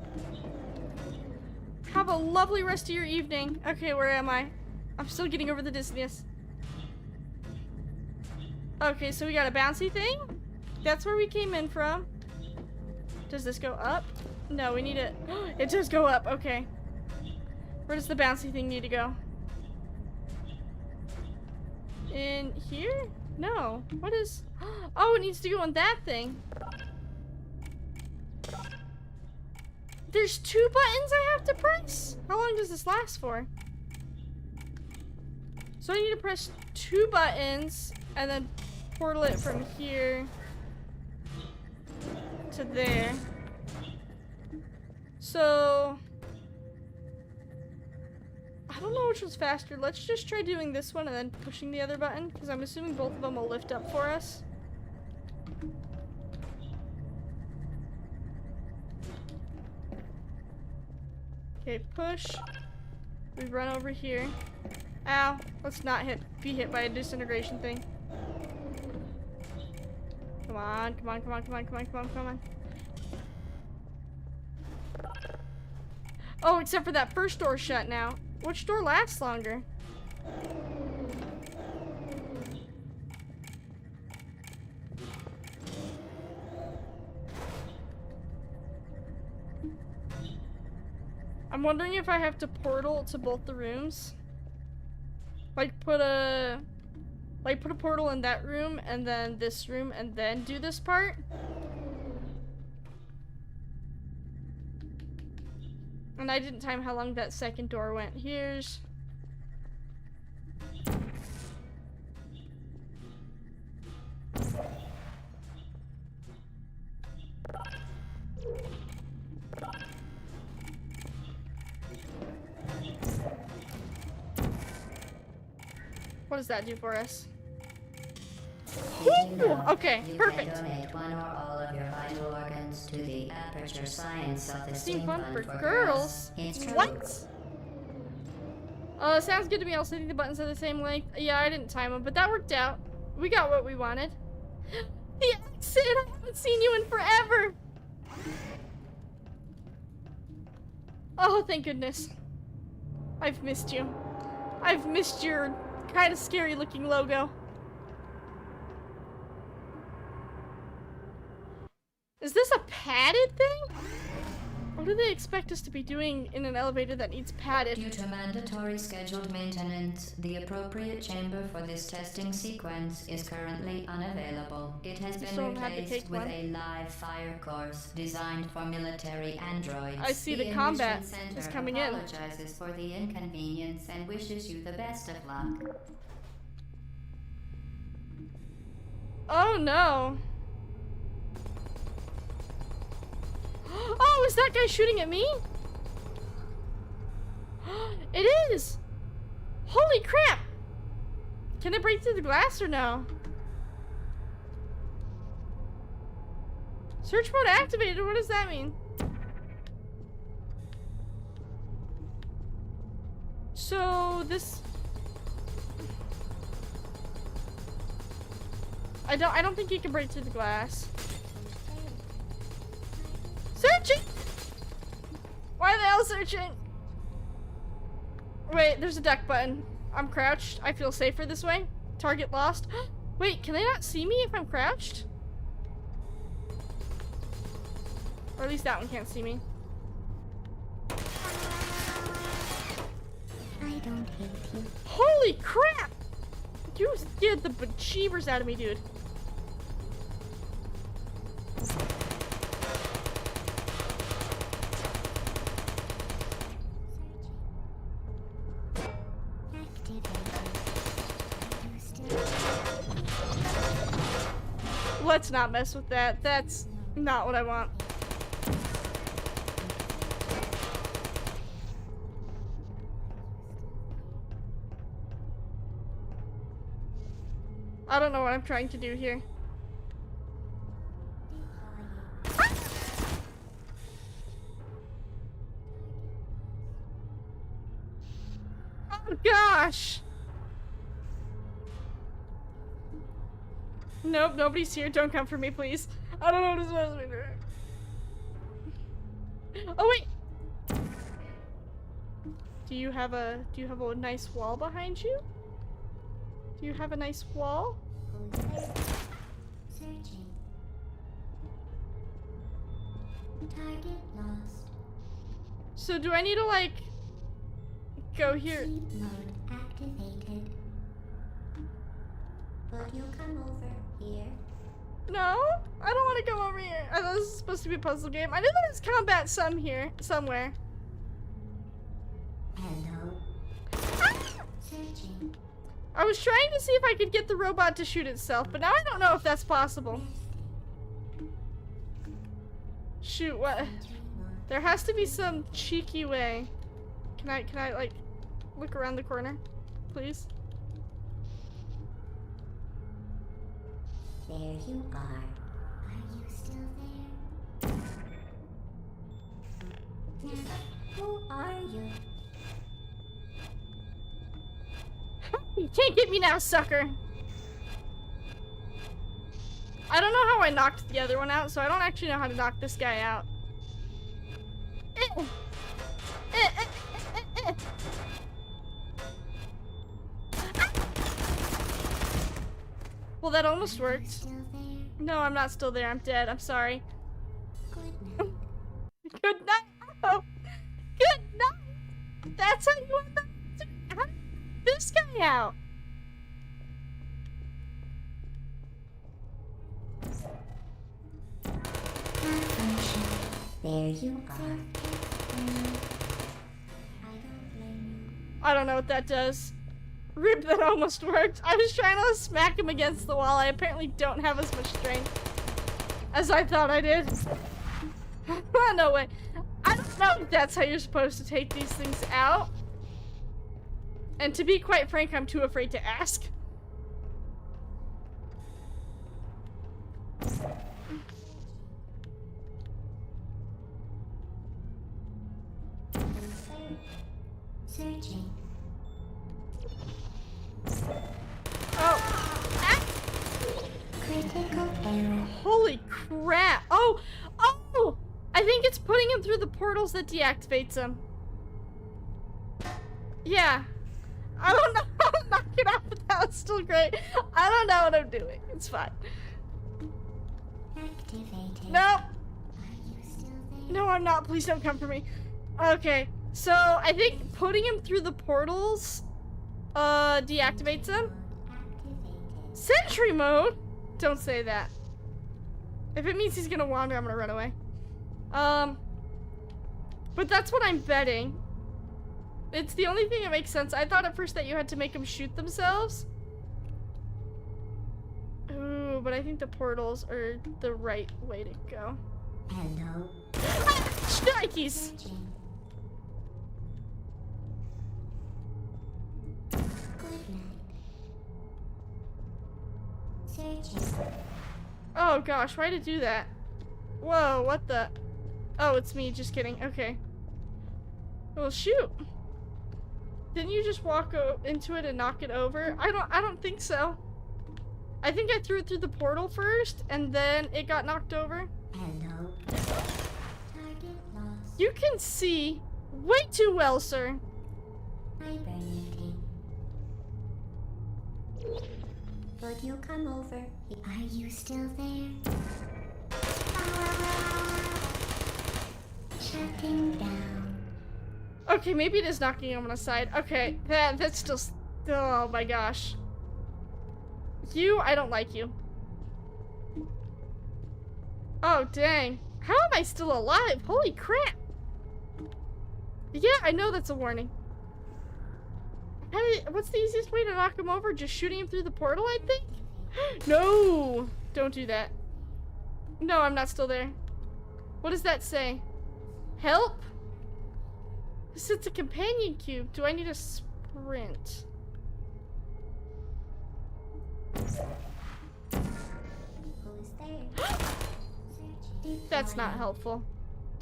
Have a lovely rest of your evening. Okay, where am I? I'm still getting over the dizziness. Okay, so we got a bouncy thing. That's where we came in from. Does this go up? No, we need it. It does go up. Okay. Where does the bouncy thing need to go? In here? No. What is... Oh, it needs to go on that thing. There's 2 buttons I have to press? How long does this last for? So I need to press 2 buttons and then portal it from here to there. So... I don't know which was faster. Let's just try doing this one and then pushing the other button, because I'm assuming both of them will lift up for us. Okay, push. We run over here. Ow. Let's not be hit by a disintegration thing. Come on, come on, come on, come on, come on, come on, come on. Oh, except for that first door shut now. Which door lasts longer? I'm wondering if I have to portal to both the rooms. Like put a portal in that room and then this room and then do this part. And I didn't time how long that second door went. Here's... What does that do for us? Okay, perfect. You can donate one or all of your vital organs to the Aperture Science Self-Esteem Fun Fund for girls? It's true. What? Sounds good to me. Also, I think the buttons are the same length. Yeah, I didn't time them, but that worked out. We got what we wanted. The exit! I haven't seen you in forever! Oh, thank goodness. I've missed you. I've missed your kind of scary looking logo. Is this a padded thing? What do they expect us to be doing in an elevator that needs padded? Due to mandatory scheduled maintenance, the appropriate chamber for this testing sequence is currently unavailable. It has been Someone had to replaced take with one. a live fire course designed for military androids. I see the combat Enrichment is Center coming in. apologizes for the inconvenience and wishes you the best of luck. Oh no. Oh, is that guy shooting at me? It is! Holy crap! Can it break through the glass or no? Search mode activated, what does that mean? So, this... I don't think you can break through the glass. Searching! Why the hell searching? Wait, there's a duck button. I'm crouched. I feel safer this way. Target lost. Wait, can they not see me if I'm crouched? Or at least that one can't see me. I don't hate you. Holy crap! You scared the bejeebers out of me, dude. Let's not mess with that. That's not what I want. I don't know what I'm trying to do here. Oh gosh! Nope, nobody's here. Don't come for me, please. I don't know what it's supposed to be doing. Oh wait! Do you have a nice wall behind you? Do you have a nice wall? Searching. Target lost. So do I need to like go here? Sleep mode activated. But you'll come over here. No, I don't want to come over here. I thought this was supposed to be a puzzle game. I knew there was combat somewhere. Hello. Searching. I was trying to see if I could get the robot to shoot itself, but now I don't know if that's possible. Shoot, what? There has to be some cheeky way. Can I like look around the corner, please? There you are. Are you still there? Now, who are you? You can't get me now, sucker. I don't know how I knocked the other one out, so I don't actually know how to knock this guy out. Well, that almost worked. Still there? No, I'm not still there. I'm dead. I'm sorry. Good night. Good night. Oh, good night. That's how you end up. How did you knock this guy out? Malfunction. There you are. I don't blame you. I don't know what that does. Rip, that almost worked. I was trying to smack him against the wall. I apparently don't have as much strength as I thought I did. No way. I don't know if that's how you're supposed to take these things out. And to be quite frank, I'm too afraid to ask. Searching. Oh. Ah. Critical error. Holy crap. Oh. Oh. I think it's putting him through the portals that deactivates him. Yeah. I don't know how to knock it out, but that was still great. I don't know what I'm doing. It's fine. Activated. No. Are you still there? No, I'm not. Please don't come for me. Okay. So, I think putting him through the portals, deactivates him. Activated. Sentry mode? Don't say that. If it means he's gonna wander, I'm gonna run away. But that's what I'm betting. It's the only thing that makes sense. I thought at first that you had to make them shoot themselves. Ooh, but I think the portals are the right way to go. Hello. Strikeys! Searching. Good night. Searching. Oh gosh, why did it do that? Whoa, what the? Oh, it's me, just kidding. Okay. Well, shoot. Didn't you just walk into it and knock it over? I don't think so. I think I threw it through the portal first, and then it got knocked over. Hello. Target lost. You can see way too well, sir. Hibernating. But you come over. Are you still there? Shutting down. Okay, maybe it is knocking him on the side. Okay, that's still. Oh my gosh. I don't like you. Oh dang. How am I still alive? Holy crap. Yeah, I know that's a warning. What's the easiest way to knock him over? Just shooting him through the portal, I think? No! Don't do that. No, I'm not still there. What does that say? Help? This is a companion cube. Do I need to sprint? Who's there? That's not helpful.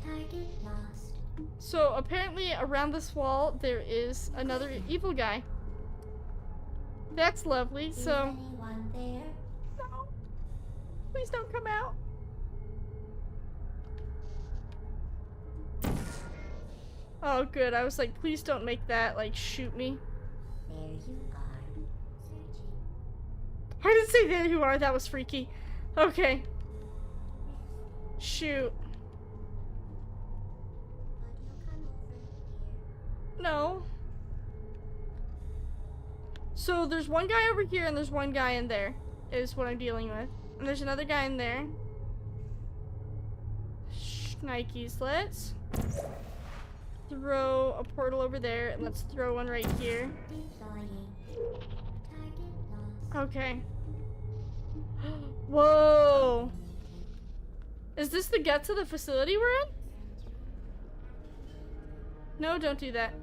Target lost. So apparently around this wall there is another evil guy. That's lovely. Is So anyone there? no. Please don't come out. Oh good. I was like, please don't make that like shoot me. There you are. Searching. I didn't say there you are. That was freaky. Okay. Shoot. Would you come over here? No. So there's one guy over here and there's one guy in there is what I'm dealing with. And there's another guy in there. Nikes, let's throw a portal over there and let's throw one right here. Deploying. Target lost. Okay. Whoa. Is this the guts of the facility we're in? No, don't do that.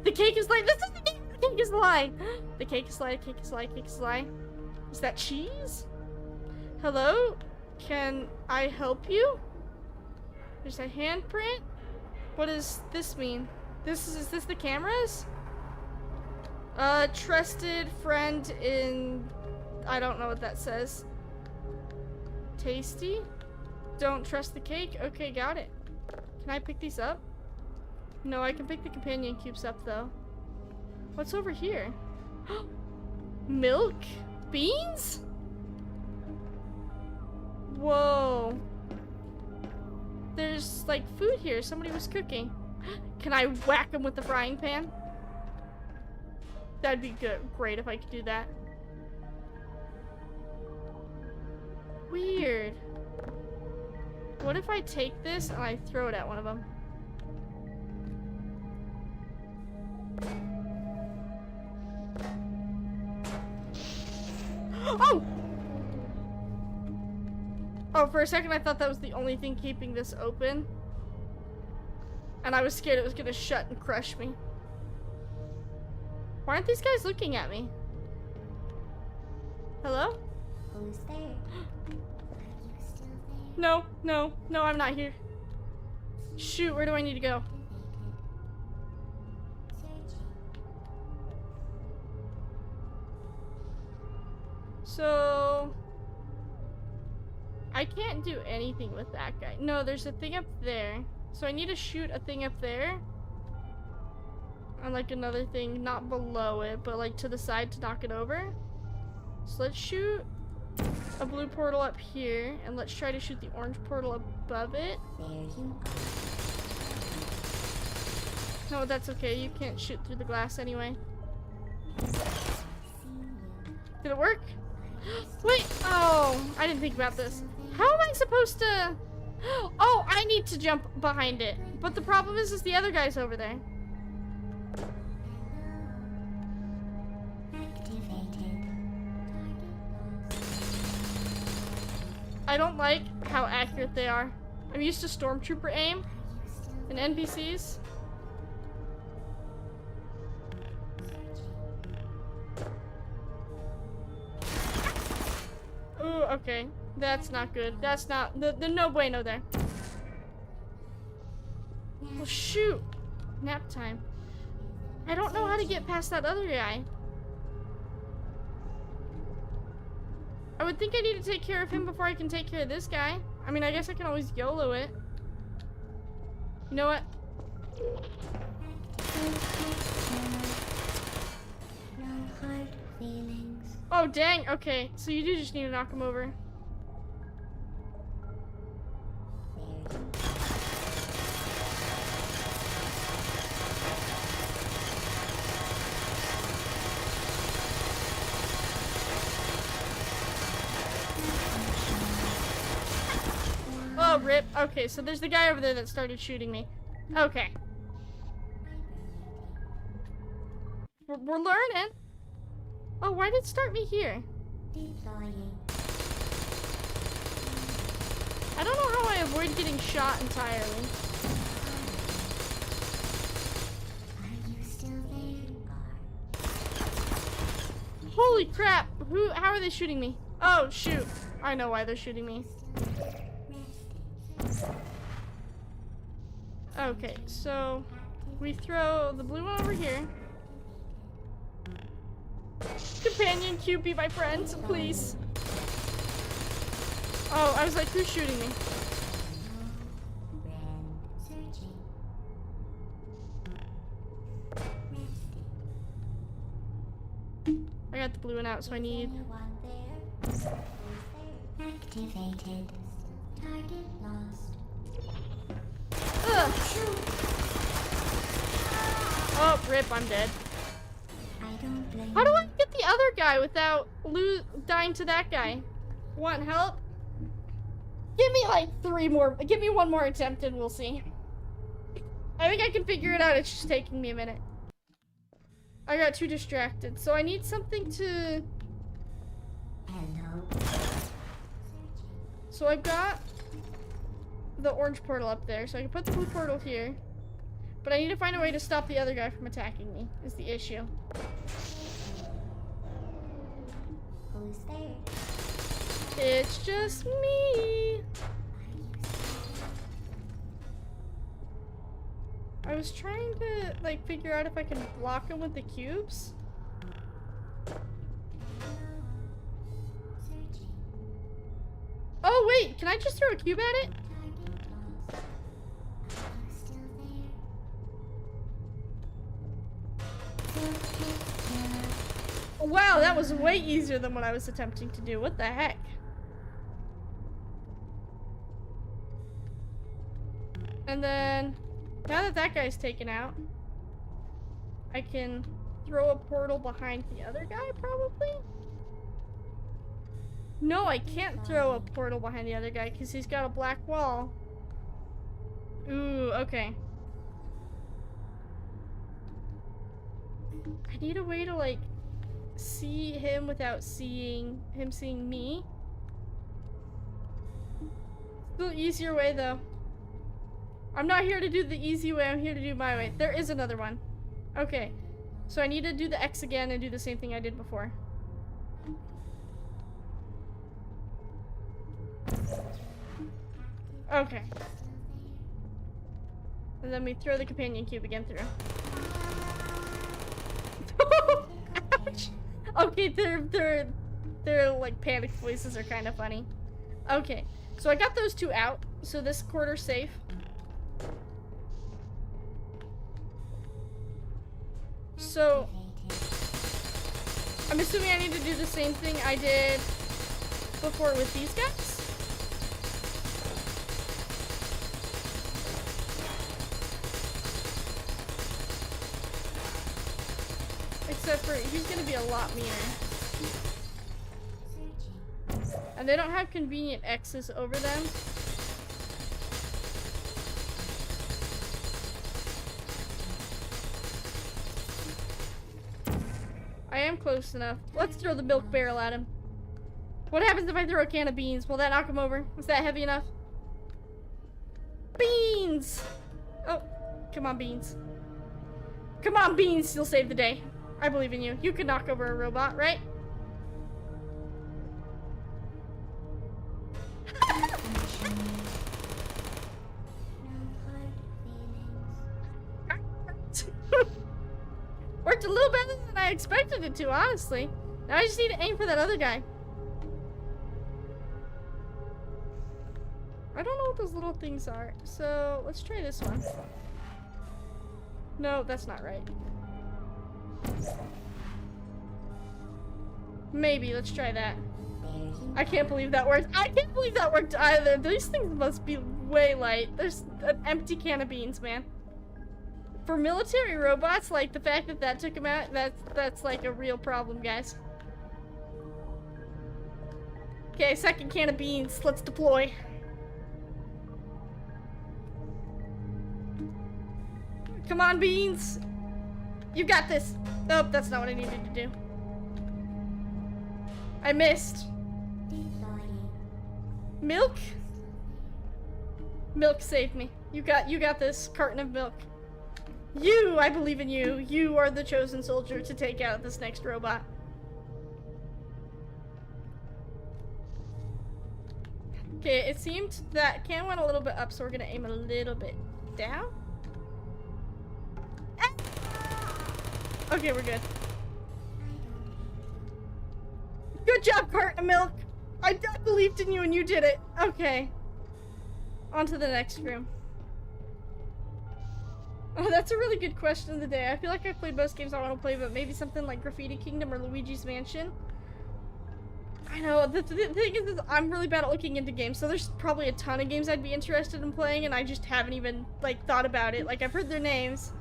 The cake is lying. This is the name. The cake is lying. The cake is lying. Cake is lying. Cake is lying. Is that cheese? Hello? Can I help you? There's a handprint. What does this mean? Is this the cameras? Trusted friend in... I don't know what that says. Tasty? Don't trust the cake? Okay, got it. Can I pick these up? No, I can pick the companion cubes up though. What's over here? Milk? Beans? Whoa. There's like food here. Somebody was cooking. Can I whack them with the frying pan? That'd be good. Great if I could do that. Weird. What if I take this and I throw it at one of them? Oh! Oh, for a second I thought that was the only thing keeping this open. And I was scared it was gonna shut and crush me. Why aren't these guys looking at me? Hello? Who's there? Are you still there? No, no, no, I'm not here. Shoot, where do I need to go? Searching. So... I can't do anything with that guy. No, there's a thing up there. So I need to shoot a thing up there. And like another thing, not below it, but like to the side to knock it over. So let's shoot a blue portal up here. And let's try to shoot the orange portal above it. There you are. No, that's okay. You can't shoot through the glass anyway. See you. Did it work? Wait! Oh, I didn't think about this. How am I supposed to... Oh, I need to jump behind it. But the problem is the other guy's over there. Activated. I don't like how accurate they are. I'm used to stormtrooper aim and NPCs. Ooh, okay. That's not good. That's not... The no bueno there. Well, shoot. Nap time. I don't know how to get past that other guy. I would think I need to take care of him before I can take care of this guy. I mean, I guess I can always YOLO it. You know what? No hard feelings. Oh, dang. Okay. So you do just need to knock him over. There you are. Oh, rip. Okay, so there's the guy over there that started shooting me. Okay. We're learning. Oh, why did it start me here? Deploying. avoid getting shot entirely. Holy crap! How are they shooting me? Oh, shoot. I know why they're shooting me. Okay, so we throw the blue one over here. Companion cube, be my friend, please. Oh, I was like, who's shooting me? I got the blue one out, so I need... Activated. Target lost. Ugh. Oh, rip, I'm dead. I don't blame How do I get the other guy without dying to that guy? Want help? Give me like give me one more attempt and we'll see. I think I can figure it out, it's just taking me a minute. I got too distracted, so I need something to... Hello. So I've got the orange portal up there, so I can put the blue portal here. But I need to find a way to stop the other guy from attacking me, is the issue. Who's there? It's just me. I was trying to, like, figure out if I can block him with the cubes. Oh, wait, can I just throw a cube at it? Wow, that was way easier than what I was attempting to do. What the heck? And then, now that that guy's taken out, I can throw a portal behind the other guy, probably? No, I can't throw a portal behind the other guy because he's got a black wall. Ooh, okay. I need a way to, like, see him without seeing him seeing me. Still easier way, though. I'm not here to do the easy way, I'm here to do my way. There is another one. Okay. So I need to do the X again and do the same thing I did before. Okay. And then we throw the companion cube again through. Ouch. Okay, their like panic voices are kind of funny. Okay, so I got those two out, so this quarter's safe. So I'm assuming I need to do the same thing I did before with these guys. Except for he's gonna be a lot meaner. And they don't have convenient X's over them. I am close enough. Let's throw the milk barrel at him. What happens if I throw a can of beans? Will that knock him over? Is that heavy enough? Beans! Oh, come on, beans. Come on, beans, you'll save the day. I believe in you. You can knock over a robot, right? Worked a little better than I expected it to, honestly. Now I just need to aim for that other guy. I don't know what those little things are, so let's try this one. No, that's not right. Maybe, let's try that. I can't believe that worked. I can't believe that worked either. These things must be way light. There's an empty can of beans, man. For military robots, like the fact that that took him out, that's like a real problem, guys. Okay, second can of beans. Let's deploy. Come on, beans. You got this. Nope, that's not what I needed to do. I missed. Milk? Milk saved me. You got this carton of milk. I believe in you. You are the chosen soldier to take out this next robot. Okay, it seemed that can went a little bit up, so we're gonna aim a little bit down. Ah! Okay, we're good. Good job, carton of milk. I believed in you and you did it. Okay. On to the next room. Oh, that's a really good question of the day. I feel like I've played most games I want to play, but maybe something like Graffiti Kingdom or Luigi's Mansion. I know, the thing is I'm really bad at looking into games, so there's probably a ton of games I'd be interested in playing, and I just haven't even, like, thought about it. Like, I've heard their names.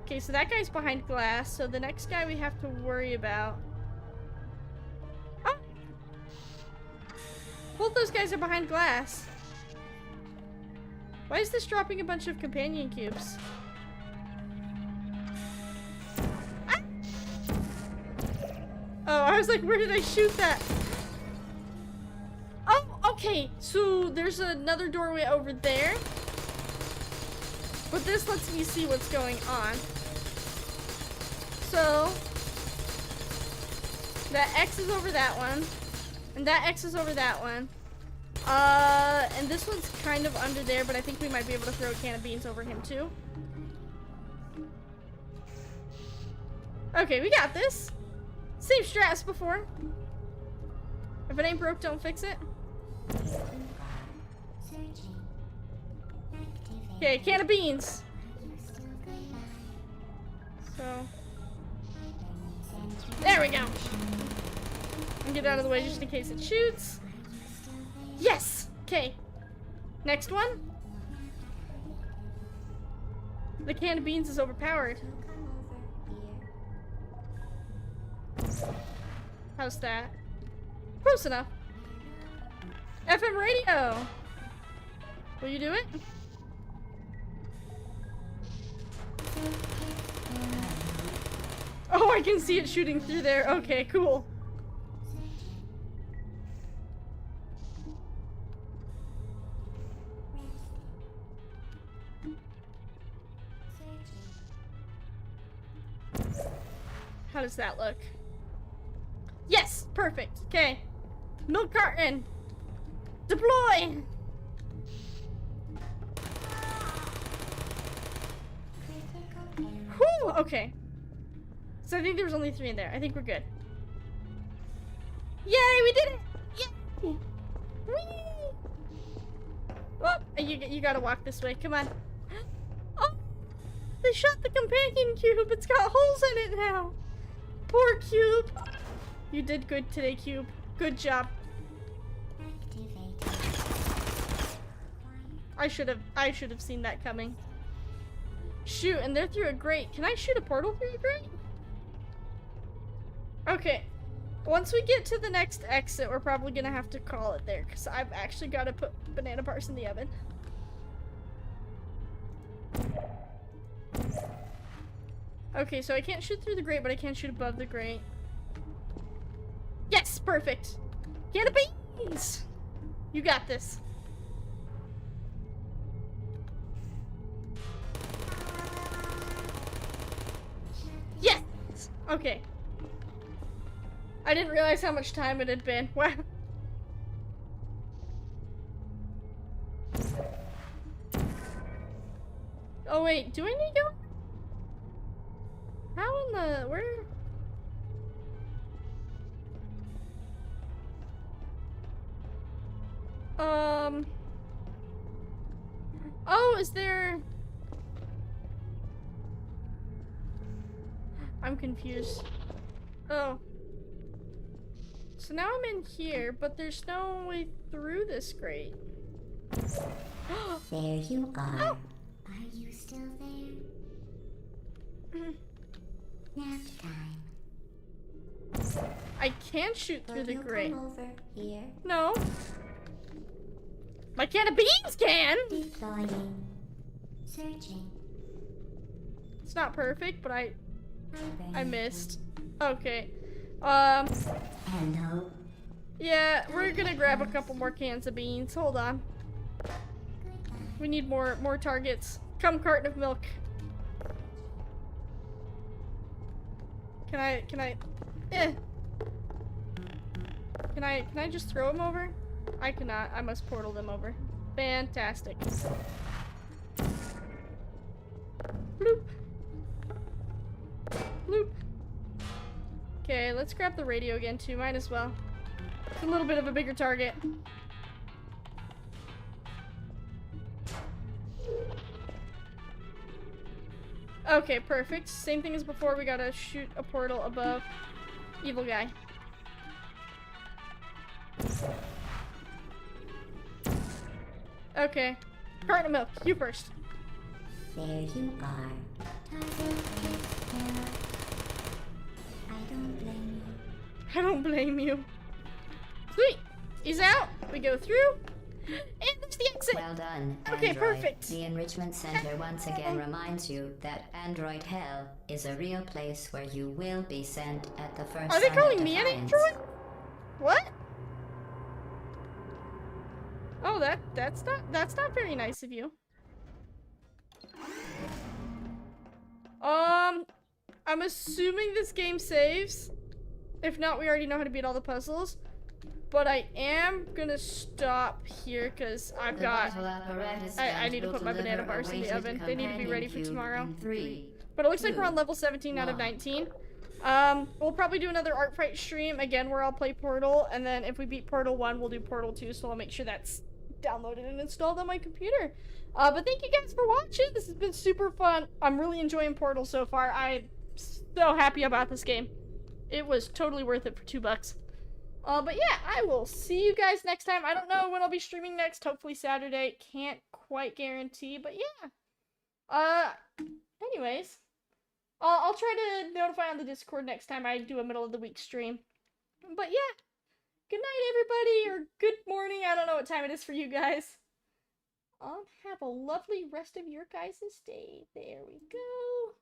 Okay, so that guy's behind glass, so the next guy we have to worry about. Oh! Both those guys are behind glass. Why is this dropping a bunch of companion cubes? Ah! Oh, I was like, where did I shoot that? Oh, okay. So there's another doorway over there. But this lets me see what's going on. So that X is over that one. And that X is over that one. And this one's kind of under there, but I think we might be able to throw a can of beans over him too. Okay, we got this. Same strat as before. If it ain't broke, don't fix it. Okay, can of beans. So there we go. And get out of the way just in case it shoots. Yes! Okay. Next one. The can of beans is overpowered. How's that? Close enough. FM radio! Will you do it? Oh, I can see it shooting through there. Okay, cool. How does that look? Yes! Perfect. Okay. Milk carton! Deploy! Whew! Okay. So I think there was only 3 in there. I think we're good. Yay! We did it! Yay! Whee! Oh, you gotta walk this way. Come on. Oh! They shot the companion cube. It's got holes in it now. Poor cube. You did good today, cube. Good job. I should have seen that coming. Shoot, and they're through a grate. Can I shoot a portal through a grate? Okay. Once we get to the next exit, we're probably gonna have to call it there, because I've actually got to put banana bars in the oven. Okay, so I can't shoot through the grate, but I can shoot above the grate. Yes, perfect. Get a beans. You got this. Yes. Okay. I didn't realize how much time it had been. Wow. Oh wait, do I need to go? How in the where? Oh, is there? I'm confused. Oh. So now I'm in here, but there's no way through this grate. There you are. Oh. Are you still there? Nap time. I can shoot through the grate. Come over here. No. My can of beans can! Deploying. Searching. It's not perfect, but I Burning. missed. Okay. And hope. Yeah, we're gonna grab a couple more cans of beans. Hold on. We need more targets. Come, carton of milk. Can I, eh. Can I just throw them over? I cannot. I must portal them over. Fantastic. Bloop. Bloop. Okay, let's grab the radio again too. Might as well. It's a little bit of a bigger target. Okay, perfect. Same thing as before. We gotta shoot a portal above evil guy. Okay. Carton of milk. You first. There you are. I don't blame you. I don't blame you. Sweet. He's out. We go through. And there's the exit. Well done, Okay, Android. perfect. The Enrichment Center once again reminds you that Android Hell is a real place where you will be sent at the first Are they sign of calling me an defiance. android? What? Oh, that's not very nice of you. I'm assuming this game saves. If not, we already know how to beat all the puzzles. But I am gonna stop here because I've got. I need to put my banana bars in the oven. They need to be ready for tomorrow. But it looks like we're on level 17 out of 19. We'll probably do another Art Fright stream again where I'll play Portal, and then if we beat Portal 1, we'll do Portal 2. So I'll make sure that's downloaded and installed on my computer. But thank you guys for watching. This has been super fun. I'm really enjoying Portal so far. I'm so happy about this game. It was totally worth it for $2. But yeah, I will see you guys next time. I don't know when I'll be streaming next. Hopefully Saturday. Can't quite guarantee, but yeah. Anyways, I'll try to notify on the Discord next time I do a middle of the week stream. But yeah, good night everybody, or good morning. I don't know what time it is for you guys. Have a lovely rest of your guys' day. There we go.